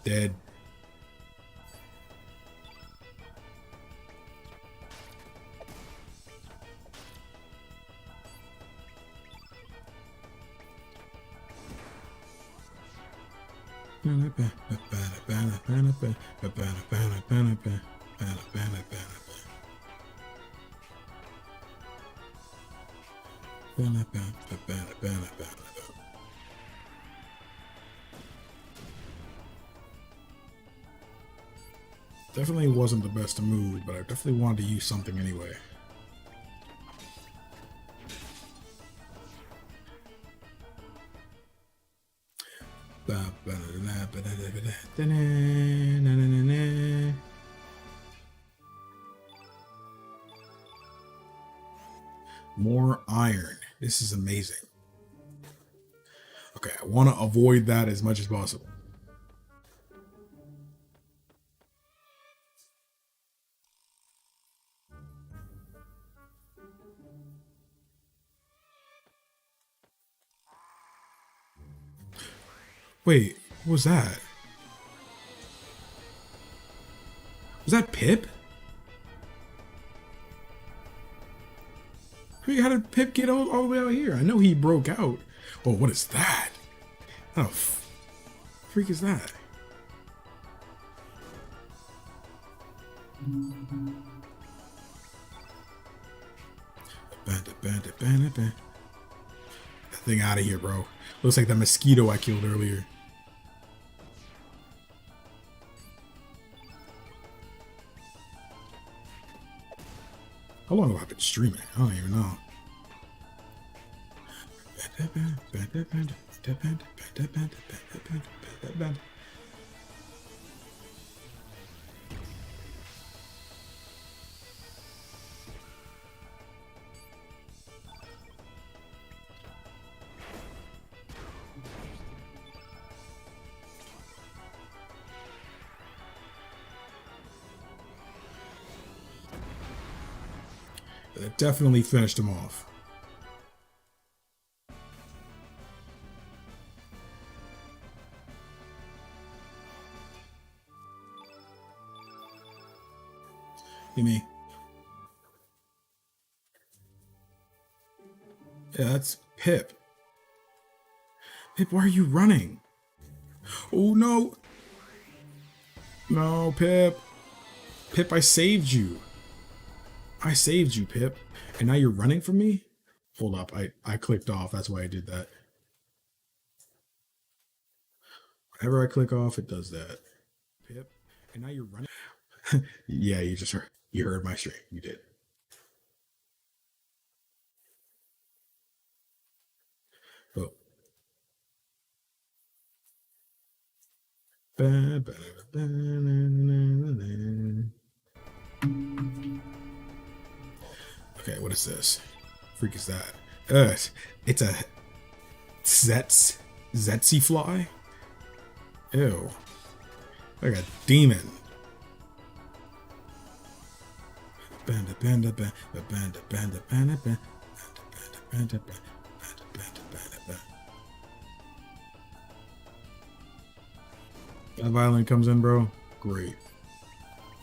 Dead. Definitely wasn't the best move, but I definitely wanted to use something anyway. More iron. This is amazing. Okay, I want to avoid that as much as possible. Wait, what was that? Was that Pip? Wait, how did Pip get all the way out here? I know he broke out. Oh, what is that? How the freak is that? That thing out of here, bro. Looks like the mosquito I killed earlier. How long have I been streaming? I don't even know. That definitely finished him off. Gimme. Yeah, that's Pip. Pip, why are you running? Oh no! No, Pip. Pip, I saved you. I saved you, Pip. And now you're running from me? Hold up, I clicked off. That's why I did that. Whenever I click off, it does that. Pip, and now you're running. Yeah, you heard my stream. You did. Oh. Okay, what is this? Freak is that? It's a Zetsy fly? Ew. Like a demon. That violin comes in, bro. Great.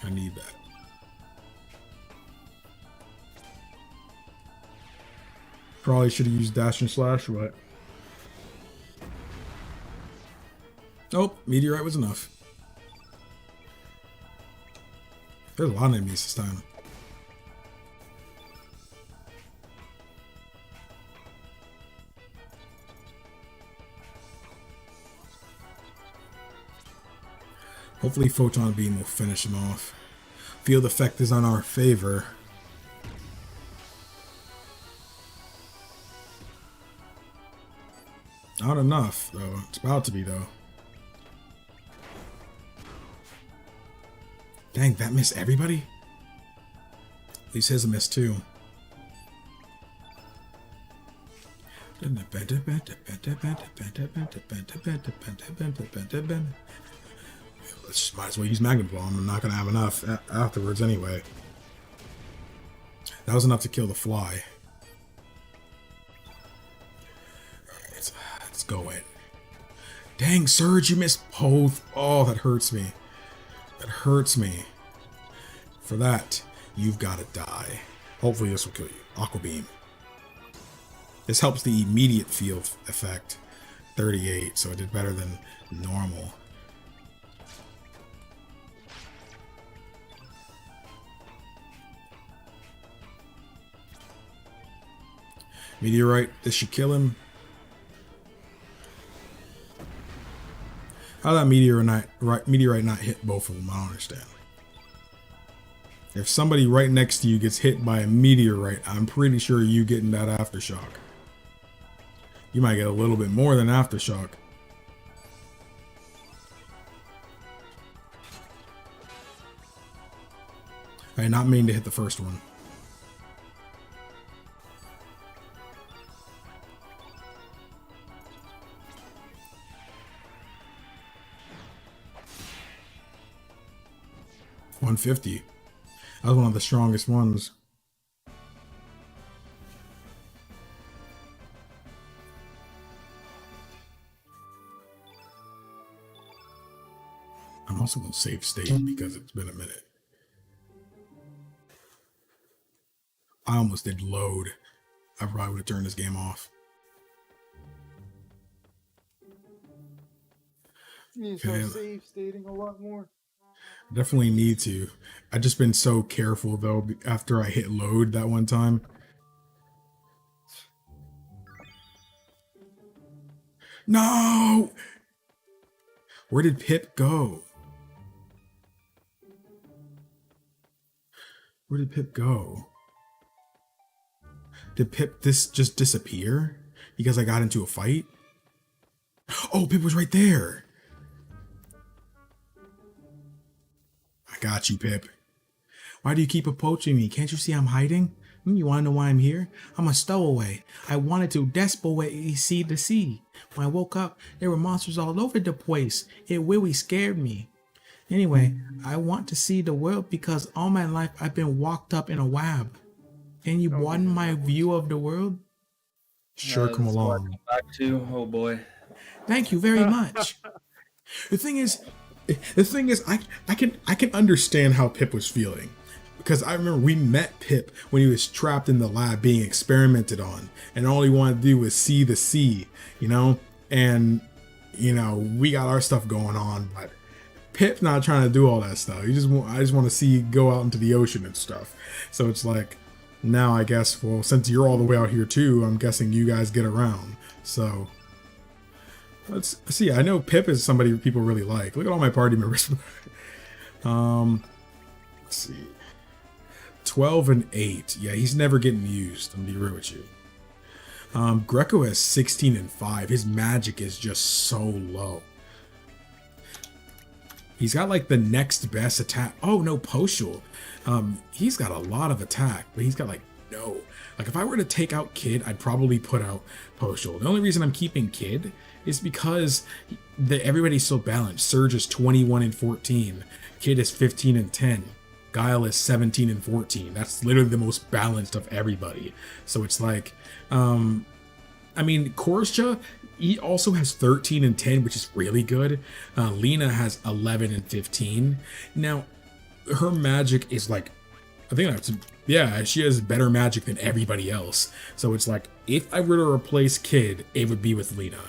I need that. Probably should have used dash and slash, but nope, meteorite was enough. There's a lot of enemies this time. Hopefully Photon Beam will finish him off. Field effect is on our favor. Not enough, though. It's about to be, though. Dang, that missed everybody? At least his missed too. Let's might as well use Magnet Bomb. I'm not going to have enough afterwards anyway. That was enough to kill the fly. Alright, let's go in. Dang, Surge, you missed both. Oh, that hurts me. That hurts me. For that, you've got to die. Hopefully this will kill you. Aqua Beam. This helps the immediate field effect. 38, so it did better than normal. Meteorite, this should kill him. How that meteorite not hit both of them? I don't understand. If somebody right next to you gets hit by a meteorite, I'm pretty sure you getting that aftershock. You might get a little bit more than aftershock. I did not mean to hit the first one. $150. That was one of the strongest ones. I'm also going to save state because it's been a minute. I almost did load. I probably would have turned this game off. You start save stating a lot more. Definitely need to. I've just been so careful though after I hit load that one time. No! Where did Pip go? Where did Pip go? Did Pip just disappear because I got into a fight? Oh, Pip was right there. I got you, Pip. Why do you keep approaching me? Can't you see I'm hiding? You want to know why I'm here? I'm a stowaway. I wanted to desperately see the sea. When I woke up, there were monsters all over the place. It really scared me. Anyway, I want to see the world because all my life I've been locked up in a web. Can you broaden my view of the world? Sure, come along. Back to, oh boy. Thank you very much. The thing is, I can understand how Pip was feeling. Because I remember we met Pip when he was trapped in the lab being experimented on. And all he wanted to do was see the sea, you know? And, you know, we got our stuff going on. But Pip's not trying to do all that stuff. I just want to see you go out into the ocean and stuff. So it's like, now I guess, well, since you're all the way out here too, I'm guessing you guys get around. So let's see. I know Pip is somebody people really like. Look at all my party members. Let's see. 12 and 8. Yeah, he's never getting used. I'm gonna be real with you. Greco has 16 and 5. His magic is just so low. He's got like the next best attack. Oh no, Poshul. He's got a lot of attack, but he's got like no. Like if I were to take out Kid, I'd probably put out Poshul. The only reason I'm keeping Kid is because everybody's so balanced. Surge is 21 and 14. Kid is 15 and 10. Guile is 17 and 14. That's literally the most balanced of everybody. So it's like, I mean, Korsha, he also has 13 and 10, which is really good. Lena has 11 and 15. Now, her magic is like, I think that's, yeah, she has better magic than everybody else. So it's like, if I were to replace Kid, it would be with Lena.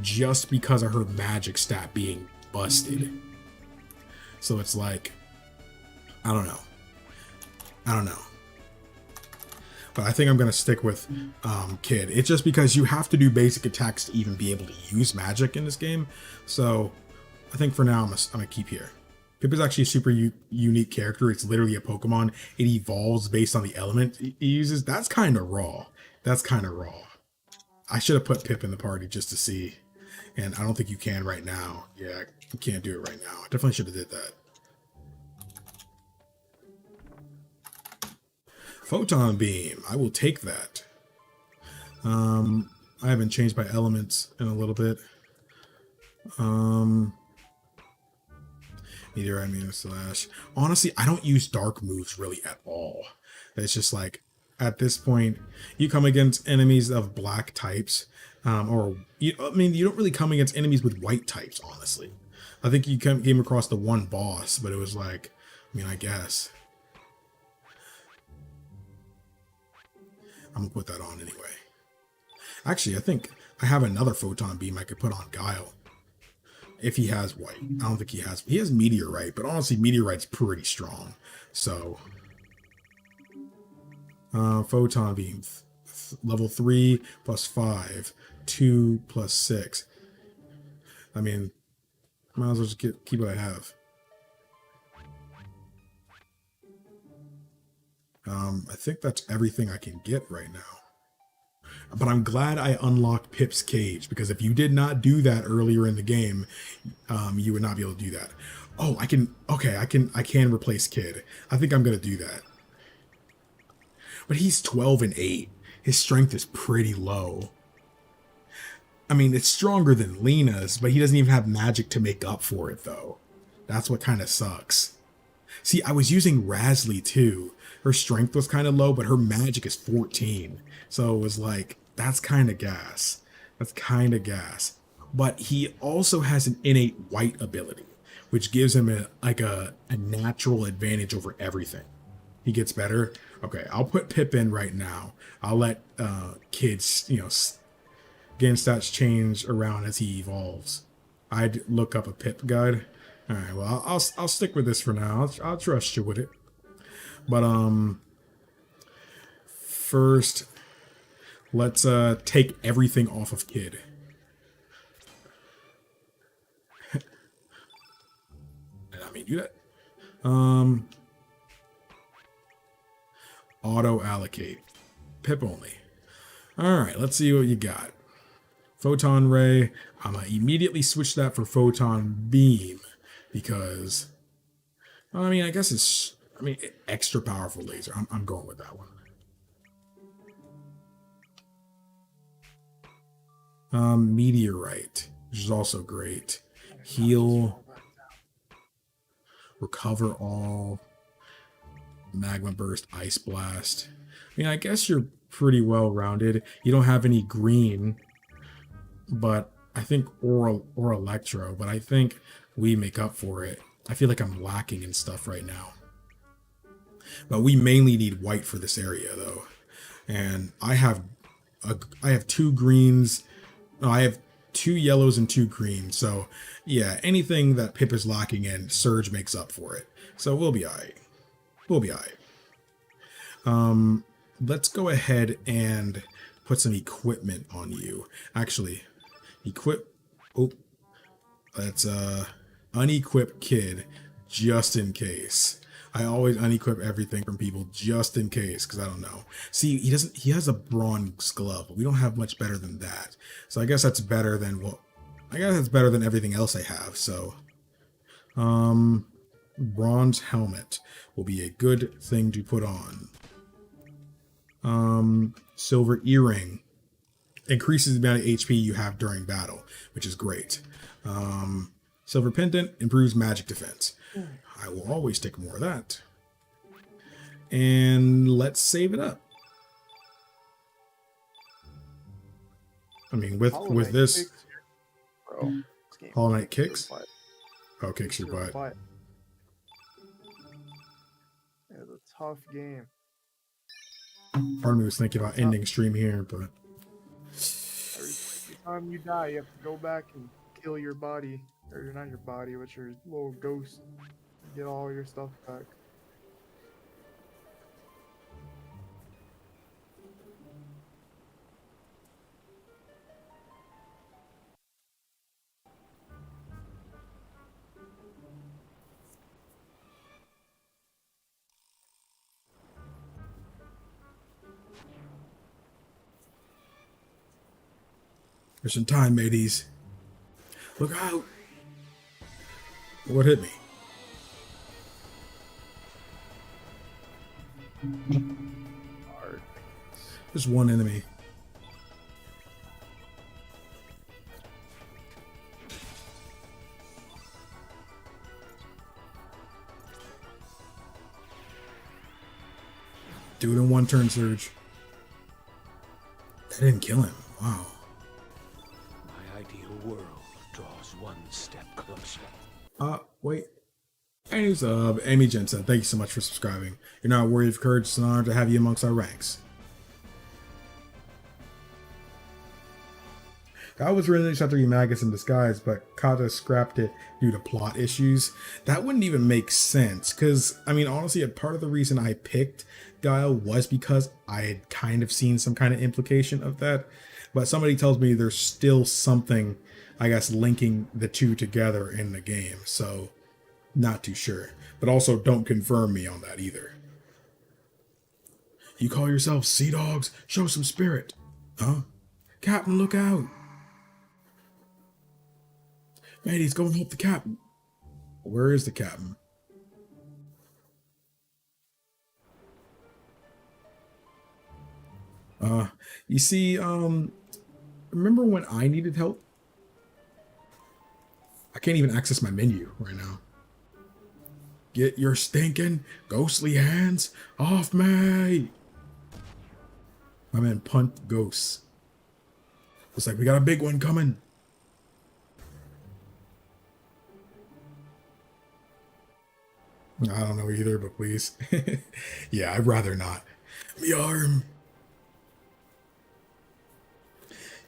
Just because of her magic stat being busted. So it's like, I don't know. But I think I'm going to stick with Kid. It's just because you have to do basic attacks to even be able to use magic in this game. So I think for now, I'm going to keep here. Pip is actually a super unique character. It's literally a Pokemon. It evolves based on the element it uses. That's kind of raw. I should have put Pip in the party just to see. And I don't think you can right now. Yeah, you can't do it right now. I definitely should have did that. Photon Beam. I will take that. I haven't changed my elements in a little bit. Meteorite, Meteor Slash. Honestly, I don't use dark moves really at all. It's just like, at this point, you come against enemies of black types. You don't really come against enemies with white types, honestly. I think you came across the one boss, but it was like, I guess. I'm gonna put that on anyway. Actually, I think I have another Photon Beam I could put on Guile. If he has white. I don't think he has. He has Meteorite, but honestly, Meteorite's pretty strong. So, Photon Beam level 3 plus 5, 2 plus 6. I mean, might as well just keep what I have. I think that's everything I can get right now. But I'm glad I unlocked Pip's cage, because if you did not do that earlier in the game, you would not be able to do that. Oh, I can replace Kid. I think I'm gonna do that. But he's 12 and 8. His strength is pretty low. I mean, it's stronger than Lena's, but he doesn't even have magic to make up for it, though. That's what kind of sucks. See, I was using Rasley too. Her strength was kind of low, but her magic is 14. So it was like, that's kind of gas. That's kind of gas. But he also has an innate white ability, which gives him a natural advantage over everything. He gets better. Okay, I'll put Pip in right now. I'll let kids, game stats change around as he evolves. I'd look up a Pip guide. All right, well, I'll stick with this for now. I'll trust you with it. But first, let's take everything off of Kid. Let me do that. Auto allocate. Pip only. All right, let's see what you got. Photon ray. I'm gonna immediately switch that for photon beam, because I mean, I guess it's extra powerful laser. I'm going with that one. Meteorite, which is also great. Heal, recover all, magma burst, ice blast. I mean, I guess you're pretty well rounded. You don't have any green, but I think or electro, but I think we make up for it. I feel like I'm lacking in stuff right now. But we mainly need white for this area though. And I have 2 greens. No, I have 2 yellows and 2 greens. So yeah, anything that Pip is lacking in, Surge makes up for it. So we'll be alright. We'll be alright. Let's go ahead and put some equipment on you. Actually, let's unequip Kid just in case. I always unequip everything from people just in case, because I don't know. See, he has a bronze glove, but we don't have much better than that. So I guess that's better than everything else I have. So bronze helmet will be a good thing to put on. Silver earring increases the amount of HP you have during battle, which is great. Silver pendant improves magic defense. I will always take more of that. And let's save it up. I mean, with this, bro, Hollow Knight kicks. Oh, kicks your butt. It's a tough game. Part of me was thinking about ending stream here, but Every time you die, you have to go back and kill your body, or not your body, but your little ghost. Get all your stuff back. there's some time, mateys. Look out! What hit me? Hard. There's one enemy. Do it in one turn, Surge. That didn't kill him. Wow. My ideal world draws one step closer. Wait. Hey, Amy Jensen, thank you so much for subscribing. You're not worried of courage. It's an honor to have you amongst our ranks. I was originally set to be Magus in disguise, but Kata scrapped it due to plot issues. That wouldn't even make sense, because, I mean, honestly, a part of the reason I picked Guile was because I had kind of seen some kind of implication of that. But somebody tells me there's still something, I guess, linking the two together in the game. So, not too sure. But also don't confirm me on that either. You call yourselves sea dogs? Show some spirit. Huh? Captain, look out. Mateys, go and help the captain. Where is the captain? You see, remember when I needed help? I can't even access my menu right now. Get your stinking ghostly hands off me! My man punt ghosts. Looks like we got a big one coming. I don't know either, but please. Yeah, I'd rather not. Me arm.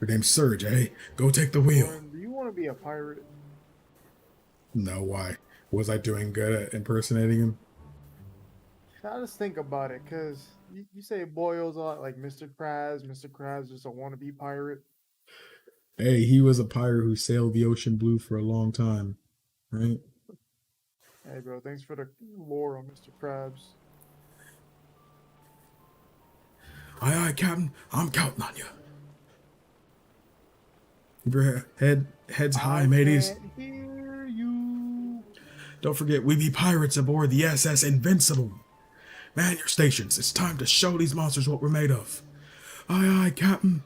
Your name's Surge, eh? Go take the wheel. Lauren, do you want to be a pirate? No, why? Was I doing good at impersonating him? I just think about it, because you say boils a lot like Mr. Krabs. Mr. Krabs just a wannabe pirate. Hey, he was a pirate who sailed the ocean blue for a long time, right? Hey, bro, thanks for the lore on Mr. Krabs. Aye, aye, Captain. I'm counting on you. Keep your heads high, mateys. Can't hear you. Don't forget, we be pirates aboard the SS Invincible. Man your stations. It's time to show these monsters what we're made of. Aye, aye, Captain.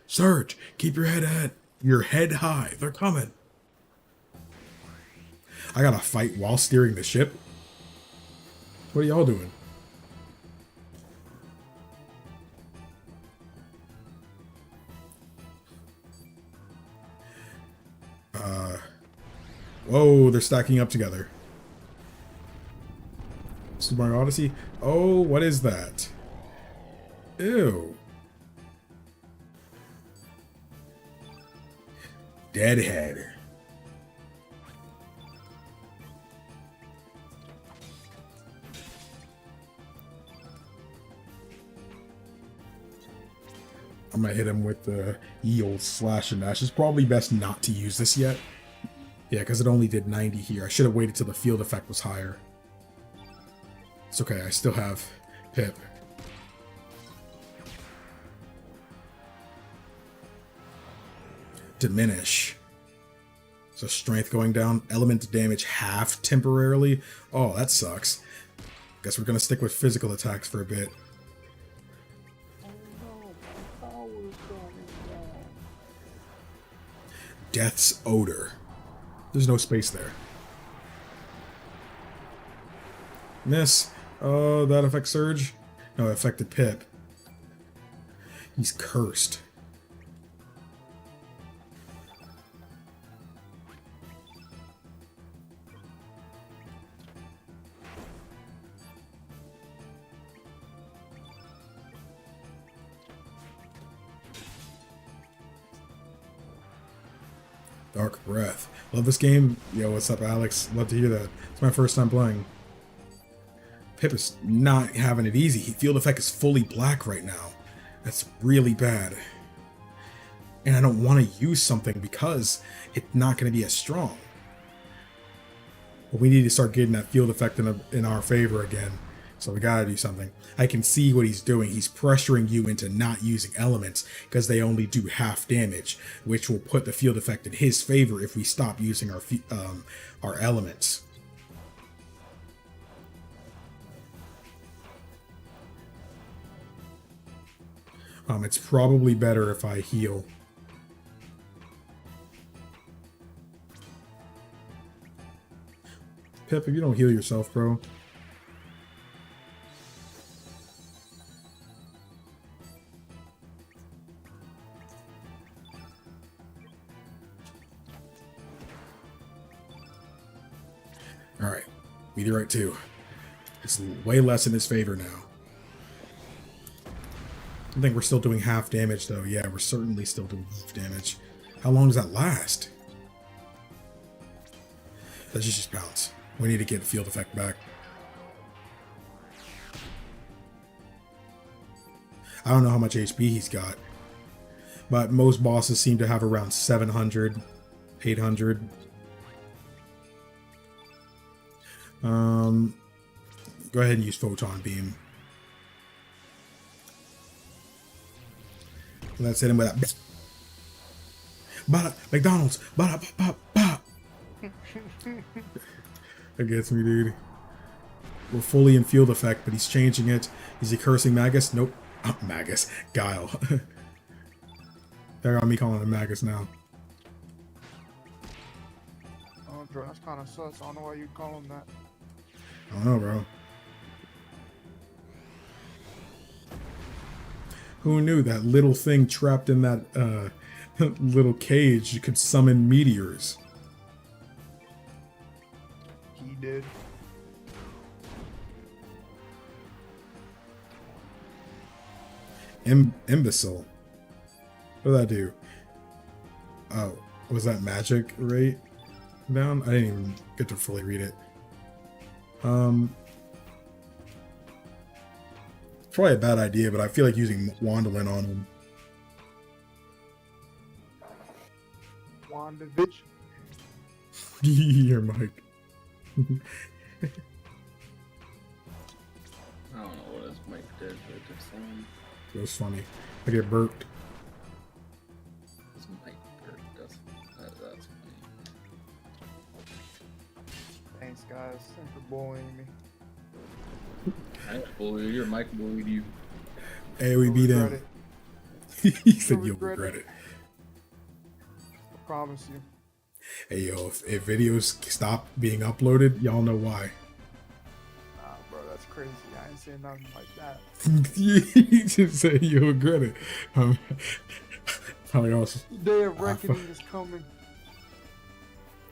Surge, keep your head high. They're coming. I gotta fight while steering the ship. What are y'all doing? Whoa, they're stacking up together. Super Mario Odyssey? Oh, what is that? Ew. Deadhead. I'm gonna hit him with the ye old slash and dash. It's probably best not to use this yet. Yeah, because it only did 90 here. I should have waited till the field effect was higher. It's okay, I still have Pip. Diminish. So strength going down, element damage half temporarily. Oh, that sucks. Guess we're gonna stick with physical attacks for a bit. Death's Odor. There's no space there. Miss. Oh, that affects Surge? No, it affected Pip. He's cursed. Dark Breath. Love this game. Yo, what's up, Alex? Love to hear that. It's my first time playing. Pip is not having it easy. Field effect is fully black right now. That's really bad. And I don't want to use something because it's not going to be as strong. But we need to start getting that field effect in our favor again. So we gotta do something. I can see what he's doing. He's pressuring you into not using elements because they only do half damage, which will put the field effect in his favor if we stop using our elements. It's probably better if I heal. Pip, if you don't heal yourself, bro. Alright, Meteorite 2. It's way less in his favor now. I think we're still doing half damage, though. Yeah, we're certainly still doing half damage. How long does that last? Let's just bounce. We need to get the field effect back. I don't know how much HP he's got, but most bosses seem to have around 700, 800. Go ahead and use Photon Beam. Let's hit him with that. Bada, McDonald's. Bada, bop, bop, bop. That gets me, dude. We're fully in field effect, but he's changing it. Is he cursing Magus? Nope. Oh, Magus. Guile. They're on me calling him Magus now. Oh, bro, that's kind of sus. I don't know why you call him that. I don't know, bro. Who knew that little thing trapped in that little cage could summon meteors? He did. Imbecile. What did that do? Oh, was that magic rate down? I didn't even get to fully read it. Probably a bad idea, but I feel like using Wandolin on him. WandaVision. Your mic. I don't know what his mic did, but it just It was funny. I get burped. his mic does. That's funny. Thanks, guys. Thanks for bullying me. I ain't bully you. Your mic bullied you. Hey, we beat him. Regret it. He said You'll you'll regret regret it. it. I promise you. Hey, yo, if videos stop being uploaded, y'all know why. Nah, bro, that's crazy. I ain't saying nothing like that. You just say you'll regret it. Probably also. The day of reckoning is coming.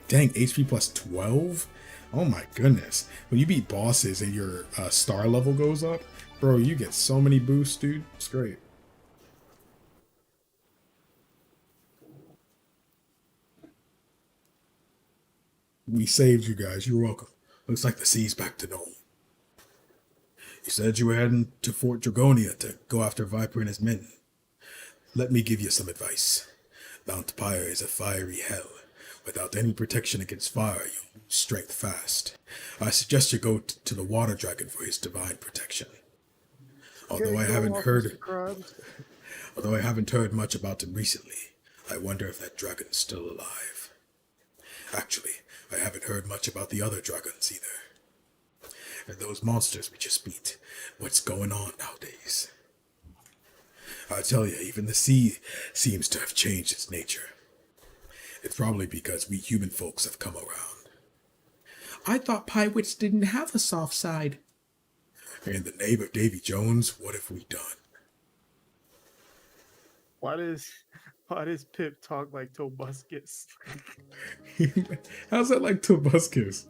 Dang, HP plus 12? Oh my goodness. When you beat bosses and your star level goes up, bro, you get so many boosts, dude. It's great. We saved you guys. You're welcome. Looks like the sea's back to normal. You said you were heading to Fort Dragonia to go after Viper and his men. Let me give you some advice. Mount Pyre is a fiery hell. Without any protection against fire, you lose strength fast. I suggest you go to the Water Dragon for his divine protection. Although I haven't heard much about him recently, I wonder if that dragon's still alive. Actually, I haven't heard much about the other dragons either. And those monsters we just beat. What's going on nowadays? I tell you, even the sea seems to have changed its nature. It's probably because we human folks have come around. I thought pirates didn't have a soft side. In the name of Davy Jones, what have we done? Why does Pip talk like Tobuscus? How's that like Tobuscus?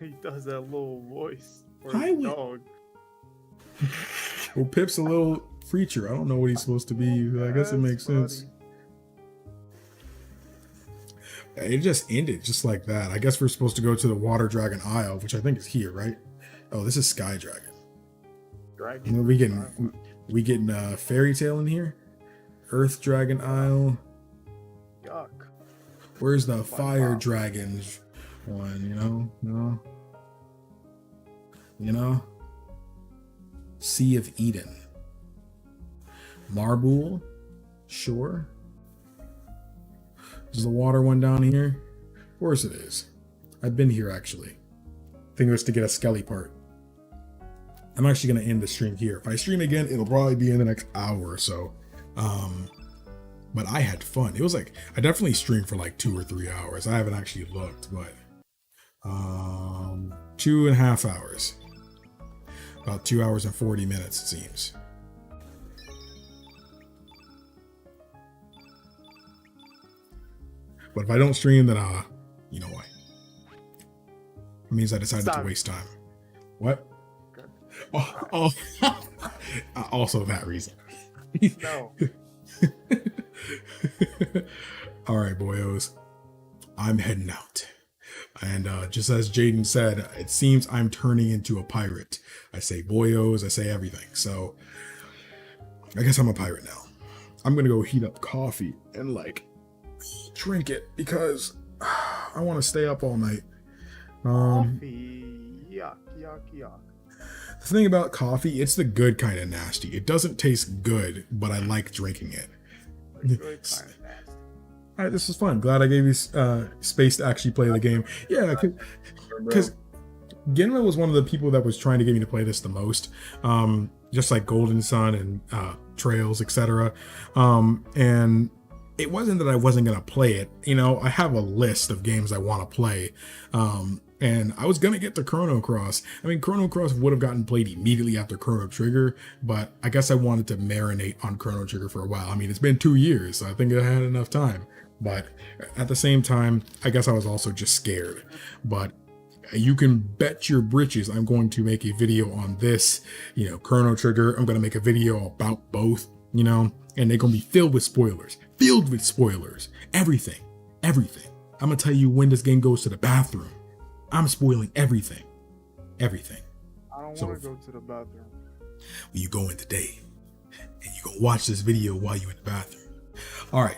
He does that little voice for Hi, his dog. Well, Pip's a little creature. I don't know what he's supposed to be. But I guess it makes sense. It just ended just like that. I guess we're supposed to go to the Water Dragon Isle, which I think is here, right? Oh, this is Sky Dragon. Dragon. We getting Fairy Tale in here? Earth Dragon Isle. Yuck. Where's the Fire Dragons one? You know? Sea of Eden. Marble. Sure. Is the water one down here? Of course it is. I've been here actually. I think it was to get a Skelly part. I'm actually going to end the stream here. If I stream again, it'll probably be in the next hour or so. But I had fun. It was like, I definitely streamed for like 2 or 3 hours. I haven't actually looked, but 2.5 hours. About 2 hours and 40 minutes, it seems. But if I don't stream, then you know why. It means I decided to waste time. What? Oh, also that reason. No. All right, boyos. I'm heading out. And just as Jaden said, it seems I'm turning into a pirate. I say boyos, I say everything. So I guess I'm a pirate now. I'm gonna go heat up coffee and like drink it because I want to stay up all night. Coffee. Yuck, yuck, yuck. The thing about coffee, it's the good kind of nasty. It doesn't taste good, but I like drinking it. Good kind of nasty. All right, this is fun. Glad I gave you space to actually play the game. Yeah, because Genma was one of the people that was trying to get me to play this the most. Just like Golden Sun and Trails, etc. And it wasn't that I wasn't gonna play it. You know, I have a list of games I want to play. And I was gonna get to Chrono Cross. I mean, Chrono Cross would have gotten played immediately after Chrono Trigger, but I guess I wanted to marinate on Chrono Trigger for a while. I mean, it's been 2 years, so I think I had enough time. But at the same time, I guess I was also just scared. But you can bet your britches I'm going to make a video on this, you know, Chrono Trigger. I'm going to make a video about both, you know, and they're going to be filled with spoilers. Filled with spoilers. Everything. Everything. I'm going to tell you when this game goes to the bathroom. I'm spoiling everything. Everything. I don't want to go to the bathroom. Well, you go in today and you go watch this video while you're in the bathroom. All right.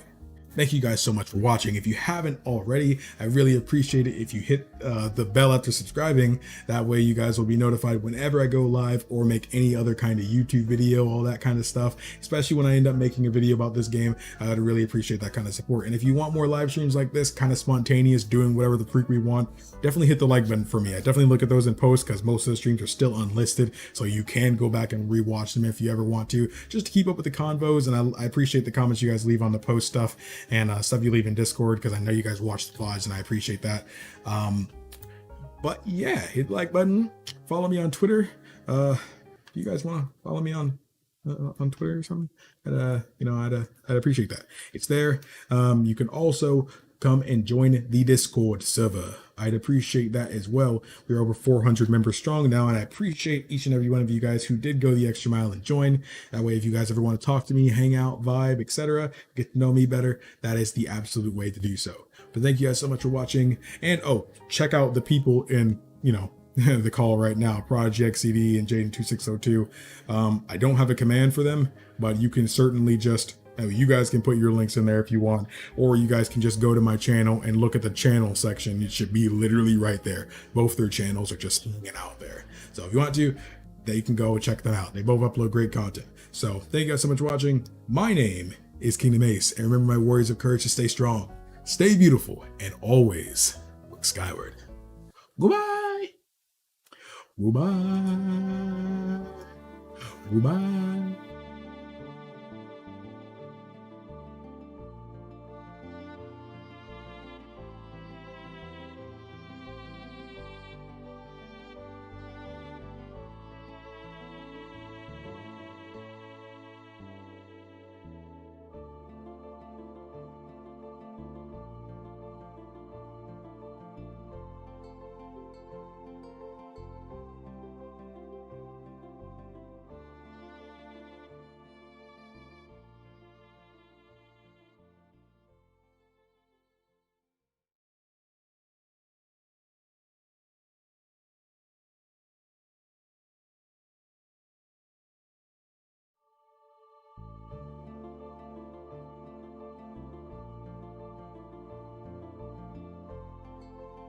Thank you guys so much for watching. If you haven't already, I really appreciate it if you hit the bell after subscribing. That way you guys will be notified whenever I go live or make any other kind of YouTube video, all that kind of stuff, especially when I end up making a video about this game. I'd really appreciate that kind of support. And if you want more live streams like this, kind of spontaneous, doing whatever the freak we want, definitely hit the like button for me. I definitely look at those in post because most of the streams are still unlisted, so you can go back and rewatch them if you ever want to, just to keep up with the convos. And I appreciate the comments you guys leave on the post stuff and stuff you leave in Discord, because I know you guys watch the VODs and I appreciate that. But yeah, hit the like button, follow me on Twitter. Do you guys want to follow me on Twitter or something? And, you know, I'd appreciate that. It's there. You can also come and join the Discord server. I'd appreciate that as well. We're over 400 members strong now, and I appreciate each and every one of you guys who did go the extra mile and join. That way, if you guys ever want to talk to me, hang out, vibe, etc., get to know me better, that is the absolute way to do so. But thank you guys so much for watching. And oh, check out the people in, you know, the call right now, Project CD and Jaden2602. I don't have a command for them, but you can certainly just, you guys can put your links in there if you want, or you guys can just go to my channel and look at the channel section. It should be literally right there. Both their channels are just hanging out there. So if you want to, they can go check them out. They both upload great content. So thank you guys so much for watching. My name is KingdomAce, and remember my warriors of courage to stay strong, stay beautiful, and always look skyward. Goodbye. Goodbye. Goodbye.